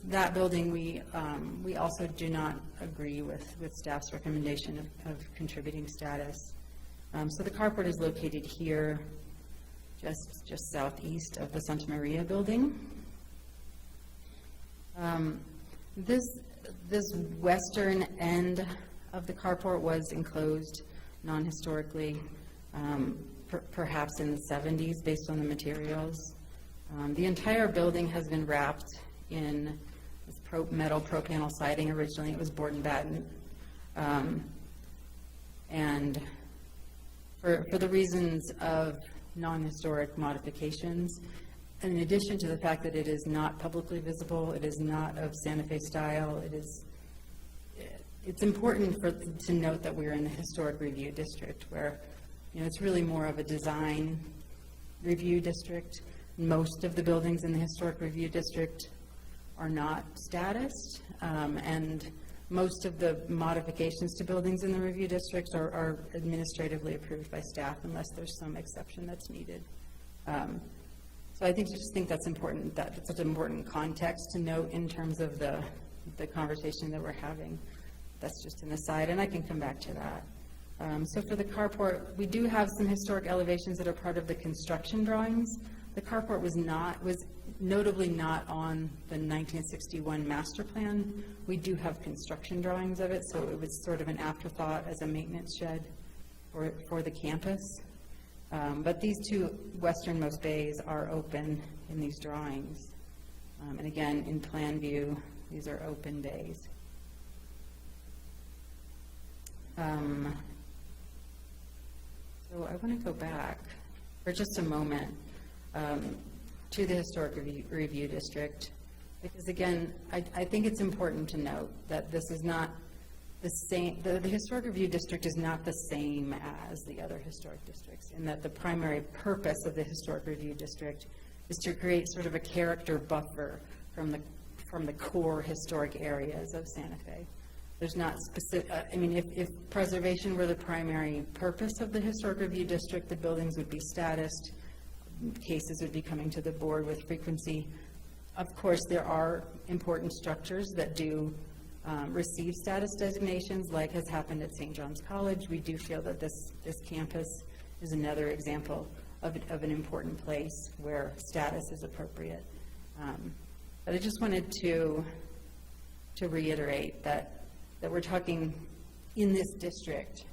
that building, we also do not agree with staff's recommendation of contributing status. So the carport is located here, just southeast of the Santa Maria building. This western end of the carport was enclosed non-historically, perhaps in the 70s based on the materials. The entire building has been wrapped in this metal pro-panel siding. Originally it was board and batten. And for the reasons of non-historic modifications, in addition to the fact that it is not publicly visible, it is not of Santa Fe style, it's important to note that we're in the historic review district where, it's really more of a design review district. Most of the buildings in the historic review district are not statused, and most of the modifications to buildings in the review district are administratively approved by staff unless there's some exception that's needed. So I just think that's important, that's such an important context to note in terms of the conversation that we're having. That's just an aside, and I can come back to that. So for the carport, we do have some historic elevations that are part of the construction drawings. The carport was notably not on the 1961 master plan. We do have construction drawings of it, so it was sort of an afterthought as a maintenance shed for the campus. But these two westernmost bays are open in these drawings. And again, in plan view, these are open bays. So I want to go back for just a moment to the historic review district, because again, I think it's important to note that this is not the same, the historic review district is not the same as the other historic districts, in that the primary purpose of the historic review district is to create sort of a character buffer from the core historic areas of Santa Fe. There's not specific, if preservation were the primary purpose of the historic review district, the buildings would be statused, cases would be coming to the board with frequency. Of course, there are important structures that do receive status designations, like has happened at St. John's College. We do feel that this campus is another example of an important place where status is appropriate. But I just wanted to reiterate that we're talking in this district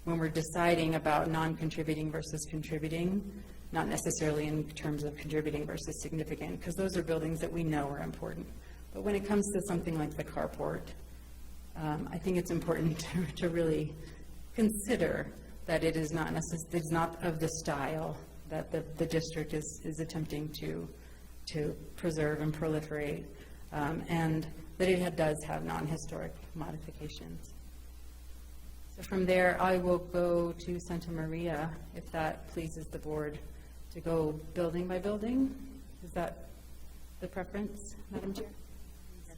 when we're deciding about non-contributing versus contributing, not necessarily in terms of contributing versus significant, because those are buildings that we know are important. But when it comes to something like the carport, I think it's important to really consider that it is not of the style that the district is attempting to preserve and proliferate, and that it does have non-historic modifications. So from there, I will go to Santa Maria, if that pleases the board, to go building by building. Is that the preference, Madam Chair? Yes.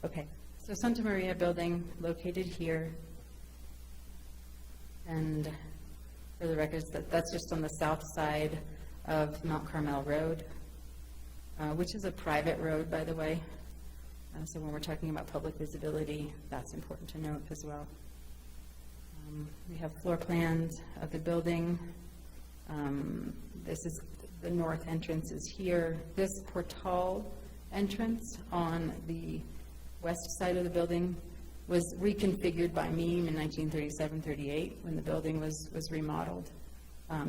Okay, so Santa Maria building located here. And for the records, that's just on the south side of Mount Carmel Road, which is a private road, by the way. So when we're talking about public visibility, that's important to note as well. We have floor plans of the building. This is the north entrance is here. This portal entrance on the west side of the building was reconfigured by Meme in 1937-38 when the building was remodeled.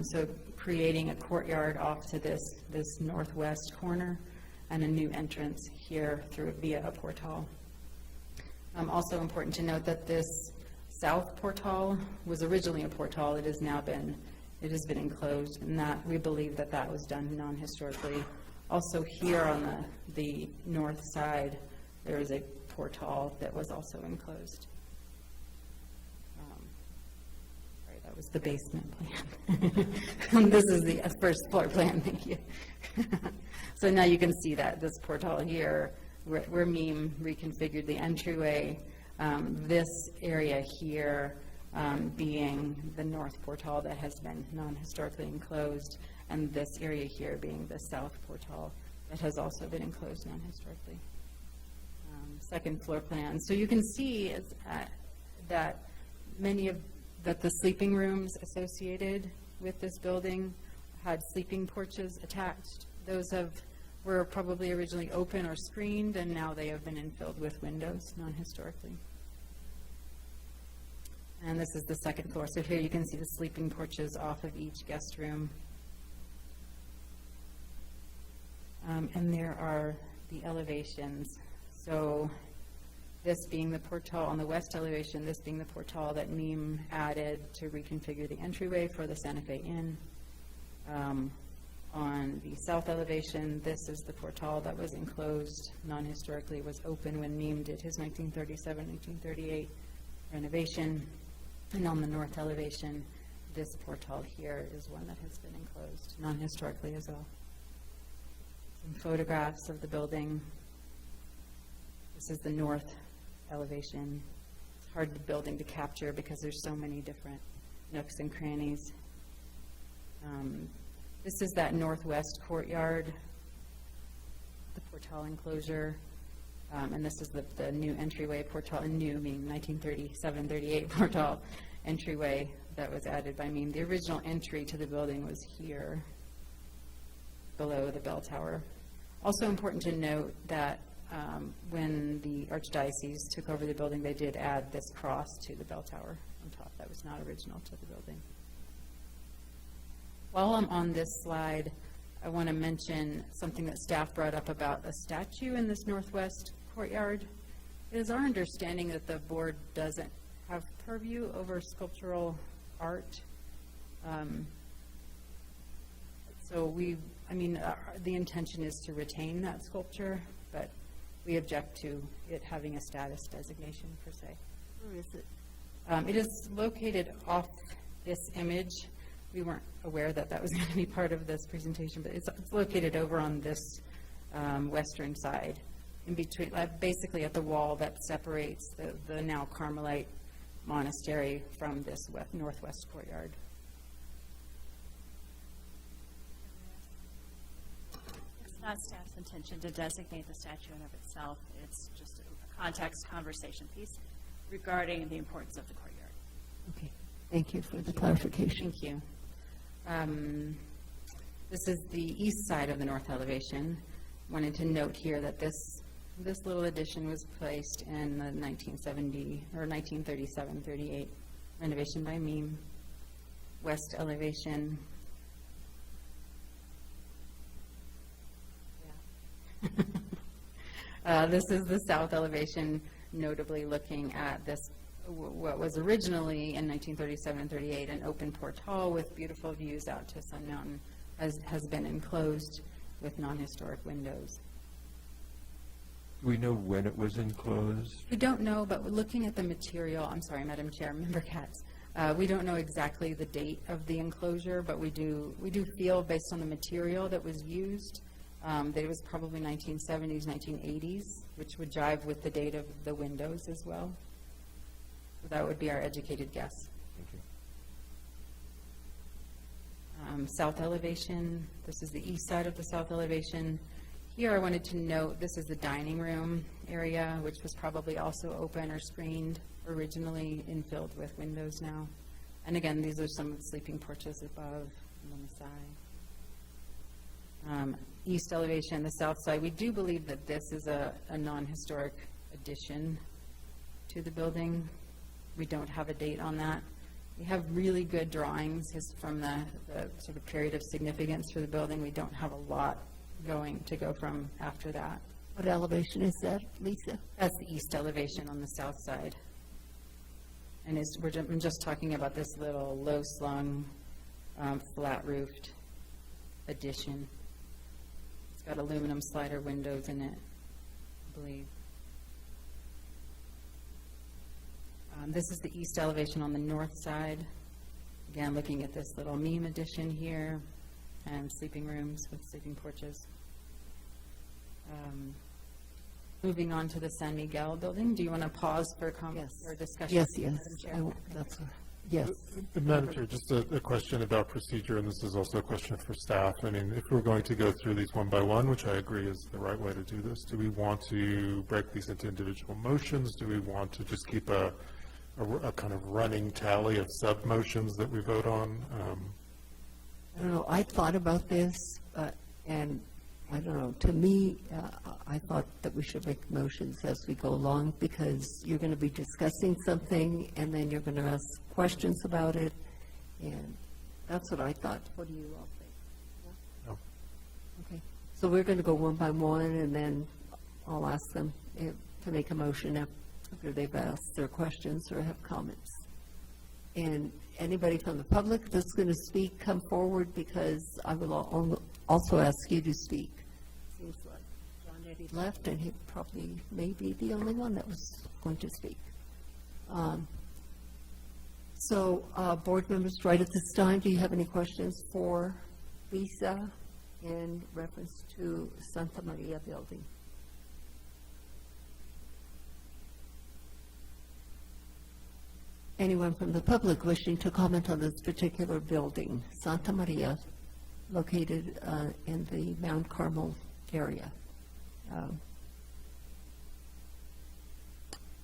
So creating a courtyard off to this northwest corner and a new entrance here via a portal. Also important to note that this south portal was originally a portal. It has been enclosed, and that we believe that was done non-historically. Also here on the north side, there is a portal that was also enclosed. Sorry, that was the basement plan. This is the first floor plan, thank you. So now you can see that this portal here, where Meme reconfigured the entryway, this area here being the north portal that has been non-historically enclosed, and this area here being the south portal that has also been enclosed non-historically. Second floor plan. So you can see that the sleeping rooms associated with this building had sleeping porches attached. Those were probably originally open or screened, and now they have been infilled with windows non-historically. And this is the second floor. So here you can see the sleeping porches off of each guest room. And there are the elevations. So this being the portal on the west elevation, this being the portal that Meme added to reconfigure the entryway for the Santa Fe Inn. On the south elevation, this is the portal that was enclosed non-historically. It was open when Meme did his 1937-1938 renovation. And on the north elevation, this portal here is one that has been enclosed non-historically as well. Some photographs of the building. This is the north elevation. It's hard the building to capture because there's so many different nooks and crannies. This is that northwest courtyard, the portal enclosure, and this is the new entryway portal, and new meaning 1937-38 portal entryway that was added by Meme. The original entry to the building was here, below the bell tower. Also important to note that when the Archdiocese took over the building, they did add this cross to the bell tower on top. That was not original to the building. While I'm on this slide, I want to mention something that staff brought up about a statue in this northwest courtyard. It is our understanding that the board doesn't have purview over sculptural art. So the intention is to retain that sculpture, but we object to it having a status designation per se. Where is it? It is located off this image. We weren't aware that that was going to be part of this presentation, but it's located over on this western side, in between, basically at the wall that separates the now Carmelite monastery from this northwest courtyard. It's not staff's intention to designate the statue in of itself. It's just a context conversation piece regarding the importance of the courtyard. Okay, thank you for the clarification. Thank you. This is the east side of the north elevation. Wanted to note here that this little addition was placed in the 1970 or 1937-38 renovation by Meme. West elevation. Yeah. This is the south elevation, notably looking at this, what was originally in 1937-38 an open portal with beautiful views out to Sun Mountain, has been enclosed with non-historic windows. Do we know when it was enclosed? We don't know, but looking at the material, I'm sorry, Madam Chair, Member Katz, we don't know exactly the date of the enclosure, but we do feel, based on the material that was used, that it was probably 1970s, 1980s, which would jive with the date of the windows as well. So that would be our educated guess. Thank you. South elevation, this is the east side of the south elevation. Here I wanted to note this is the dining room area, which was probably also open or screened, originally infilled with windows now. And again, these are some of the sleeping porches above and on the side. East elevation, the south side, we do believe that this is a non-historic addition to the building. We don't have a date on that. We have really good drawings from the sort of period of significance for the building. We don't have a lot to go from after that. What elevation is that, Lisa? That's the east elevation on the south side. And I'm just talking about this little low-slung, flat-roofed addition. It's got aluminum slider windows in it, I believe. This is the east elevation on the north side. Again, looking at this little meme addition here, and sleeping rooms with sleeping porches. Moving on to the San Miguel building, do you want to pause for comments or discussion? Yes, Madam yes. Chair? Yes. Madam Chair, just a question about procedure, and this is also a question for staff. I mean, if we're going to go through these one by one, which I agree is the right way to do this, do we want to break these into individual motions? Do we want to just keep a kind of running tally of sub-motions that we vote on? I don't know, I thought about this, and I don't know, to me, I thought that we should make motions as we go along, because you're going to be discussing something, and then you're going to ask questions about it, and that's what I thought. What do you all think? No. Okay, so we're going to go one by one, and then I'll ask them to make a motion after they've asked their questions or have comments. And anybody from the public that's going to speak, come forward, because I will also ask you to speak. Seems like John Eddie left, and he probably may be the only one that was going to speak. Board members, right at this time, do you have any questions for Lisa in reference to Santa Maria building? Anyone from the public wishing to comment on this particular building, Santa Maria, located in the Mount Carmel area?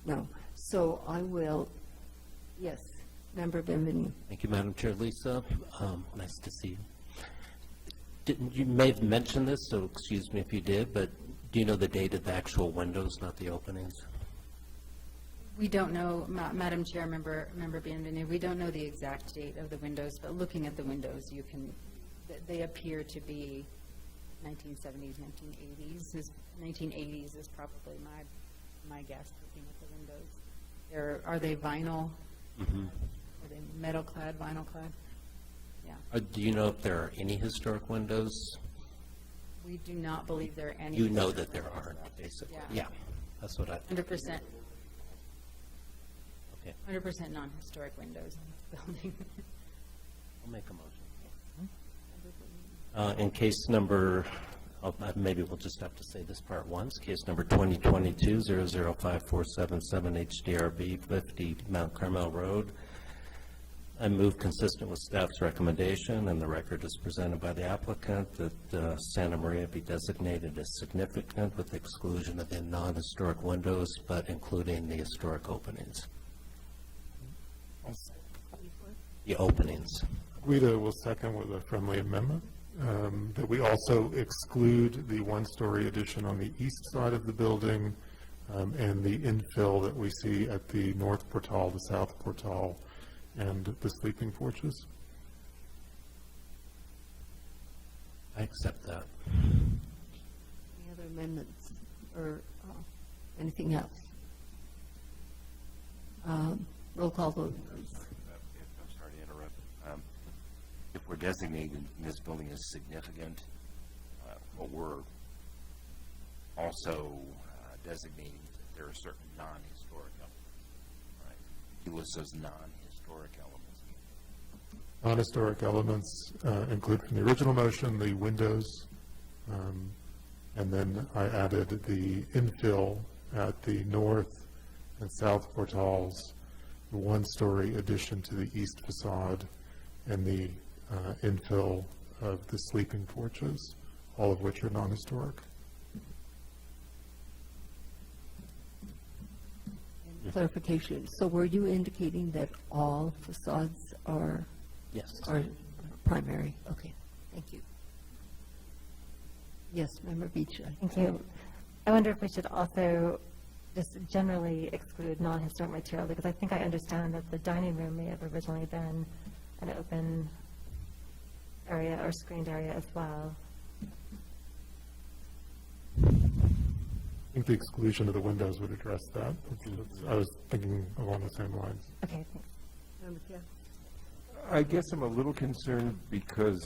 No. So I will, yes, Member Benvenu. Thank you, Madam Chair. Lisa, nice to see you. You may have mentioned this, so excuse me if you did, but do you know the date of the actual windows, not the openings? We don't know, Madam Chair, Member Bienvenu, we don't know the exact date of the windows, but looking at the windows, they appear to be 1970s, 1980s. 1980s is probably my guess, looking at the windows. Are they vinyl? Mm-hmm. Are they metal-clad, vinyl-clad? Yeah. Do you know if there are any historic windows? We do not believe there are any. You know that there aren't, basically. Yeah, that's what I think. 100%. Okay. 100% non-historic windows in this building. I'll make a motion. In case number, maybe we'll just have to say this part once, case number 2022-005477 Hgrb 50 Mount Carmel Road. I move consistent with staff's recommendation, and the record is presented by the applicant, that Santa Maria be designated as significant with exclusion of the non-historic windows, but including the historic openings. The openings. Guido will second with a friendly amendment, that we also exclude the one-story addition on the east side of the building, and the infill that we see at the north portal, the south portal, and the sleeping porches. I accept that. Any other amendments or anything else? Roll call vote, please. I'm sorry to interrupt. If we're designating this building as significant, but we're also designating that there are certain non-historic elements, right? You list those non-historic elements. Non-historic elements include from the original motion the windows, and then I added the infill at the north and south portals, the one-story addition to the east facade, and the infill of the sleeping porches, all of which are non-historic. Clarification. So were you indicating that all facades are? Yes. Are primary? Okay. Thank you. Yes, Member Beach. Thank you. I wonder if we should also just generally exclude non-historic material, because I think I understand that the dining room may have originally been an open area or screened area as well. I think the exclusion of the windows would address that. I was thinking along the same lines. Okay, thanks. Member Jeff? I guess I'm a little concerned because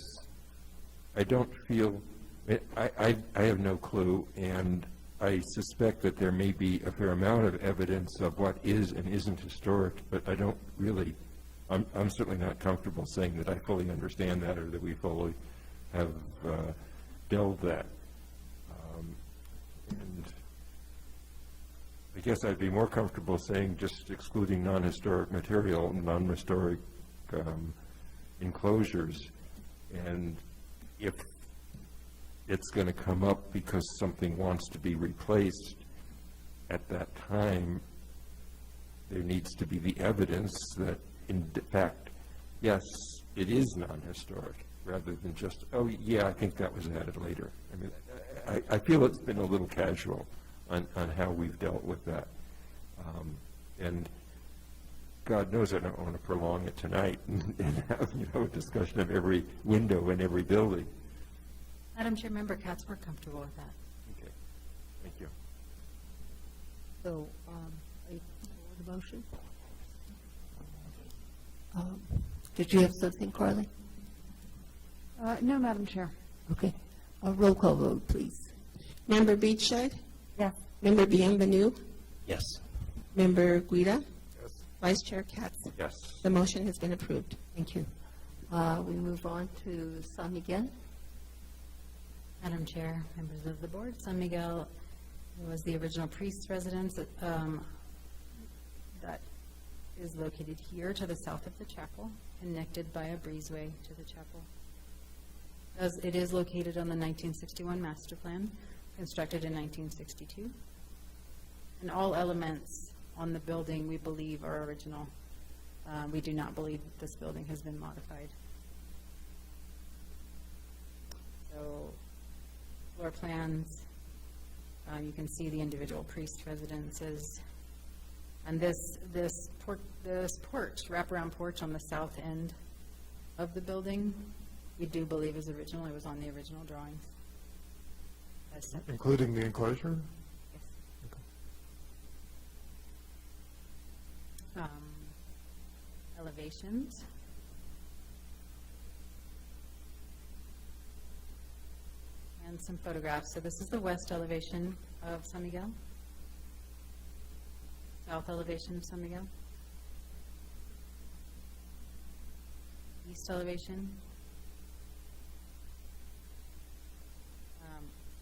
I don't feel, I have no clue, and I suspect that there may be a fair amount of evidence of what is and isn't historic, but I don't really, I'm certainly not comfortable saying that I fully understand that or that we fully have delved that. And I guess I'd be more comfortable saying just excluding non-historic material, non-historic enclosures, and if it's going to come up because something wants to be replaced at that time, there needs to be the evidence that, in fact, yes, it is non-historic, rather than just, oh, yeah, I think that was added later. I mean, I feel it's been a little casual on how we've dealt with that. And God knows I don't want to prolong it tonight and have, a discussion of every window in every building. Madam Chair, Member Katz, we're comfortable with that. Okay, thank you. So, are you comfortable with the motion? Did you have something, Carly? No, Madam Chair. Okay. A roll call vote, please. Member Beachside? Yes. Member Bienvenu? Yes. Member Guida? Yes. Vice Chair Katz? Yes. The motion has been approved. Thank you. We move on to San Miguel. Madam Chair, members of the board, San Miguel was the original priest's residence that is located here to the south of the chapel, connected by a breezeway to the chapel. It is located on the 1961 master plan, constructed in 1962. And all elements on the building, we believe, are original. We do not believe that this building has been modified. So, floor plans, you can see the individual priest residences. And this porch, wraparound porch on the south end of the building, we do believe is original. It was on the original drawings. Including the enclosure? Yes. Okay. Elevations. And some photographs. So this is the west elevation of San Miguel. South elevation of San Miguel. East elevation.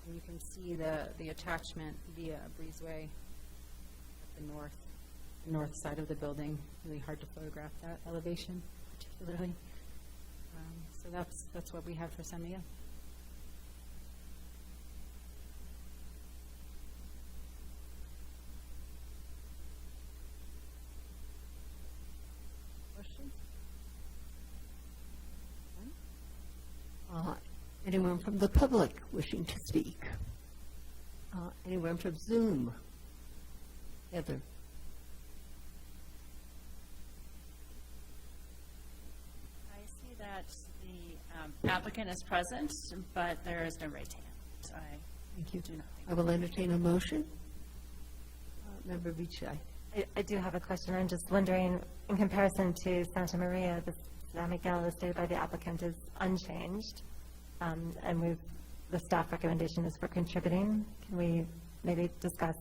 And you can see the attachment via a breezeway at the north side of the building. Really hard to photograph that elevation, particularly. So that's what we have for San Miguel. Questions? Anyone from the public wishing to speak? Anyone from Zoom? Heather? I see that the applicant is present, but there is no raised hand. So Thank you. do not think. I will entertain a motion. Member Vichai. I do have a question. I'm just wondering, in comparison to Santa Maria, the San Miguel as stated by the applicant is unchanged, and the staff recommendation is for contributing. Can we maybe discuss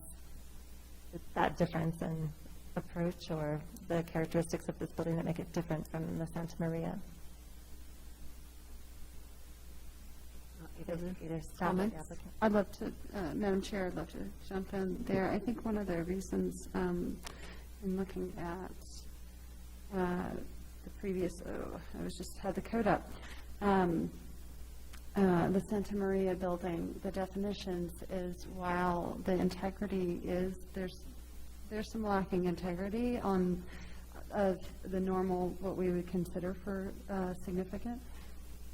that difference in approach or the characteristics of this building that make it different from the Santa Maria? Either staff or the Comments? applicant. I'd love to, Madam Chair, I'd love to jump in there. I think one of the reasons in looking at the previous, I was just had the code up, the Santa Maria building, the definitions is while the integrity is, there's some lacking integrity on of the normal, what we would consider for significant.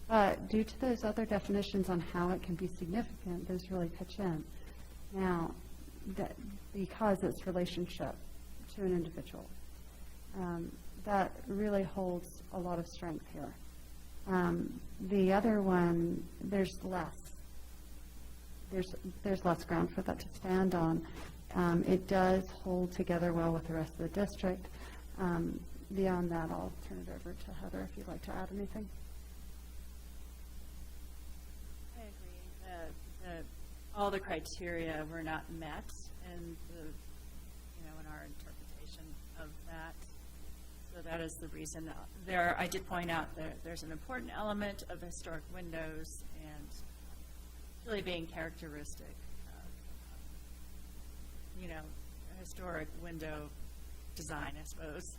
But due to those other definitions on how it can be significant, those really pitch in. Now, that because its relationship to an individual. That really holds a lot of strength here. The other one, there's less ground for that to stand on. It does hold together well with the rest of the district. Beyond that, I'll turn it over to Heather if you'd like to add anything. I agree. All the criteria were not met in in our interpretation of that. So that is the reason. I did point out that there's an important element of historic windows and really being characteristic of, a historic window design, I suppose.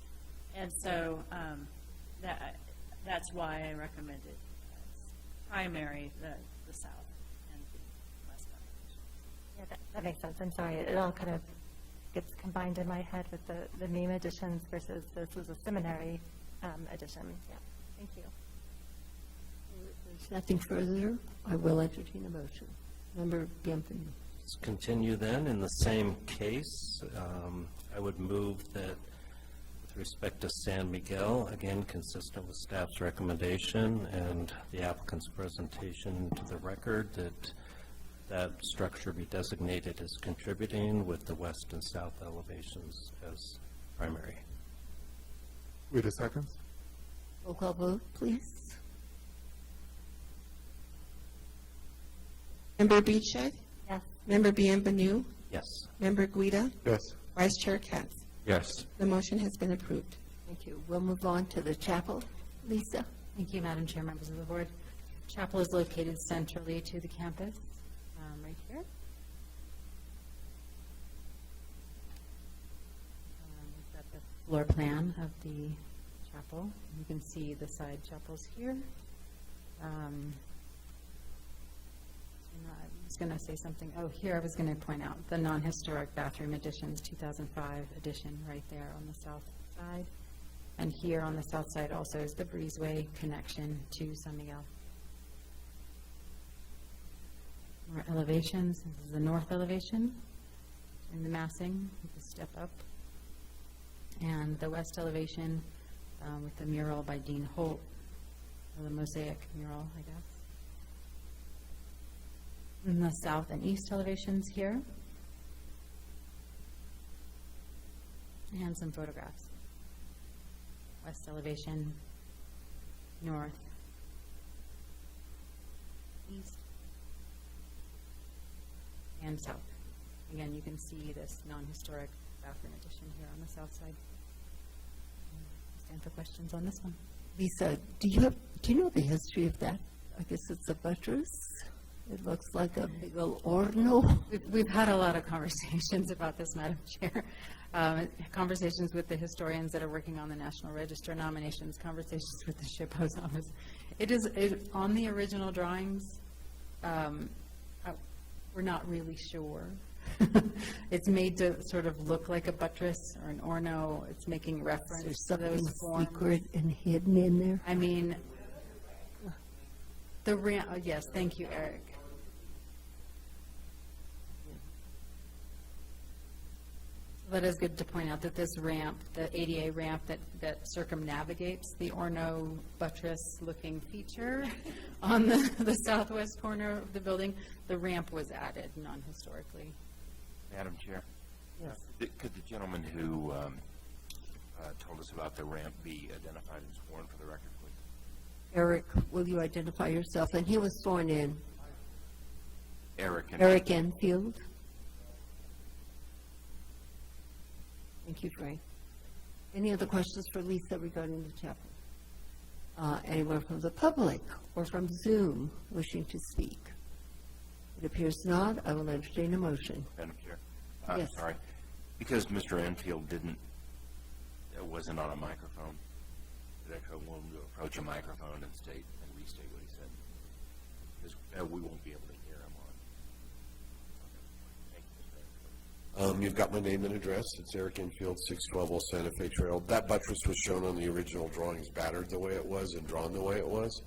And so that's why I recommended primary the south and the west elevation. Yeah, that makes sense. I'm sorry. It all kind of gets combined in my head with the meme additions versus this was a seminary addition. Yeah, thank you. There's nothing further. I will entertain a motion. Member Bienvenu. Let's continue then in the same case. I would move that with respect to San Miguel, again consistent with staff's recommendation and the applicant's presentation to the record, that structure be designated as contributing with the west and south elevations as primary. Wait a second. Roll call vote, please. Member Beechey? Yes. Member Bienvenu? Yes. Member Guida? Yes. Vice Chair Katz? Yes. The motion has been approved. Thank you. We'll move on to the chapel. Lisa? Thank you, Madam Chair, members of the board. Chapel is located centrally to the campus, right here. We've got the floor plan of the chapel. You can see the side chapels here. I was going to say something. Oh, here I was going to point out the non-historic bathroom additions, 2005 addition right there on the south side. And here on the south side also is the breezeway connection to San Miguel. More elevations. This is the north elevation in the massing with the step up. And the west elevation with the mural by Dean Holt, or the mosaic mural, I guess. And the south and east elevations here. And some photographs. West elevation, north, east, and south. Again, you can see this non-historic bathroom addition here on the south side. Stand for questions on this one. Lisa, do you know the history of that? I guess it's a buttress. It looks like a big old orno. We've had a lot of conversations about this, Madam Chair. Conversations with the historians that are working on the National Register nominations, conversations with the SHPO's office. It is on the original drawings. We're not really sure. It's made to sort of look like a buttress or an orno. It's making reference There's to those something forms. secret and hidden in there. I mean, the ramp, yes, thank you, Eric. That is good to point out that this ramp, the ADA ramp that circumnavigates the Orno buttress-looking feature on the southwest corner of the building, the ramp was added non-historically. Madam Chair? Yes. Could the gentleman who told us about the ramp be identified and sworn for the record, please? Eric, will you identify yourself? And he was sworn in. Eric. Eric Enfield. Thank you, Frank. Any other questions for Lisa regarding the chapel? Anyone from the public or from Zoom wishing to speak? It appears not. I will entertain a motion. Madam Chair? Yes. Sorry. Because Mr. Enfield wasn't on a microphone, did I want him to approach a microphone and restate what he said? Because we won't be able to hear him on. Thank you, Mr. Enfield. You've got my name and address. It's Eric Enfield, 612 Old Santa Fe Trail. That buttress was shown on the original drawings, battered the way it was and drawn the way it was.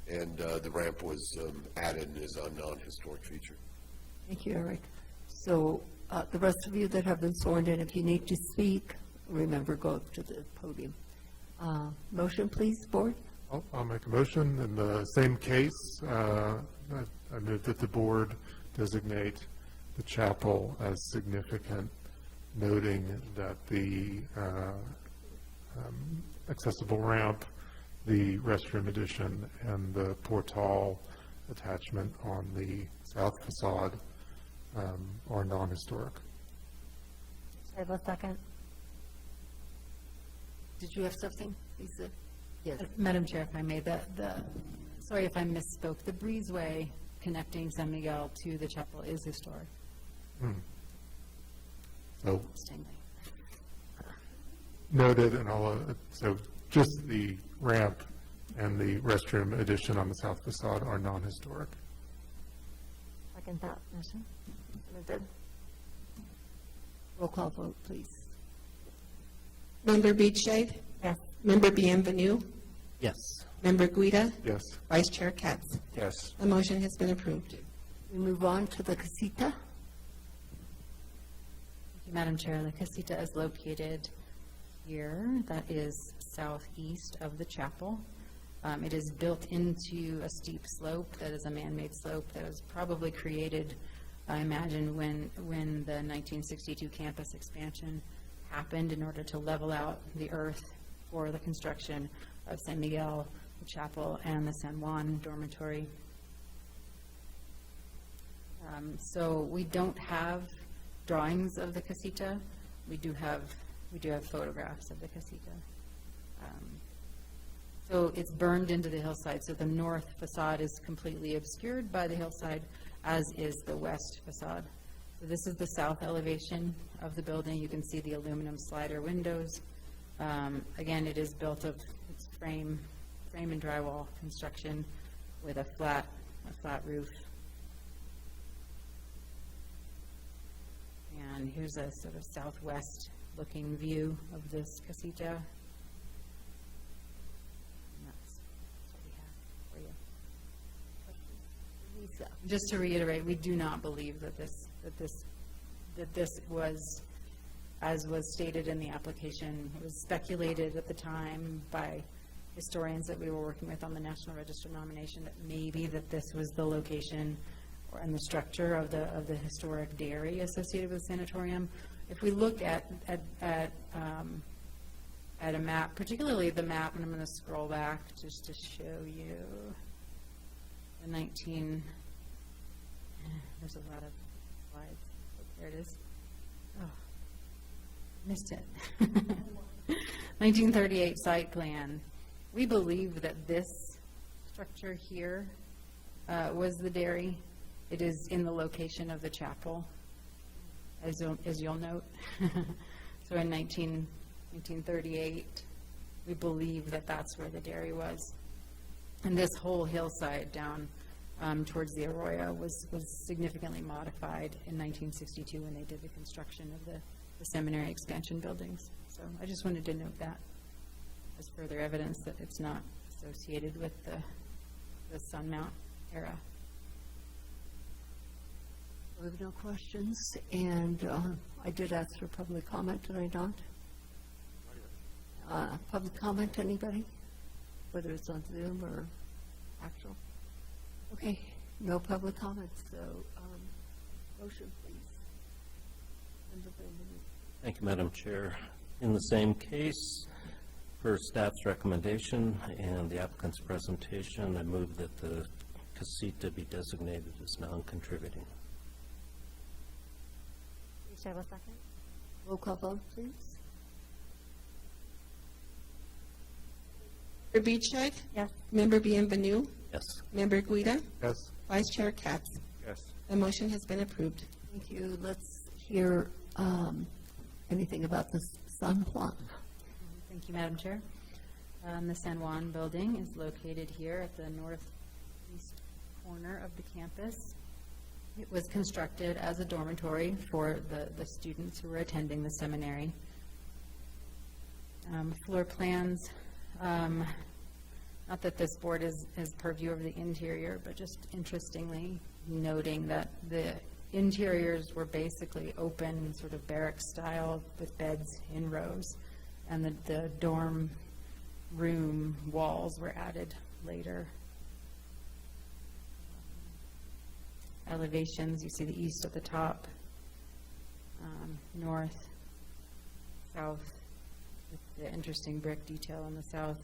And the ramp was added as a non-historic feature. Thank you, Eric. So the rest of you that have been sworn in, if you need to speak, remember, go up to the podium. Motion, please, Board? I'll make a motion. In the same case, I move that the board designate the chapel as significant, noting that the accessible ramp, the restroom addition, and the portal attachment on the south facade are non-historic. Should I have a second? Did you have something, Lisa? Yes. Madam Chair, if I may, sorry if I misspoke, the breezeway connecting San Miguel to the chapel is historic. So Stanley. noted, and so just the ramp and the restroom addition on the south facade are non-historic. Second that motion. Amended. Roll call vote, please. Member Beachshade? Yes. Member Bienvenue? Yes. Member Guida? Yes. Vice Chair Katz? Yes. The motion has been approved. We move on to the casita. Thank you, Madam Chair. The casita is located here. That is southeast of the chapel. It is built into a steep slope that is a man-made slope that was probably created, I imagine, when the 1962 campus expansion happened in order to level out the earth for the construction of San Miguel, the chapel, and the San Juan dormitory. So we don't have drawings of the casita. We do have photographs of the casita. So it's burned into the hillside. So the north facade is completely obscured by the hillside, as is the west facade. So this is the south elevation of the building. You can see the aluminum slider windows. Again, it is built of its frame and drywall construction with a flat roof. And here's a sort of southwest-looking view of this casita. And that's what we have for you. Lisa. Just to reiterate, we do not believe that this was, as was stated in the application, it was speculated at the time by historians that we were working with on the National Register nomination that maybe that this was the location and the structure of the historic dairy associated with the sanatorium. If we look at a map, particularly the map, and I'm going to scroll back just to show you the there's a lot of slides. There it is. Oh, missed it. 1938 site plan. We believe that this structure here was the dairy. It is in the location of the chapel, as you'll note. So in 1938, we believe that that's where the dairy was. And this whole hillside down towards the Arroyo was significantly modified in 1962 when they did the construction of the seminary expansion buildings. So I just wanted to note that as further evidence that it's not associated with the Sunmount era. We have no questions, and I did ask for public comment, did I not? Public comment, anybody? Whether it's on Zoom or actual? Okay, no public comments, so motion, please. Thank you, Madam Chair. In the same case, per staff's recommendation and the applicant's presentation, I move that the casita be designated as non-contributing. Should I have a second? Roll call vote, please. Member Beachshade? Yes. Member Bienvenue? Yes. Member Guida? Yes. Vice Chair Katz? Yes. The motion has been approved. Thank you. Let's hear anything about the San Juan. Thank you, Madam Chair. The San Juan building is located here at the northeast corner of the campus. It was constructed as a dormitory for the students who were attending the seminary. Floor plans, not that this board is purview over the interior, but just interestingly noting that the interiors were basically open, sort of barrack style with beds in rows. And the dorm room walls were added later. Elevations, you see the east at the top, north, south, with the interesting brick detail on the south.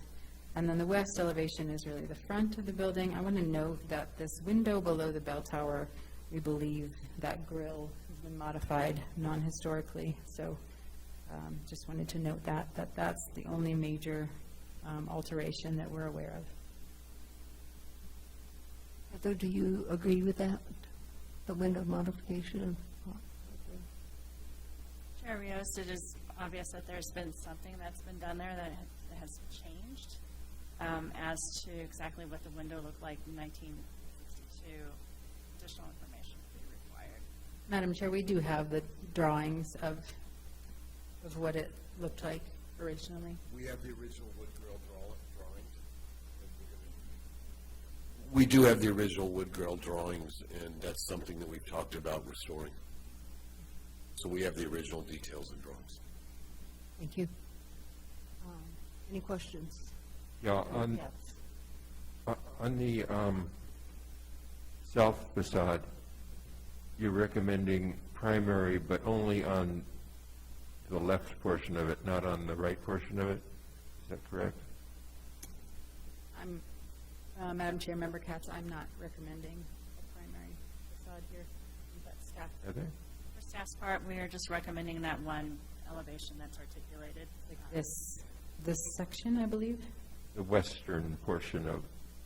And then the west elevation is really the front of the building. I want to note that this window below the bell tower, we believe that grille has been modified non-historically. So just wanted to note that that's the only major alteration that we're aware of. Heather, do you agree with that? The window modification? Chair Rios, it is obvious that there's been something that's been done there that has changed. As to exactly what the window looked like in 1962, additional information would be required. Madam Chair, we do have the drawings of what it looked like originally. We have the original wood grill drawings. We do have the original wood grill drawings, and that's something that we've talked about restoring. So we have the original details and drawings. Thank you. Any questions? Yeah, on the south facade, you're recommending primary, but only on the left portion of it, not on the right portion of it? Is that correct? Madam Chair, Member Katz, I'm not recommending a primary facade here. But staff. Okay. For staff's part, we are just recommending that one elevation that's articulated. Like this section, I believe? The western portion of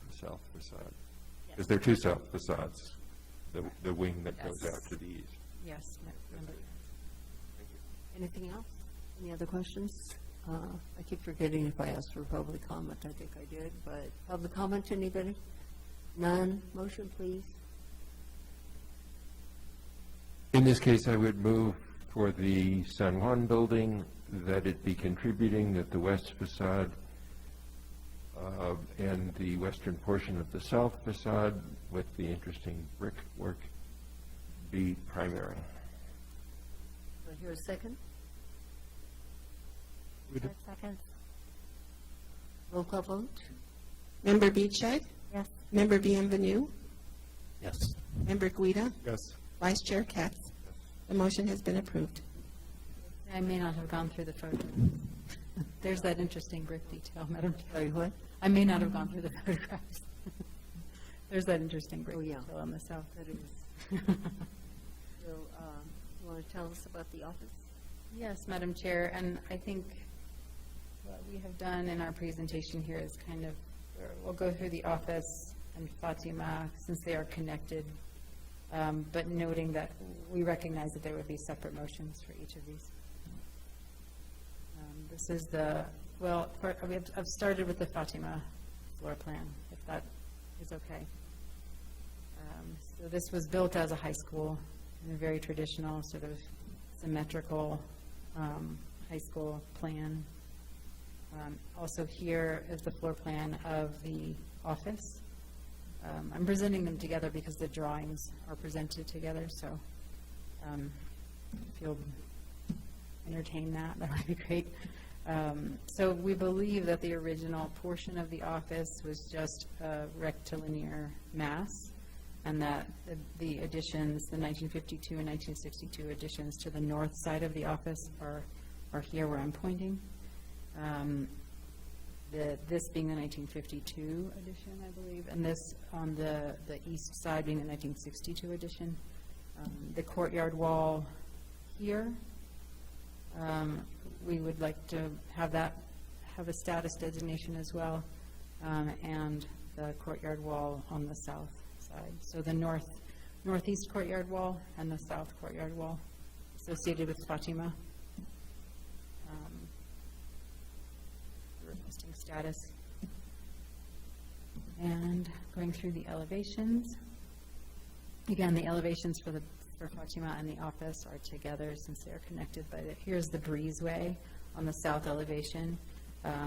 the south facade? Because there are two south facades, the wing that goes out to the east. Yes, Member. Anything else? Any other questions? I keep forgetting if I asked for public comment. I think I did, but public comment, anybody? None? Motion, please. In this case, I would move for the San Juan building that it be contributing, that the west facade and the western portion of the south facade with the interesting brickwork be primary. Do I hear a second? Second. Roll call vote? Member Beachhead? Yes. Member Bienvenue? Yes. Member Guida? Yes. Vice Chair Katz? The motion has been approved. I may not have gone through the photo. There's that interesting brick detail, Madam Chair. Sorry, what? I may not have gone through the photographs. There's that interesting brick Oh, yeah. detail on the south. That is. So, you want to tell us about the office? Yes, Madam Chair, and I think what we have done in our presentation here is kind of, we'll go through the office and Fatima, since they are connected, but noting that we recognize that there would be separate motions for each of these. This is I've started with the Fatima floor plan, if that is okay. So this was built as a high school in a very traditional, sort of symmetrical high school plan. Also here is the floor plan of the office. I'm presenting them together because the drawings are presented together, so if you'll entertain that would be great. So we believe that the original portion of the office was just a rectilinear mass, and that the additions, the 1952 and 1962 additions to the north side of the office are here where I'm pointing. This being the 1952 edition, I believe, and this on the east side being the 1962 edition. The courtyard wall here, we would like to have a status designation as well, and the courtyard wall on the south side. So the northeast courtyard wall and the south courtyard wall associated with Fatima. Requesting status. And going through the elevations. Again, the elevations for Fatima and the office are together since they are connected by here's the breezeway on the south elevation,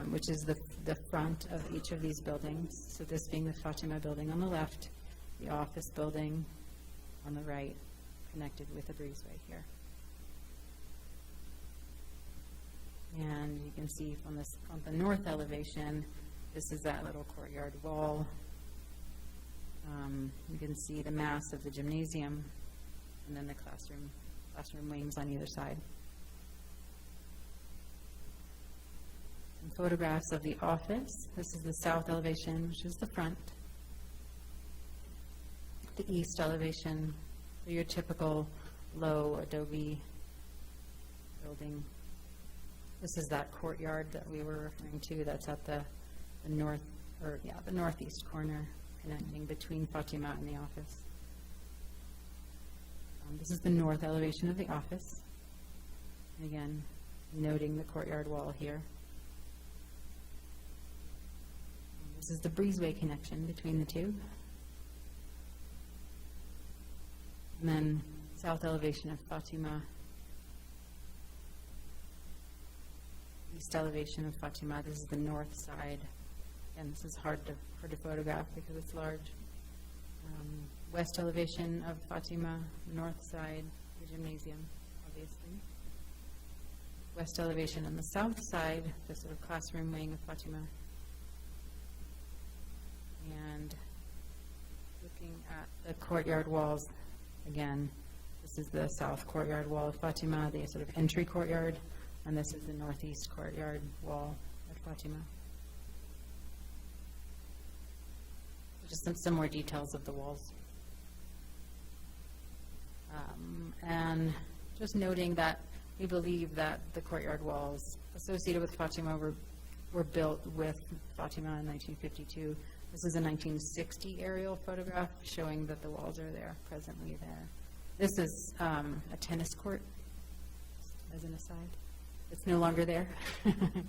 which is the front of each of these buildings. So this being the Fatima building on the left, the office building on the right, connected with the breezeway here. And you can see from this, on the north elevation, this is that little courtyard wall. You can see the mass of the gymnasium, and then the classroom wings on either side. And photographs of the office. This is the south elevation, which is the front. The east elevation, your typical low adobe building. This is that courtyard that we were referring to. That's at the northeast corner, connecting between Fatima and the office. This is the north elevation of the office. And again, noting the courtyard wall here. This is the breezeway connection between the two. And then south elevation of Fatima. East elevation of Fatima. This is the north side. And this is hard to photograph because it's large. West elevation of Fatima, north side, the gymnasium, obviously. West elevation on the south side, the sort of classroom wing of Fatima. And looking at the courtyard walls, again, this is the south courtyard wall of Fatima, the sort of entry courtyard, and this is the northeast courtyard wall at Fatima. Just some more details of the walls. And just noting that we believe that the courtyard walls associated with Fatima were built with Fatima in 1952. This is a 1960 aerial photograph showing that the walls are there, presently there. This is a tennis court, as an aside. It's no longer there. And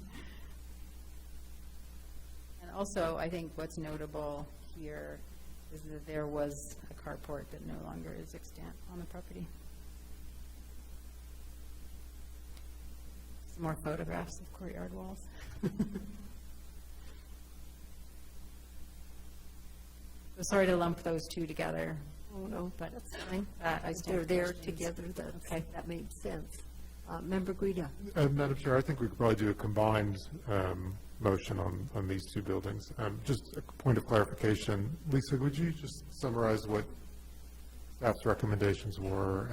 also, I think what's notable here is that there was a carport that no longer is extant on the property. Some more photographs of courtyard walls. So sorry to lump those two together. Oh, no, But that's fine. I They're there together, that made sense. Member Guida? Madam Chair, I think we could probably do a combined motion on these two buildings. Just a point of clarification. Lisa, would you just summarize what staff's recommendations were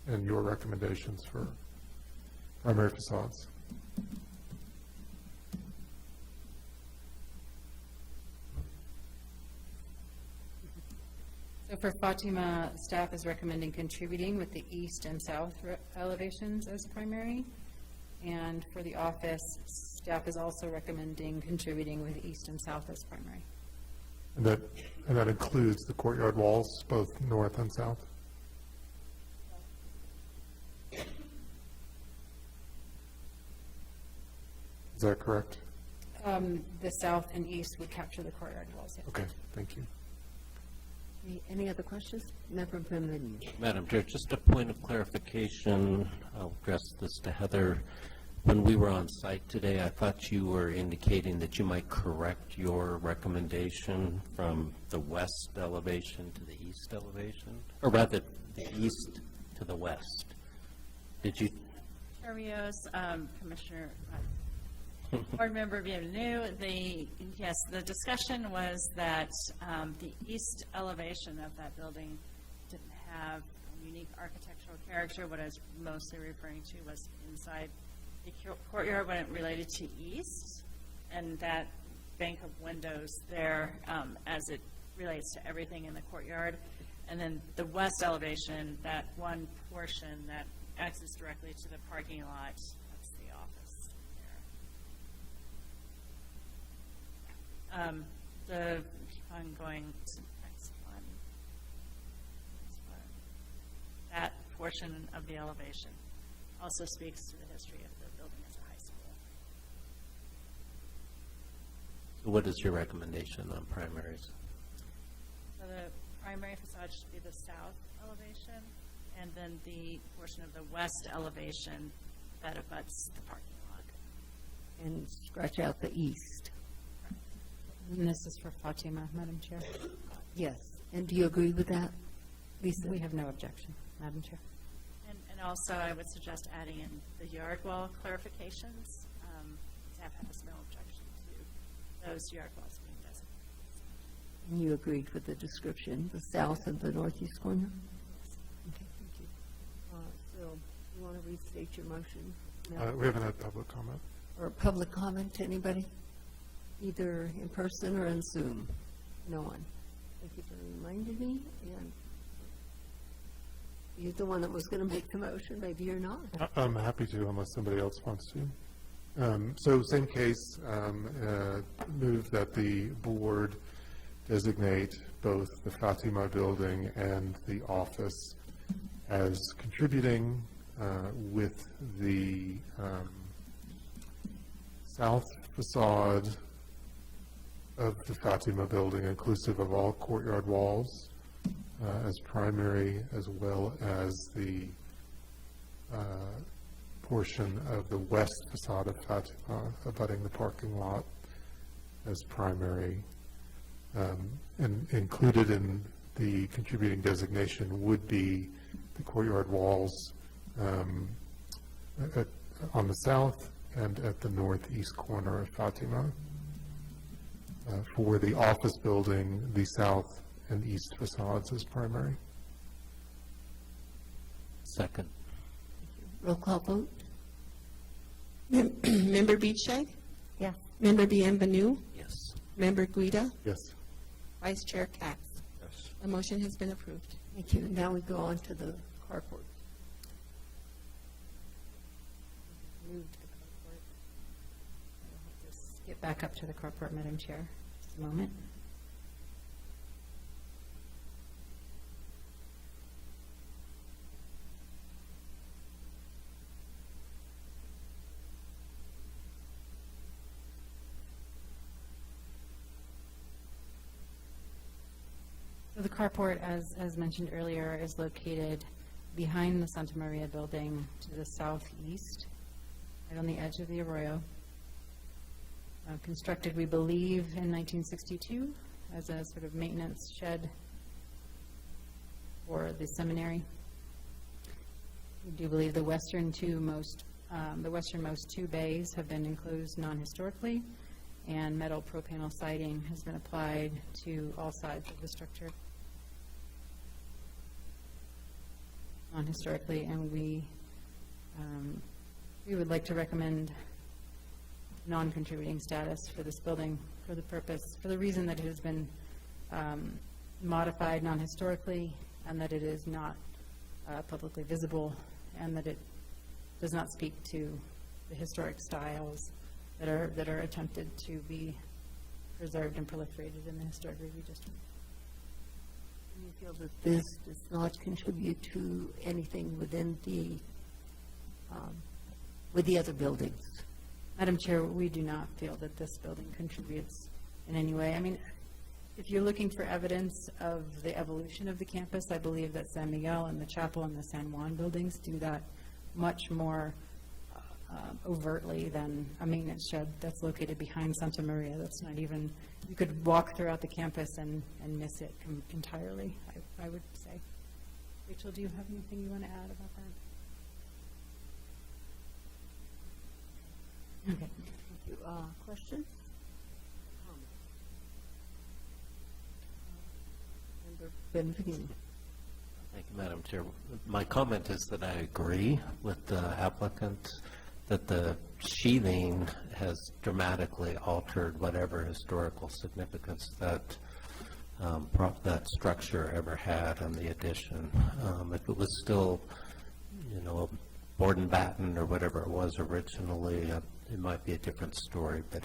and your recommendations for primary facades? So for Fatima, staff is recommending contributing with the east and south elevations as primary. And for the office, staff is also recommending contributing with east and south as primary. And that includes the courtyard walls, both north and south? Is that correct? The south and east would capture the courtyard walls, yes. Okay, thank you. Any other questions? Member Brennan? Madam Chair, just a point of clarification. I'll address this to Heather. When we were on site today, I thought you were indicating that you might correct your recommendation from the west elevation to the east elevation, or rather, the east to the west. Did you? Chair Rios, Commissioner, Board Member Bienvenue, the discussion was that the east elevation of that building didn't have a unique architectural character. What I was mostly referring to was inside the courtyard when it related to east, and that bank of windows there as it relates to everything in the courtyard. And then the west elevation, that one portion that access directly to the parking lot, that's the office there. I'm going to the next one. That portion of the elevation also speaks to the history of the building as a high school. So what is your recommendation on primaries? So the primary facade should be the south elevation, and then the portion of the west elevation that abuts the parking lot. And scratch out the east. And this is for Fatima, Madam Chair. Yes. And do you agree with that? Lisa? We have no objection, Madam Chair. And also, I would suggest adding in the yard wall clarifications. Staff has no objection to those yard walls being designated. And you agreed with the description, the south and the northeast corner? Okay, thank you. So, you want to restate your motion? No. We haven't had public comment. Or public comment, anybody? Either in person or on Zoom? No one. Thank you for reminding me, and you're the one that was going to make the motion, maybe you're not. I'm happy to, unless somebody else wants to. So same case, move that the board designate both the Fatima building and the office as contributing with the south facade of the Fatima building, inclusive of all courtyard walls, as primary, as well as the portion of the west facade of Fatima abutting the parking lot as primary. And included in the contributing designation would be the courtyard walls on the south and at the northeast corner of Fatima. For the office building, the south and east facades as primary. Second. Roll call vote? Member Beachhead? Yes. Member Bienvenu? Yes. Member Guida? Yes. Vice Chair Katz? Yes. The motion has been approved. Thank you. Now we go on to the carport. Moved the carport. I'll have to skip back up to the carport, Madam Chair. Just a moment. So the carport, as mentioned earlier, is located behind the Santa Maria building to the southeast, right on the edge of the arroyo. Constructed, we believe, in 1962 as a sort of maintenance shed for the seminary. We do believe the westernmost two bays have been enclosed non-historically, and metal pro-panel siding has been applied to all sides of the structure non-historically, and we would like to recommend non-contributing status for this building for the reason that it has been modified non-historically, and that it is not publicly visible, and that it does not speak to the historic styles that are attempted to be preserved and proliferated in the historic review district. Do you feel that this does not contribute to anything within the, with the other buildings? Madam Chair, we do not feel that this building contributes in any way. I mean, if you're looking for evidence of the evolution of the campus, I believe that San Miguel and the chapel and the San Juan buildings do that much more overtly than a maintenance shed that's located behind Santa Maria. That's not even, you could walk throughout the campus and miss it entirely, I would say. Rachel, do you have anything you want to add about that? Okay. Thank you. Questions? Member Benvenu. Thank you, Madam Chair. My comment is that I agree with the applicant that the sheathing has dramatically altered whatever historical significance that that structure ever had on the addition. If it was still, a board and batten or whatever it was originally, it might be a different story, but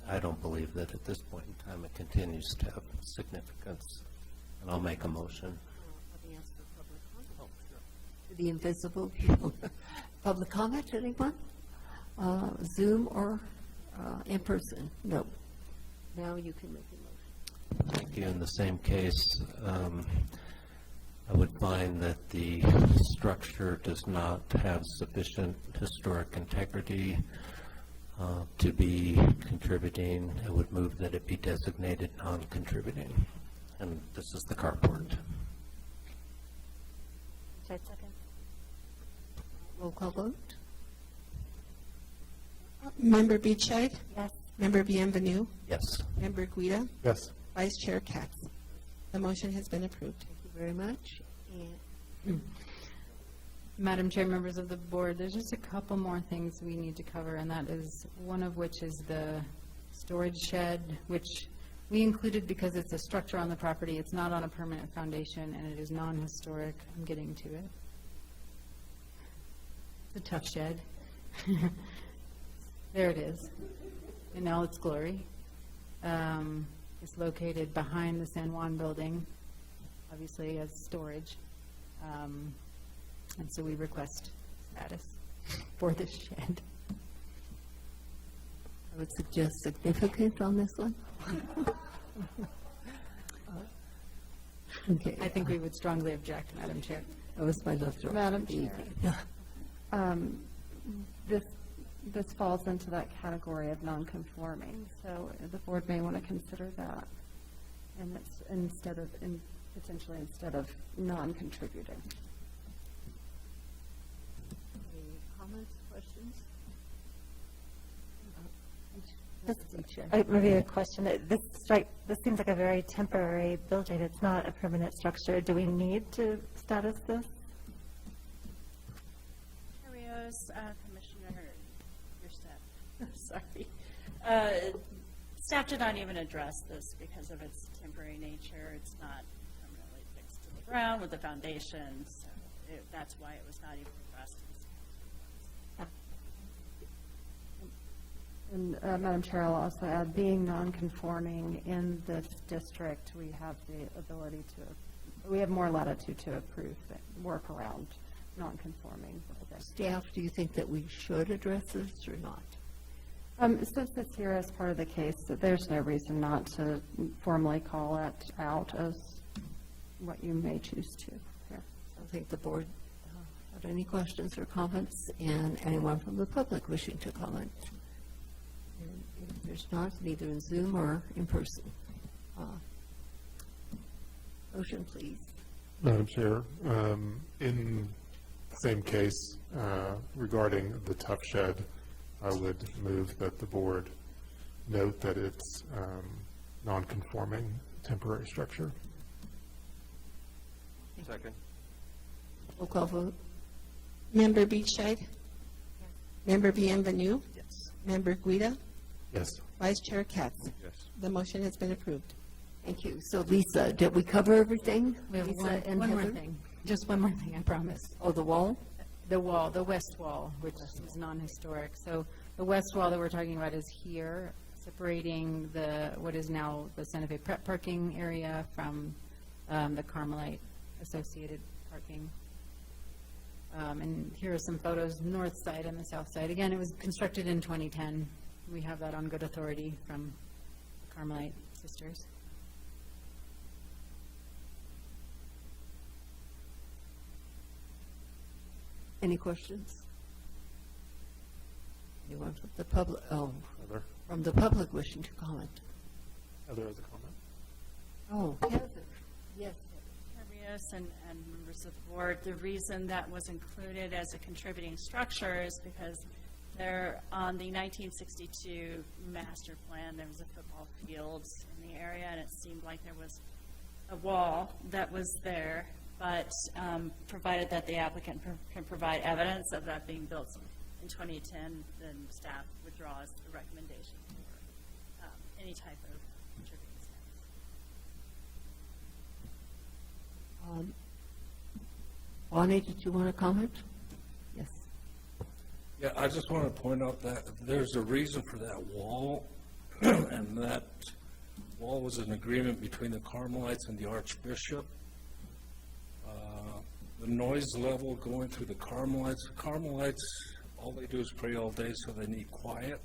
I don't believe that at this point in time it continues to have significance. And I'll make a motion. Let me ask for public comment. To the invisible people. Public comment, anyone? Zoom or in person? No. Now you can make a motion. Thank you. In the same case, I would find that the structure does not have sufficient historic integrity to be contributing. I would move that it be designated non-contributing. And this is the carport. Beachhead, second. Roll call vote? Member Beachhead? Yes. Member Bienvenu? Yes. Member Guida? Yes. Vice Chair Katz? The motion has been approved. Thank you very much. And Madam Chair, members of the board, there's just a couple more things we need to cover, and that is, one of which is the storage shed, which we included because it's a structure on the property. It's not on a permanent foundation, and it is non-historic. I'm getting to it. It's a tough shed. There it is, in all its glory. It's located behind the San Juan building, obviously as storage. And so we request status for this shed. I would suggest significant on this one. Okay. I think we would strongly object, Madam Chair. That was my left. Madam Chair, this falls into that category of non-conforming, so the board may want to consider that, and it's potentially instead of non-contributing. Any comments, questions? Maybe a question. This seems like a very temporary building. It's not a permanent structure. Do we need to status this? Commissioner, your staff, sorry. Staff did not even address this because of its temporary nature. It's not permanently fixed to the ground with the foundation, so that's why it was not even addressed. And Madam Chair, I'll also add, being non-conforming in this district, we have the ability to, we have more latitude to approve, work around non-conforming. Staff, do you think that we should address this or not? Since it's here as part of the case, there's no reason not to formally call it out as what you may choose to. Here. I think the board have any questions or comments, and anyone from the public wishing to comment? And if there's not, neither in Zoom or in person. Motion, please. Madam Chair, in the same case regarding the tough shed, I would move that the board note that it's non-conforming temporary structure. Second. Roll call vote. Member Beachhead? Member Bienvenu? Yes. Member Guida? Yes. Vice Chair Katz? Yes. The motion has been approved. Thank you. So Lisa, did we cover everything? We have Lisa and one more Heather? thing, just one more thing, I promise. Oh, the wall? The wall, the west wall, which is non-historic. So the west wall that we're talking about is here, separating what is now the Santa Fe Prep parking area from the Carmelite associated parking. And here are some photos, north side and the south side. Again, it was constructed in 2010. We have that on good authority from the Carmelite sisters. Any questions? Anyone from the public, Heather? from the public wishing to comment? Heather has a comment. Oh, Heather. Yes. And members of the board, the reason that was included as a contributing structure is because there, on the 1962 master plan, there was a football field in the area, and it seemed like there was a wall that was there, but provided that the applicant can provide evidence of that being built in 2010, then staff withdraws the recommendation for any type of contributing status. Bonnie, did you want to comment? Yes. Yeah, I just want to point out that there's a reason for that wall, and that wall was an agreement between the Carmelites and the Archbishop. The noise level going through the Carmelites, all they do is pray all day, so they need quiet.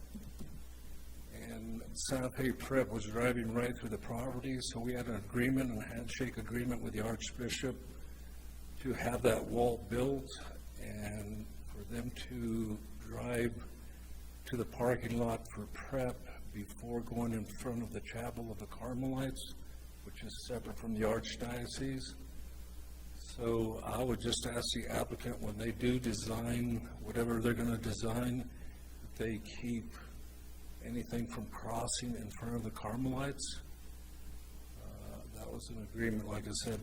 And Santa Fe Prep was driving right through the property, so we had an agreement, a handshake agreement with the Archbishop to have that wall built and for them to drive to the parking lot for Prep before going in front of the chapel of the Carmelites, which is separate from the Archdiocese. So I would just ask the applicant, when they do design, whatever they're going to design, that they keep anything from crossing in front of the Carmelites. That was an agreement, like I said,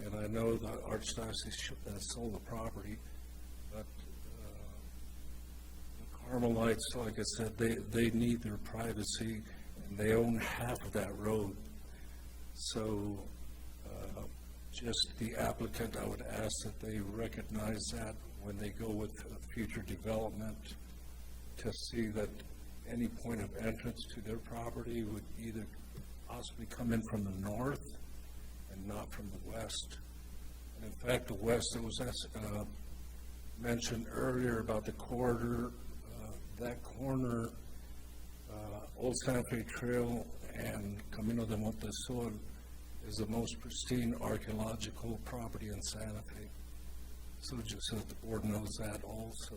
and I know the Archdiocese sold the property, but the Carmelites, like I said, they need their privacy, and they own half of that road. So just the applicant, I would ask that they recognize that when they go with future development, to see that any point of entrance to their property would either possibly come in from the north and not from the west. And in fact, the west, it was mentioned earlier about the corridor, that corner, Old Santa Fe Trail and Camino de Montesol is the most pristine archaeological property in Santa Fe. So just so that the board knows that also.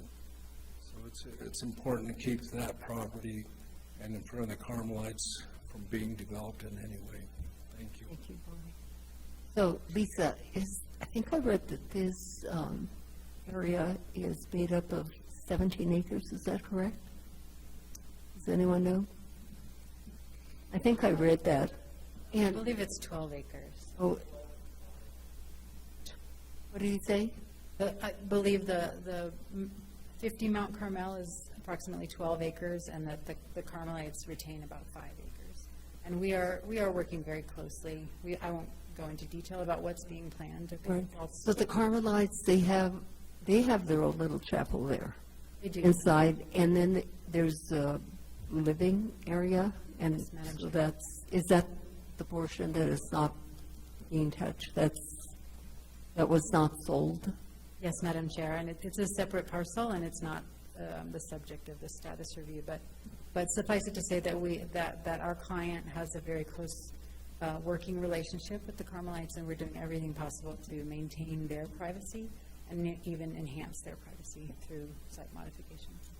So it's important to keep that property and in front of the Carmelites from being developed in any way. Thank you. Thank you, Bonnie. So, Lisa, I think I read that this area is made up of 17 acres, is that correct? Does anyone know? I think I read that. I believe it's 12 acres. Oh, what did he say? I believe the 50 Mount Carmel is approximately 12 acres, and that the Carmelites retain about 5 acres. And we are working very closely. I won't go into detail about what's being planned. Right. So the Carmelites, they have their own little chapel there. They do. Inside, and then there's a living area, and Yes, Madam so Chair. is that the portion that is not being touched? That was not sold? Yes, Madam Chair, and it's a separate parcel, and it's not the subject of the status review, but suffice it to say that our client has a very close working relationship with the Carmelites, and we're doing everything possible to maintain their privacy and even enhance their privacy through site modifications.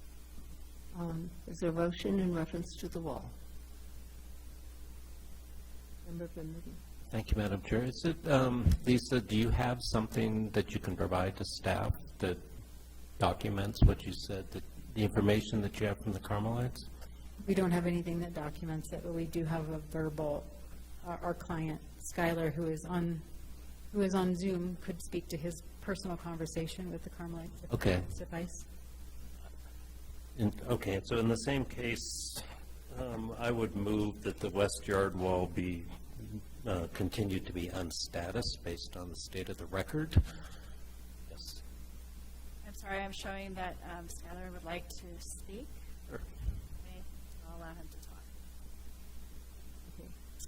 Is there a motion in reference to the wall? Member Benedict. Thank you, Madam Chair. Is it, Lisa, do you have something that you can provide to staff that documents what you said, that the information that you have from the Carmelites? We don't have anything that documents it, but we do have a verbal, our client, Skylar, who is on Zoom, could speak to his personal conversation with the Carmelites. if Okay. that suffice. Okay, so in the same case, I would move that the west yard wall be continued to be unstatus based on the state of the record. Yes. I'm sorry, I'm showing that Skylar would like to speak. Sure. Okay, I'll allow him to talk.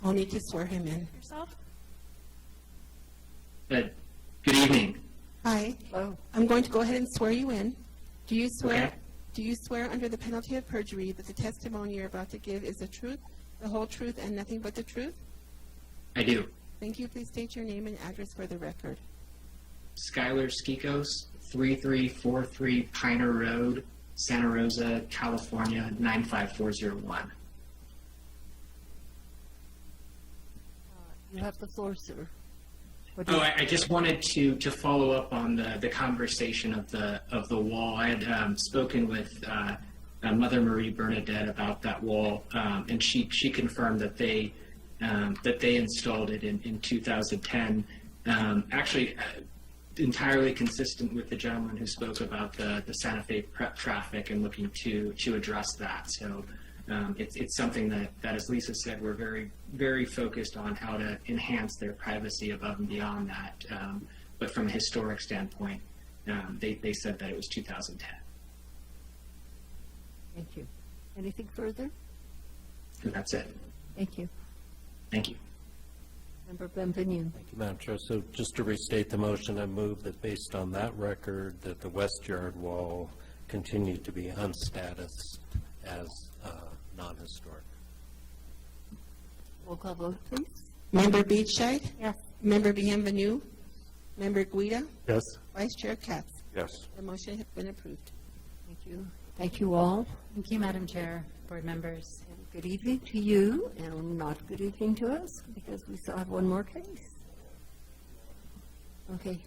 I'll need to swear him in. Yourself? Good evening. Hi. Hello. I'm going to go ahead and swear you in. Do you swear? Okay. Do you swear under the penalty of perjury that the testimony you're about to give is the truth, the whole truth, and nothing but the truth? I do. Thank you. Please state your name and address for the record. Skylar Skikos, 3343 Piner Road, Santa Rosa, California, 95401. You have the floor, sir. I just wanted to follow up on the conversation of the wall. I had spoken with Mother Marie Bernadette about that wall, and she confirmed that they installed it in 2010. Actually, entirely consistent with the gentleman who spoke about the Santa Fe prep traffic and looking to address that. So it's something that, as Lisa said, we're very, very focused on how to enhance their privacy above and beyond that. But from a historic standpoint, they said that it was 2010. Thank you. Anything further? And that's it. Thank you. Thank you. Member Benvenu. Thank you, Madam Chair. So just to restate the motion, I move that based on that record, that the west yard wall continue to be unstatused as non-historic. Roll call vote, please. Member Beachside? Yes. Member Bienvenu? Member Guida? Yes? Vice Chair Katz? Yes. The motion has been approved. Thank you. Thank you all. Thank you, Madam Chair, board members. And good evening to you, and not good evening to us, because we still have one more case. Okay,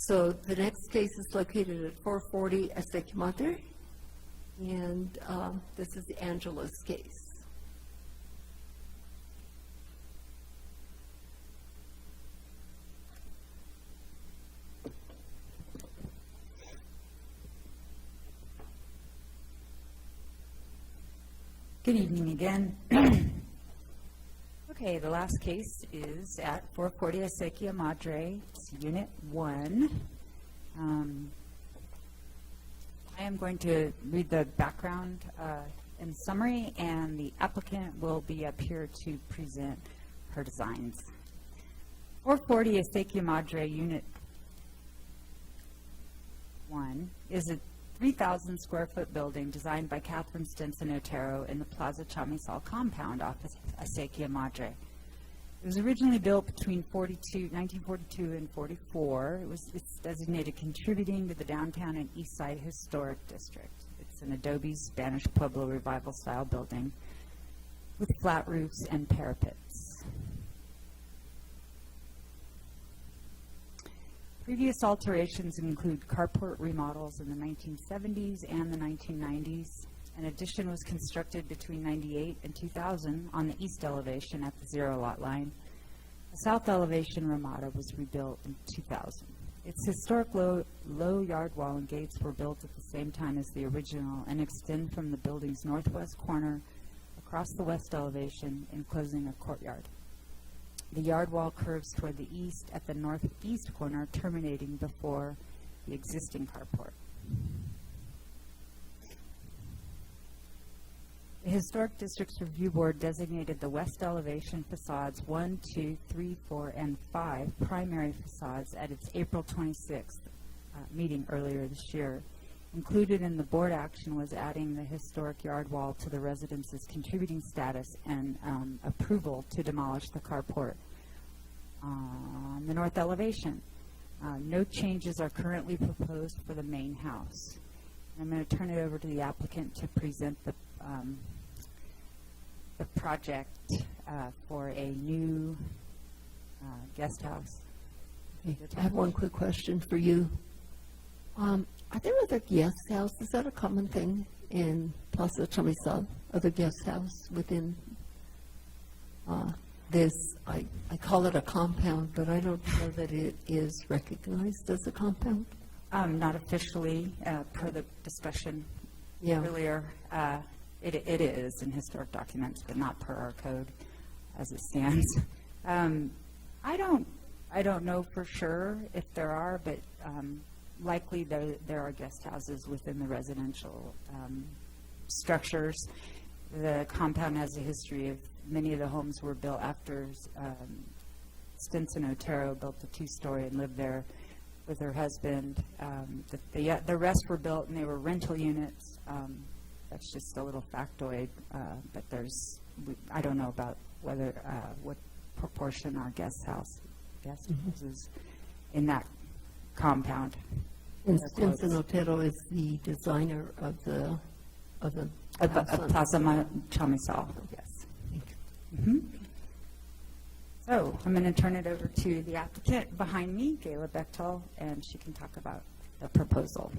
So the next case is located at 440 Acequia Madre, and this is Angela's case. Good evening again. Okay, the last case is at 440 Acequia Madre, it's Unit 1. I am going to read the background in summary, and the applicant will be up here to present her designs. 440 Acequia Madre, Unit 1 is a 3,000 square foot building designed by Catherine Stinson Otero in the Plaza Chamisal compound off Acequia Madre. It was originally built between 1942 and 44. It's designated contributing to the downtown and east side historic district. It's an adobe Spanish Pueblo revival style building with flat roofs and parapets. Previous alterations include carport remodels in the 1970s and the 1990s. An addition was constructed between 98 and 2000 on the east elevation at the zero lot line. The south elevation Ramada was rebuilt in 2000. Its historic low yard wall and gates were built at the same time as the original and extend from the building's northwest corner across the west elevation, enclosing a courtyard. The yard wall curves toward the east at the northeast corner, terminating before the existing carport. The Historic Districts Review Board designated the west elevation facades 1, 2, 3, 4, and 5 primary facades at its April 26th meeting earlier this year. Included in the board action was adding the historic yard wall to the residence's contributing status and approval to demolish the carport on the north elevation. No changes are currently proposed for the main house. I'm going to turn it over to the applicant to present the project for a new guest house. Okay. I have one quick question for you. Are there other guest houses? Is that a common thing in Plaza Chamisal? Other guest house within this? I call it a compound, but I don't know that it is recognized as a compound. Not officially, per the discussion earlier. It is in historic documents, but not per our code as it stands. I don't know for sure if there are, but likely there are guest houses within the residential structures. The compound has a history of many of the homes were built after Stinson Otero built the two-story and lived there with her husband. The rest were built and they were rental units. That's just a little factoid, but I don't know about whether what proportion are guest houses in that compound. And Stinson Otero is the designer of the Plaza Chamisal, yes. So I'm going to turn it over to the applicant behind me, Gayla Bechtel, and she can talk about the proposal.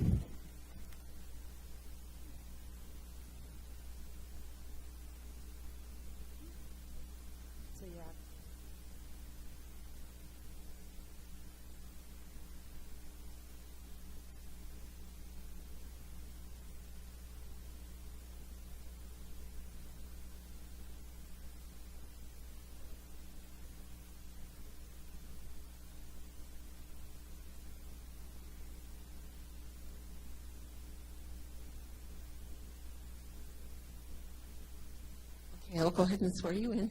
Okay, I'll go ahead and swear you in.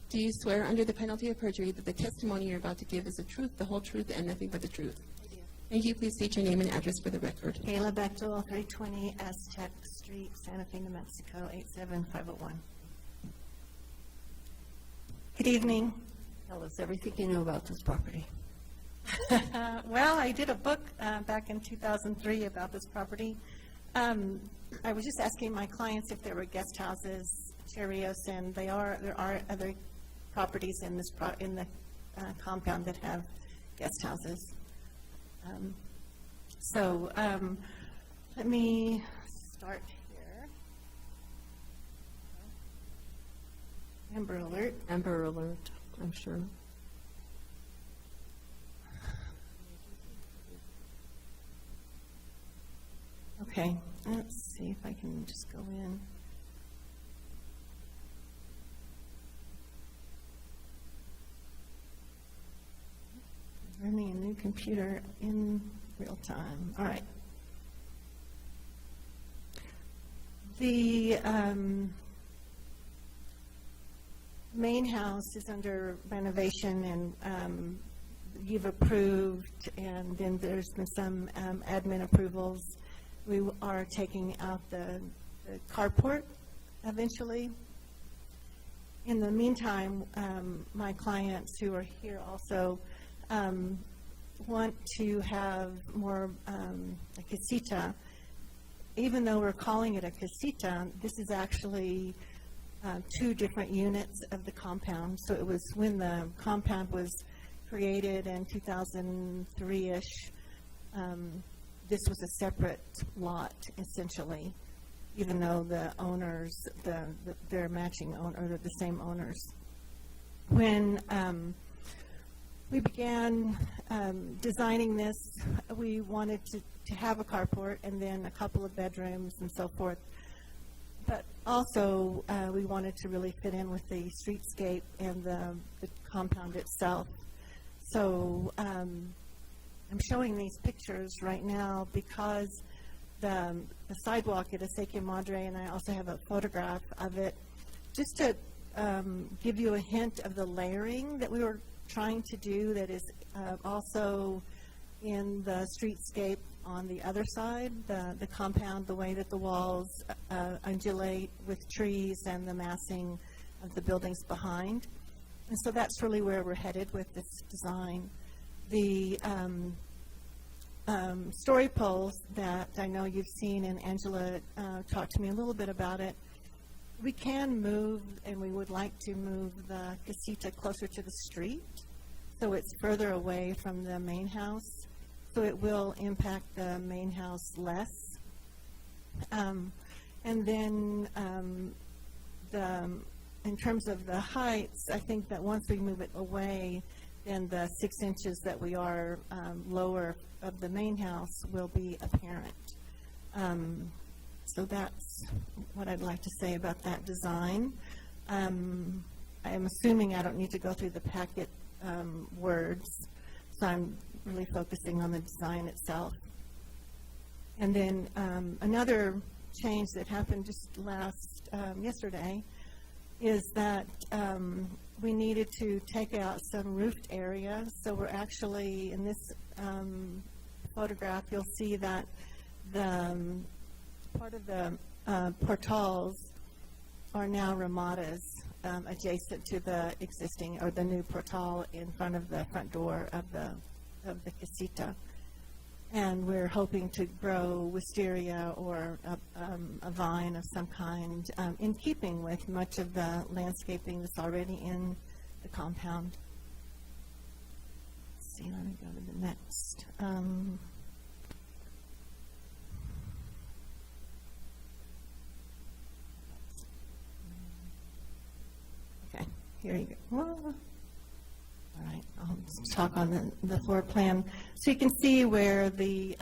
Do you swear under the penalty of perjury that the testimony you're about to give is the truth, the whole truth, and nothing but the truth? I do. Thank you. Please state your name and address for the record. Kayla Bechtel, 320 Aztec Street, Santa Fe, New Mexico, 87501. Good evening. Tell us everything you know about this property. Well, I did a book back in 2003 about this property. I was just asking my clients if there were guest houses, Cherios, and there are other properties in this in the compound that have guest houses. Let me start here. Amber alert. Amber Alert, I'm sure. Okay, let's see if I can just go in. Learning a new computer in real time. All right. The main house is under renovation, and you've approved, and then there's been some admin approvals. We are taking out the carport eventually. In the meantime, my clients who are here also want to have more a casita. Even though we're calling it a casita, this is actually two different units of the compound. So it was when the compound was created in 2003-ish, this was a separate lot, essentially, even though the owners, they're matching owner, or they're the same owners. When we began designing this, we wanted to have a carport and then a couple of bedrooms and so forth. But also, we wanted to really fit in with the streetscape and the compound itself. So I'm showing these pictures right now because the sidewalk at Acequia Madre, and I also have a photograph of it, just to give you a hint of the layering that we were trying to do that is also in the streetscape on the other side, the compound, the way that the walls undulate with trees and the massing of the buildings behind. And so that's really where we're headed with this design. The story poles that I know you've seen, and Angela talked to me a little bit about it, we can move, and we would like to move the casita closer to the street, so it's further away from the main house, so it will impact the main house less. And then in terms of the heights, I think that once we move it away, then the 6 inches that we are lower of the main house will be apparent. So that's what I'd like to say about that design. I am assuming I don't need to go through the packet words, so I'm really focusing on the design itself. And then another change that happened just yesterday is that we needed to take out some roofed area. So we're actually, in this photograph, you'll see that the part of the portals are now ramadas adjacent to the existing, or the new portal in front of the front door of the casita. And we're hoping to grow wisteria or a vine of some kind in keeping with much of the landscaping that's already in the compound. Let's see, let me go to the next. Okay, here you go. All right, I'll talk on the floor plan. So you can see where the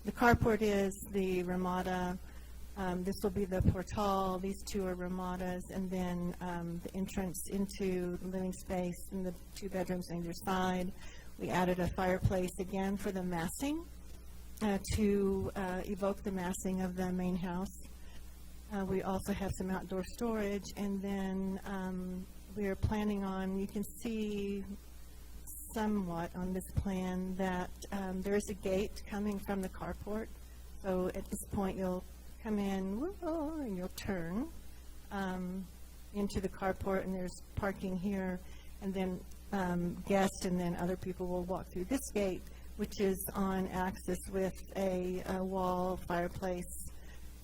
carport is, the ramada. This will be the portal. These two are ramadas, and then the entrance into the living space and the 2 bedrooms on either side. We added a fireplace again for the massing to evoke the massing of the main house. We also have some outdoor storage, and then we are planning on, you can see somewhat on this plan that there is a gate coming from the carport. So at this point you'll come in, and you'll turn into the carport, and there's parking here, and then guests and then other people will walk through this gate, which is on axis with a wall fireplace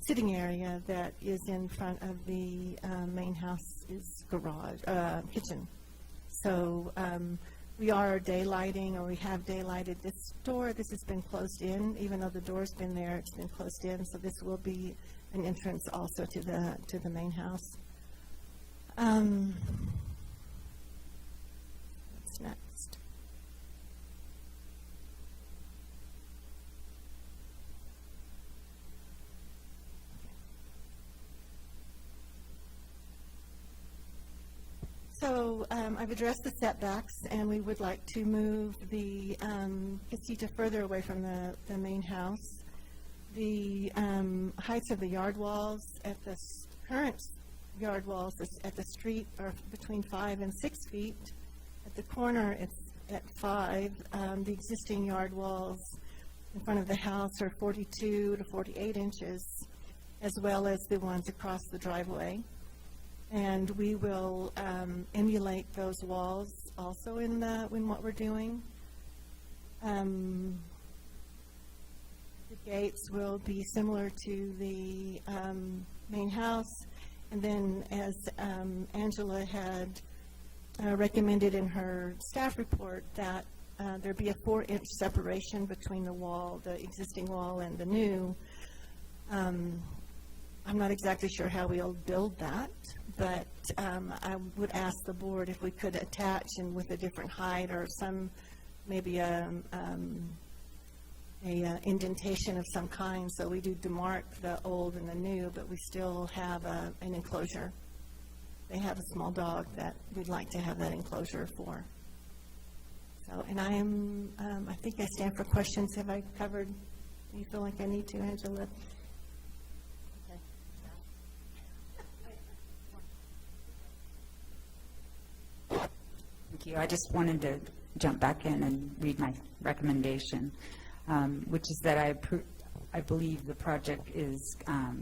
sitting area that is in front of the main house's garage, kitchen. So we are daylighting, or we have daylighted this door. This has been closed in, even though the door's been there, it's been closed in, so this will be an entrance also to the main house. What's next? So I've addressed the setbacks, and we would like to move the casita further away from the main house. The heights of the yard walls at the current yard walls at the street are between 5 and 6 feet. At the corner, it's at 5. The existing yard walls in front of the house are 42 to 48 inches, as well as the ones across the driveway. And we will emulate those walls also in what we're doing. The gates will be similar to the main house. And then, as Angela had recommended in her staff report, that there be a 4-inch separation between the existing wall and the new. I'm not exactly sure how we'll build that, but I would ask the board if we could attach and with a different height, or maybe a indentation of some kind, so we do demarc the old and the new, but we still have an enclosure. They have a small dog that we'd like to have that enclosure for. So, and I think I stand for questions. Have I covered? Do you feel like I need to, Angela? Thank you. I just wanted to jump back in and read my recommendation, which is that I believe the project is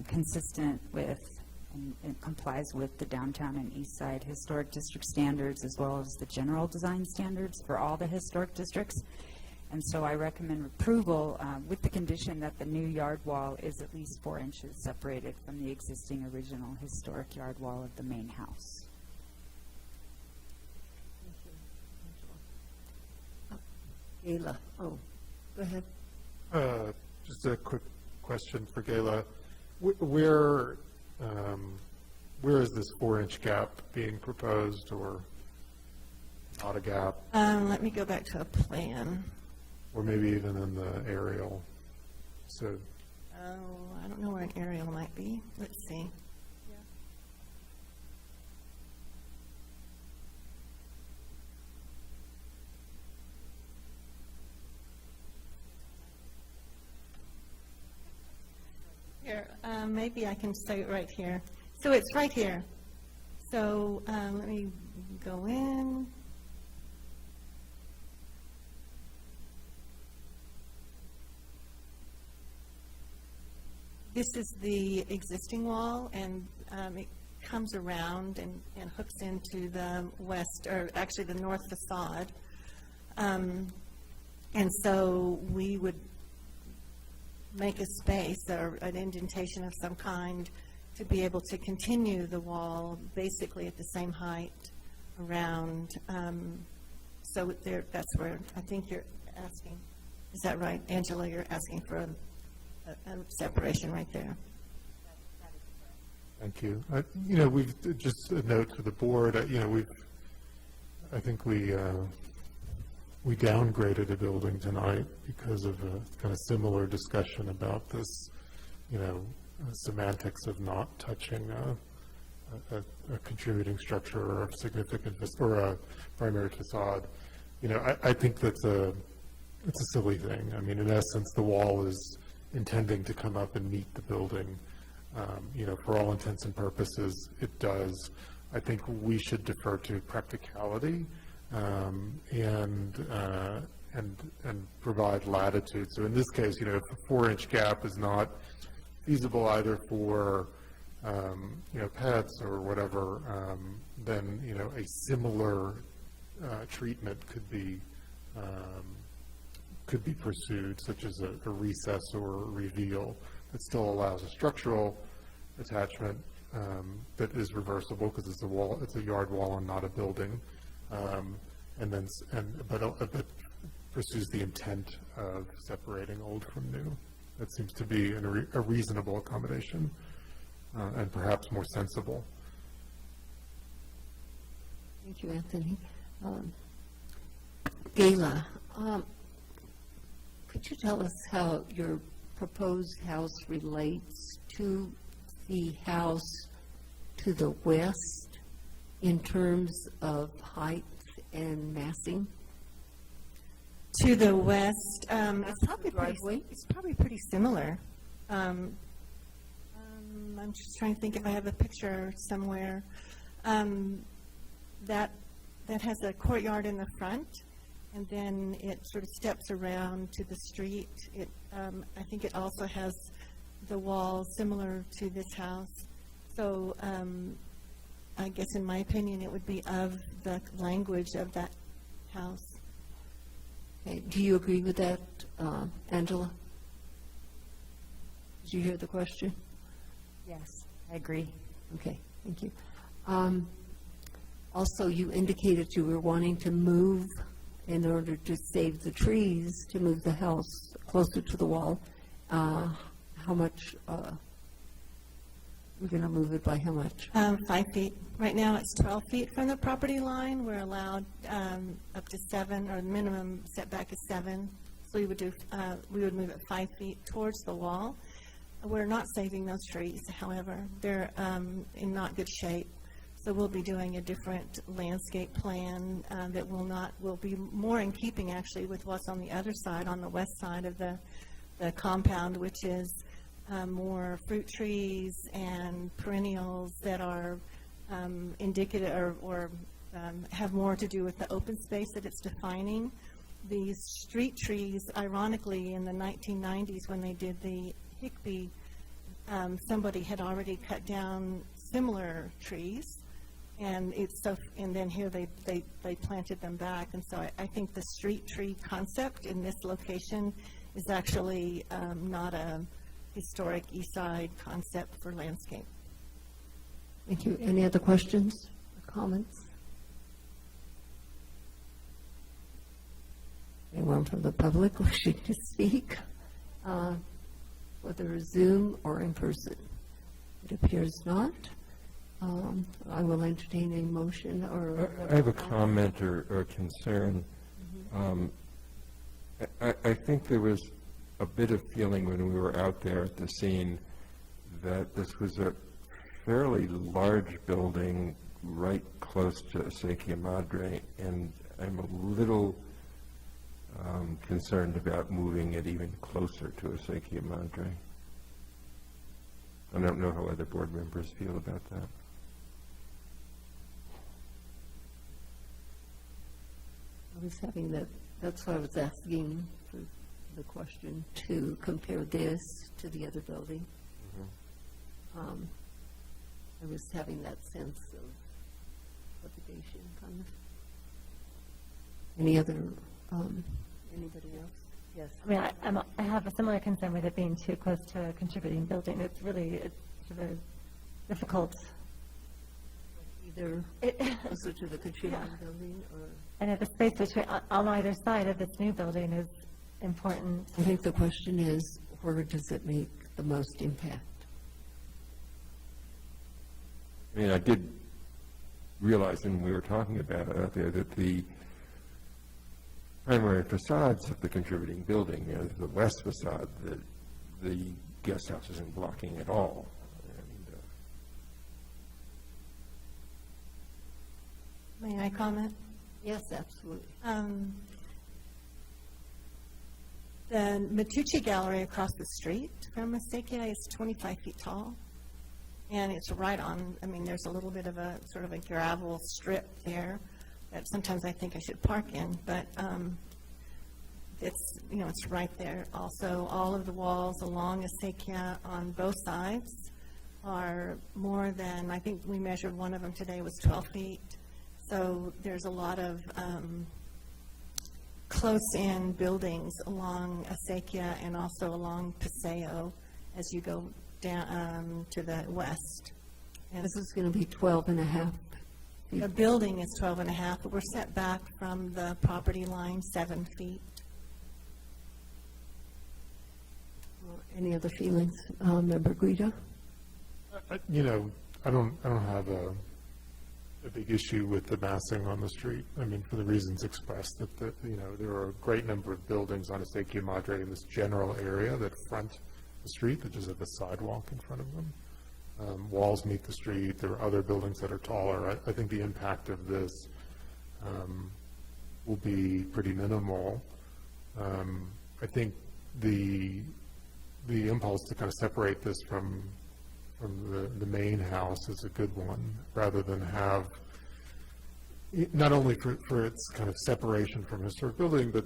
consistent with and it complies with the downtown and east side historic district standards, as well as the general design standards for all the historic districts. And so I recommend approval with the condition that the new yard wall is at least 4 inches separated from the existing original historic yard wall of the main house. Gayla, oh, go ahead. Just a quick question for Gayla. Where is this 4-inch gap being proposed, or not a gap? Let me go back to a plan. Or maybe even in the aerial? So, I don't know where an aerial might be. Let's see. Here, maybe I can say it right here. So it's right here. So let me go in. This is the existing wall, and it comes around and hooks into the west, or actually the north facade. And so we would make a space or an indentation of some kind to be able to continue the wall basically at the same height around. So there, that's where I think you're asking. Is that right, Angela? You're asking for a separation right there. thank you. We've just a note to the board. I think we downgraded a building tonight because of a kind of similar discussion about this, semantics of not touching a contributing structure or a significant or a primary facade. I think it's a silly thing. I mean, in essence, the wall is intending to come up and meet the building. For all intents and purposes, it does. I think we should defer to practicality and provide latitude. So in this case, if a 4-inch gap is not feasible either for pets or whatever, then a similar treatment could be pursued, such as a recess or a reveal that still allows a structural attachment that is reversible because it's a yard wall and not a building. and then, but pursues the intent of separating old from new. That seems to be a reasonable accommodation, and perhaps more sensible. Thank you, Anthony. Gayla, could you tell us how your proposed house relates to the house to the west in terms of height and massing? To the west, it's probably driveway? it's probably pretty similar. I'm just trying to think if I have a picture somewhere. That has a courtyard in the front, and then it sort of steps around to the street. I think it also has the wall similar to this house. So I guess in my opinion, it would be of the language of that house. Okay, do you agree with that, Angela? Did you hear the question? Yes, I agree. Okay, thank you. Also, you indicated you were wanting to move, in order to save the trees, to move the house closer to the wall. How much, we're going to move it by how much? 5 feet. Right now, it's 12 feet from the property line. We're allowed up to 7, or the minimum setback is 7. So we would move it 5 feet towards the wall. We're not saving those trees, however. They're in not good shape. So we'll be doing a different landscape plan that will be more in keeping actually with what's on the other side, on the west side of the compound, which is more fruit trees and perennials that are indicative or have more to do with the open space that it's defining. These street trees, ironically, in the 1990s when they did the Hgrb, somebody had already cut down similar trees, and then here they planted them back. And so I think the street tree concept in this location is actually not a historic east side concept for landscape. Thank you. Any other questions or comments? Anyone from the public wishing to speak, whether Zoom or in person? It appears not. I will entertain a motion or... I have a comment or concern. I think there was a bit of feeling when we were out there at the scene that this was a fairly large building right close to Acequia Madre, and I'm a little concerned about moving it even closer to Acequia Madre. I don't know how other board members feel about that. I was having that's why I was asking for the question to compare this to the other building. I was having that sense of litigation, kind of. Any other, anybody else? Yes. I mean, I have a similar concern with it being too close to a contributing building. It's sort of difficult. Either closer to the contributing building or... And the space between, on either side of this new building is important. I think the question is, where does it make the most impact? I mean, I did realize when we were talking about it out there that the primary facades of the contributing building, the west facade, the guest house isn't blocking at all. May I comment? Yes, absolutely. The Matucci Gallery across the street from Acequia is 25 feet tall, and it's right on, I mean, there's a little bit of a sort of a gravel strip there that sometimes I think I should park in, but it's, it's right there. Also, all of the walls along Acequia on both sides are more than, I think we measured one of them today was 12 feet. So there's a lot of close-in buildings along Acequia and also along Paseo as you go down to the west. And This is going to be 12 and a half The building is 12 and a half, but we're set back from the property line 7 feet. Any other feelings? Member Guida? You know, I don't have a big issue with the massing on the street. I mean, for the reasons expressed, that you know, there are a great number of buildings on Acequia Madre in this general area that front the street, that just have a sidewalk in front of them. Walls meet the street. There are other buildings that are taller. I think the impact of this will be pretty minimal. I think the impulse to kind of separate this from the main house is a good one, rather than have, not only for its kind of separation from historic building, but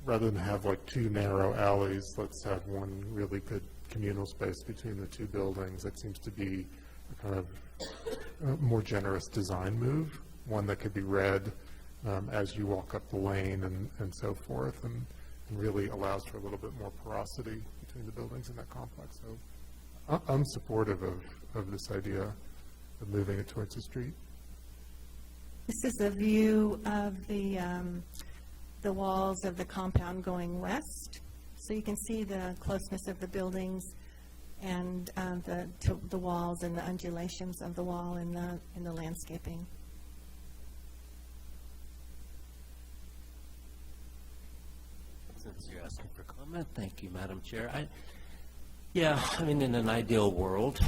rather than have like two narrow alleys, let's have one really good communal space between the two buildings. That seems to be a kind of more generous design move, one that could be read as you walk up the lane and so forth, and really allows for a little bit more porosity between the buildings in that complex. So I'm supportive of this idea of moving it towards the street. This is a view of the walls of the compound going west. So you can see the closeness of the buildings and the walls and the undulations of the wall in the landscaping. Since you're asking for comment, thank you, Madam Chair. I mean, in an ideal world,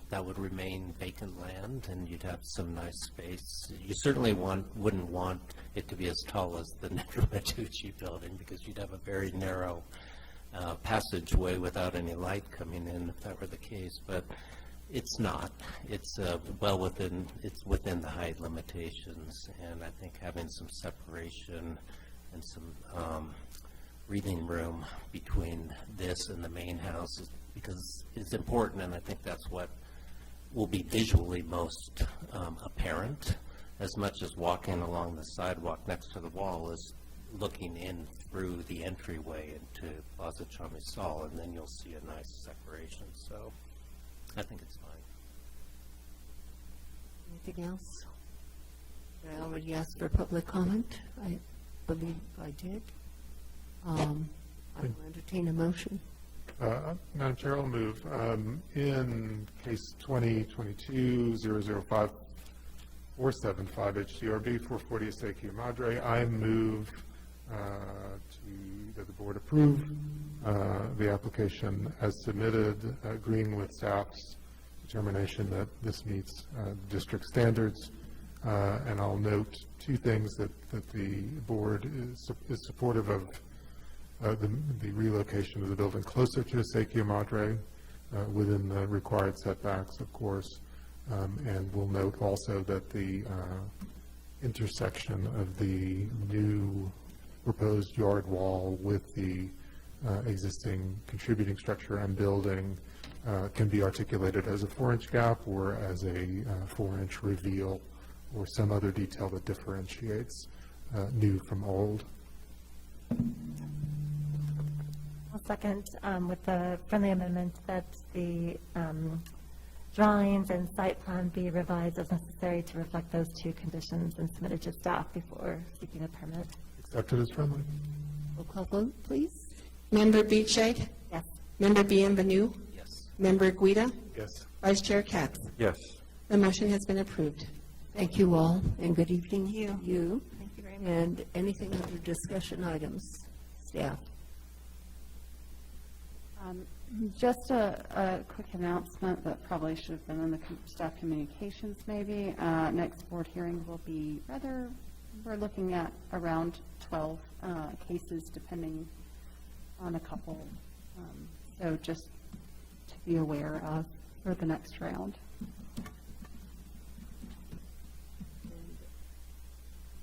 that would remain vacant land, and you'd have some nice space. You certainly wouldn't want it to be as tall as the Nedra-Matucci building, because you'd have a very narrow passageway without any light coming in, if that were the case. But it's not. It's within the height limitations, and I think having some separation and some breathing room between this and the main house is important, and I think that's what will be visually most apparent, as much as walking along the sidewalk next to the wall is looking in through the entryway into Plaza Chamisal, and then you'll see a nice separation. So I think it's fine. Anything else? Did I already ask for public comment? I believe I did. I will entertain a motion. Madam Chair, I'll move. In case 2022-005-475 Hgrb 440 Acequia Madre, I move that the board approve the application as submitted, agreeing with staff's determination that this meets district standards. And I'll note two things: that the board is supportive of the relocation of the building closer to Acequia Madre, within the required setbacks, of course. And we'll note also that the intersection of the new proposed yard wall with the existing contributing structure and building can be articulated as a 4-inch gap or as a 4-inch reveal, or some other detail that differentiates new from old. I'll second with the friendly amendment that the drawings and site plan be revised as necessary to reflect those two conditions and submitted to staff before seeking a permit. Accepted as friendly. Roll call vote, please. Member Beechey? Yes. Member Bienvenu? Yes. Member Guida? Yes. Vice Chair Katz? Yes. The motion has been approved. Thank you all, and good evening to you. you. Thank you very much. And anything under discussion items, staff? Just a quick announcement that probably should have been in the staff communications maybe. Next board hearing will be we're looking at around 12 cases depending on a couple. So just to be aware of for the next round.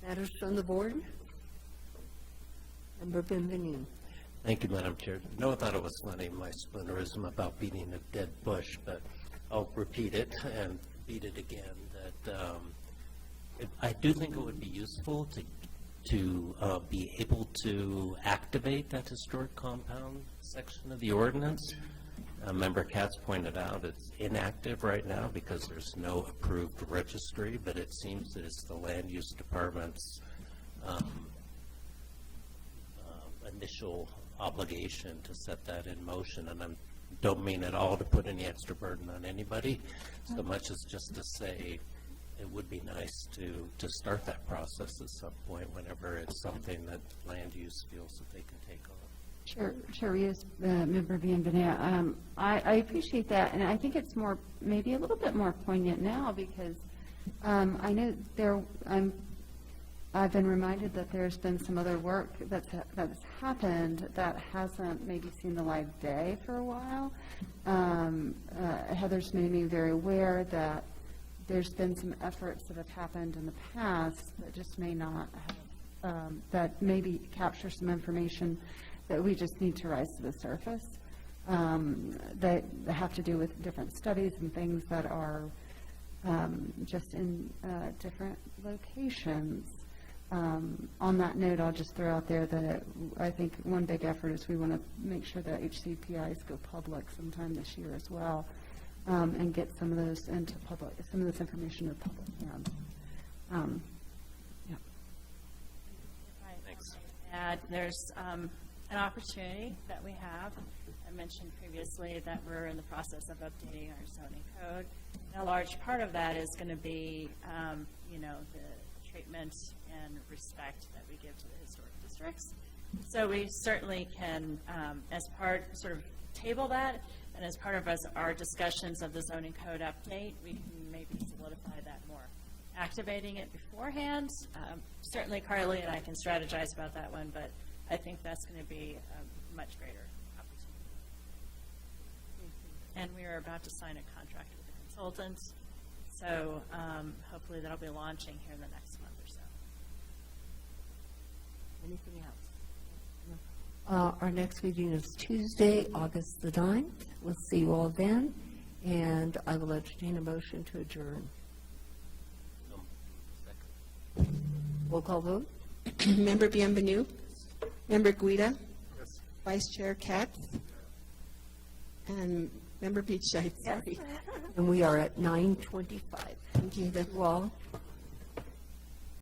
Matters from the board? Member Bienvenu. Thank you, Madam Chair. No, I thought it was funny, my splinterism about beating a dead bush, but I'll repeat it and beat it again, that I do think it would be useful to be able to activate that historic compound section of the ordinance. Member Katz pointed out, it's inactive right now because there's no approved registry, but it seems that it's the Land Use Department's initial obligation to set that in motion, and I don't mean at all to put any extra burden on anybody, so much as just to say it would be nice to start that process at some point whenever it's something that land use feels that they can take on. Chair Rios, Member Bienvenue, I appreciate that, and I think it's more, maybe a little bit more poignant now because I know I've been reminded that there's been some other work that's happened that hasn't maybe seen the light of day for a while. Heather's made me very aware that there's been some efforts that have happened in the past that just may not have, that maybe capture some information that we just need to rise to the surface, that have to do with different studies and things that are just in different locations. On that note, I'll just throw out there that I think one big effort is we want to make sure that HCPIs go public sometime this year as well, and get some of those into public, some of this information in public hands. Yeah. Thanks. Add, there's an opportunity that we have. I mentioned previously that we're in the process of updating our zoning code. And a large part of that is going to be, the treatment and respect that we give to the historic districts. So we certainly can, as part, sort of table that, and as part of our discussions of the zoning code update, we can maybe solidify that more. Activating it beforehand, certainly Carly and I can strategize about that one, but I think that's going to be a much greater opportunity. And we are about to sign a contract with a consultant, so hopefully that'll be launching here in the next month or so. Anything else? Our next meeting is Tuesday, August the 9th. We'll see you all then, and I will entertain a motion to adjourn. Roll call vote. Member Bienvenue, Member Guida, Vice Chair Katz, and Member Beachside, sorry. And we are at 9:25. Thank you. Well,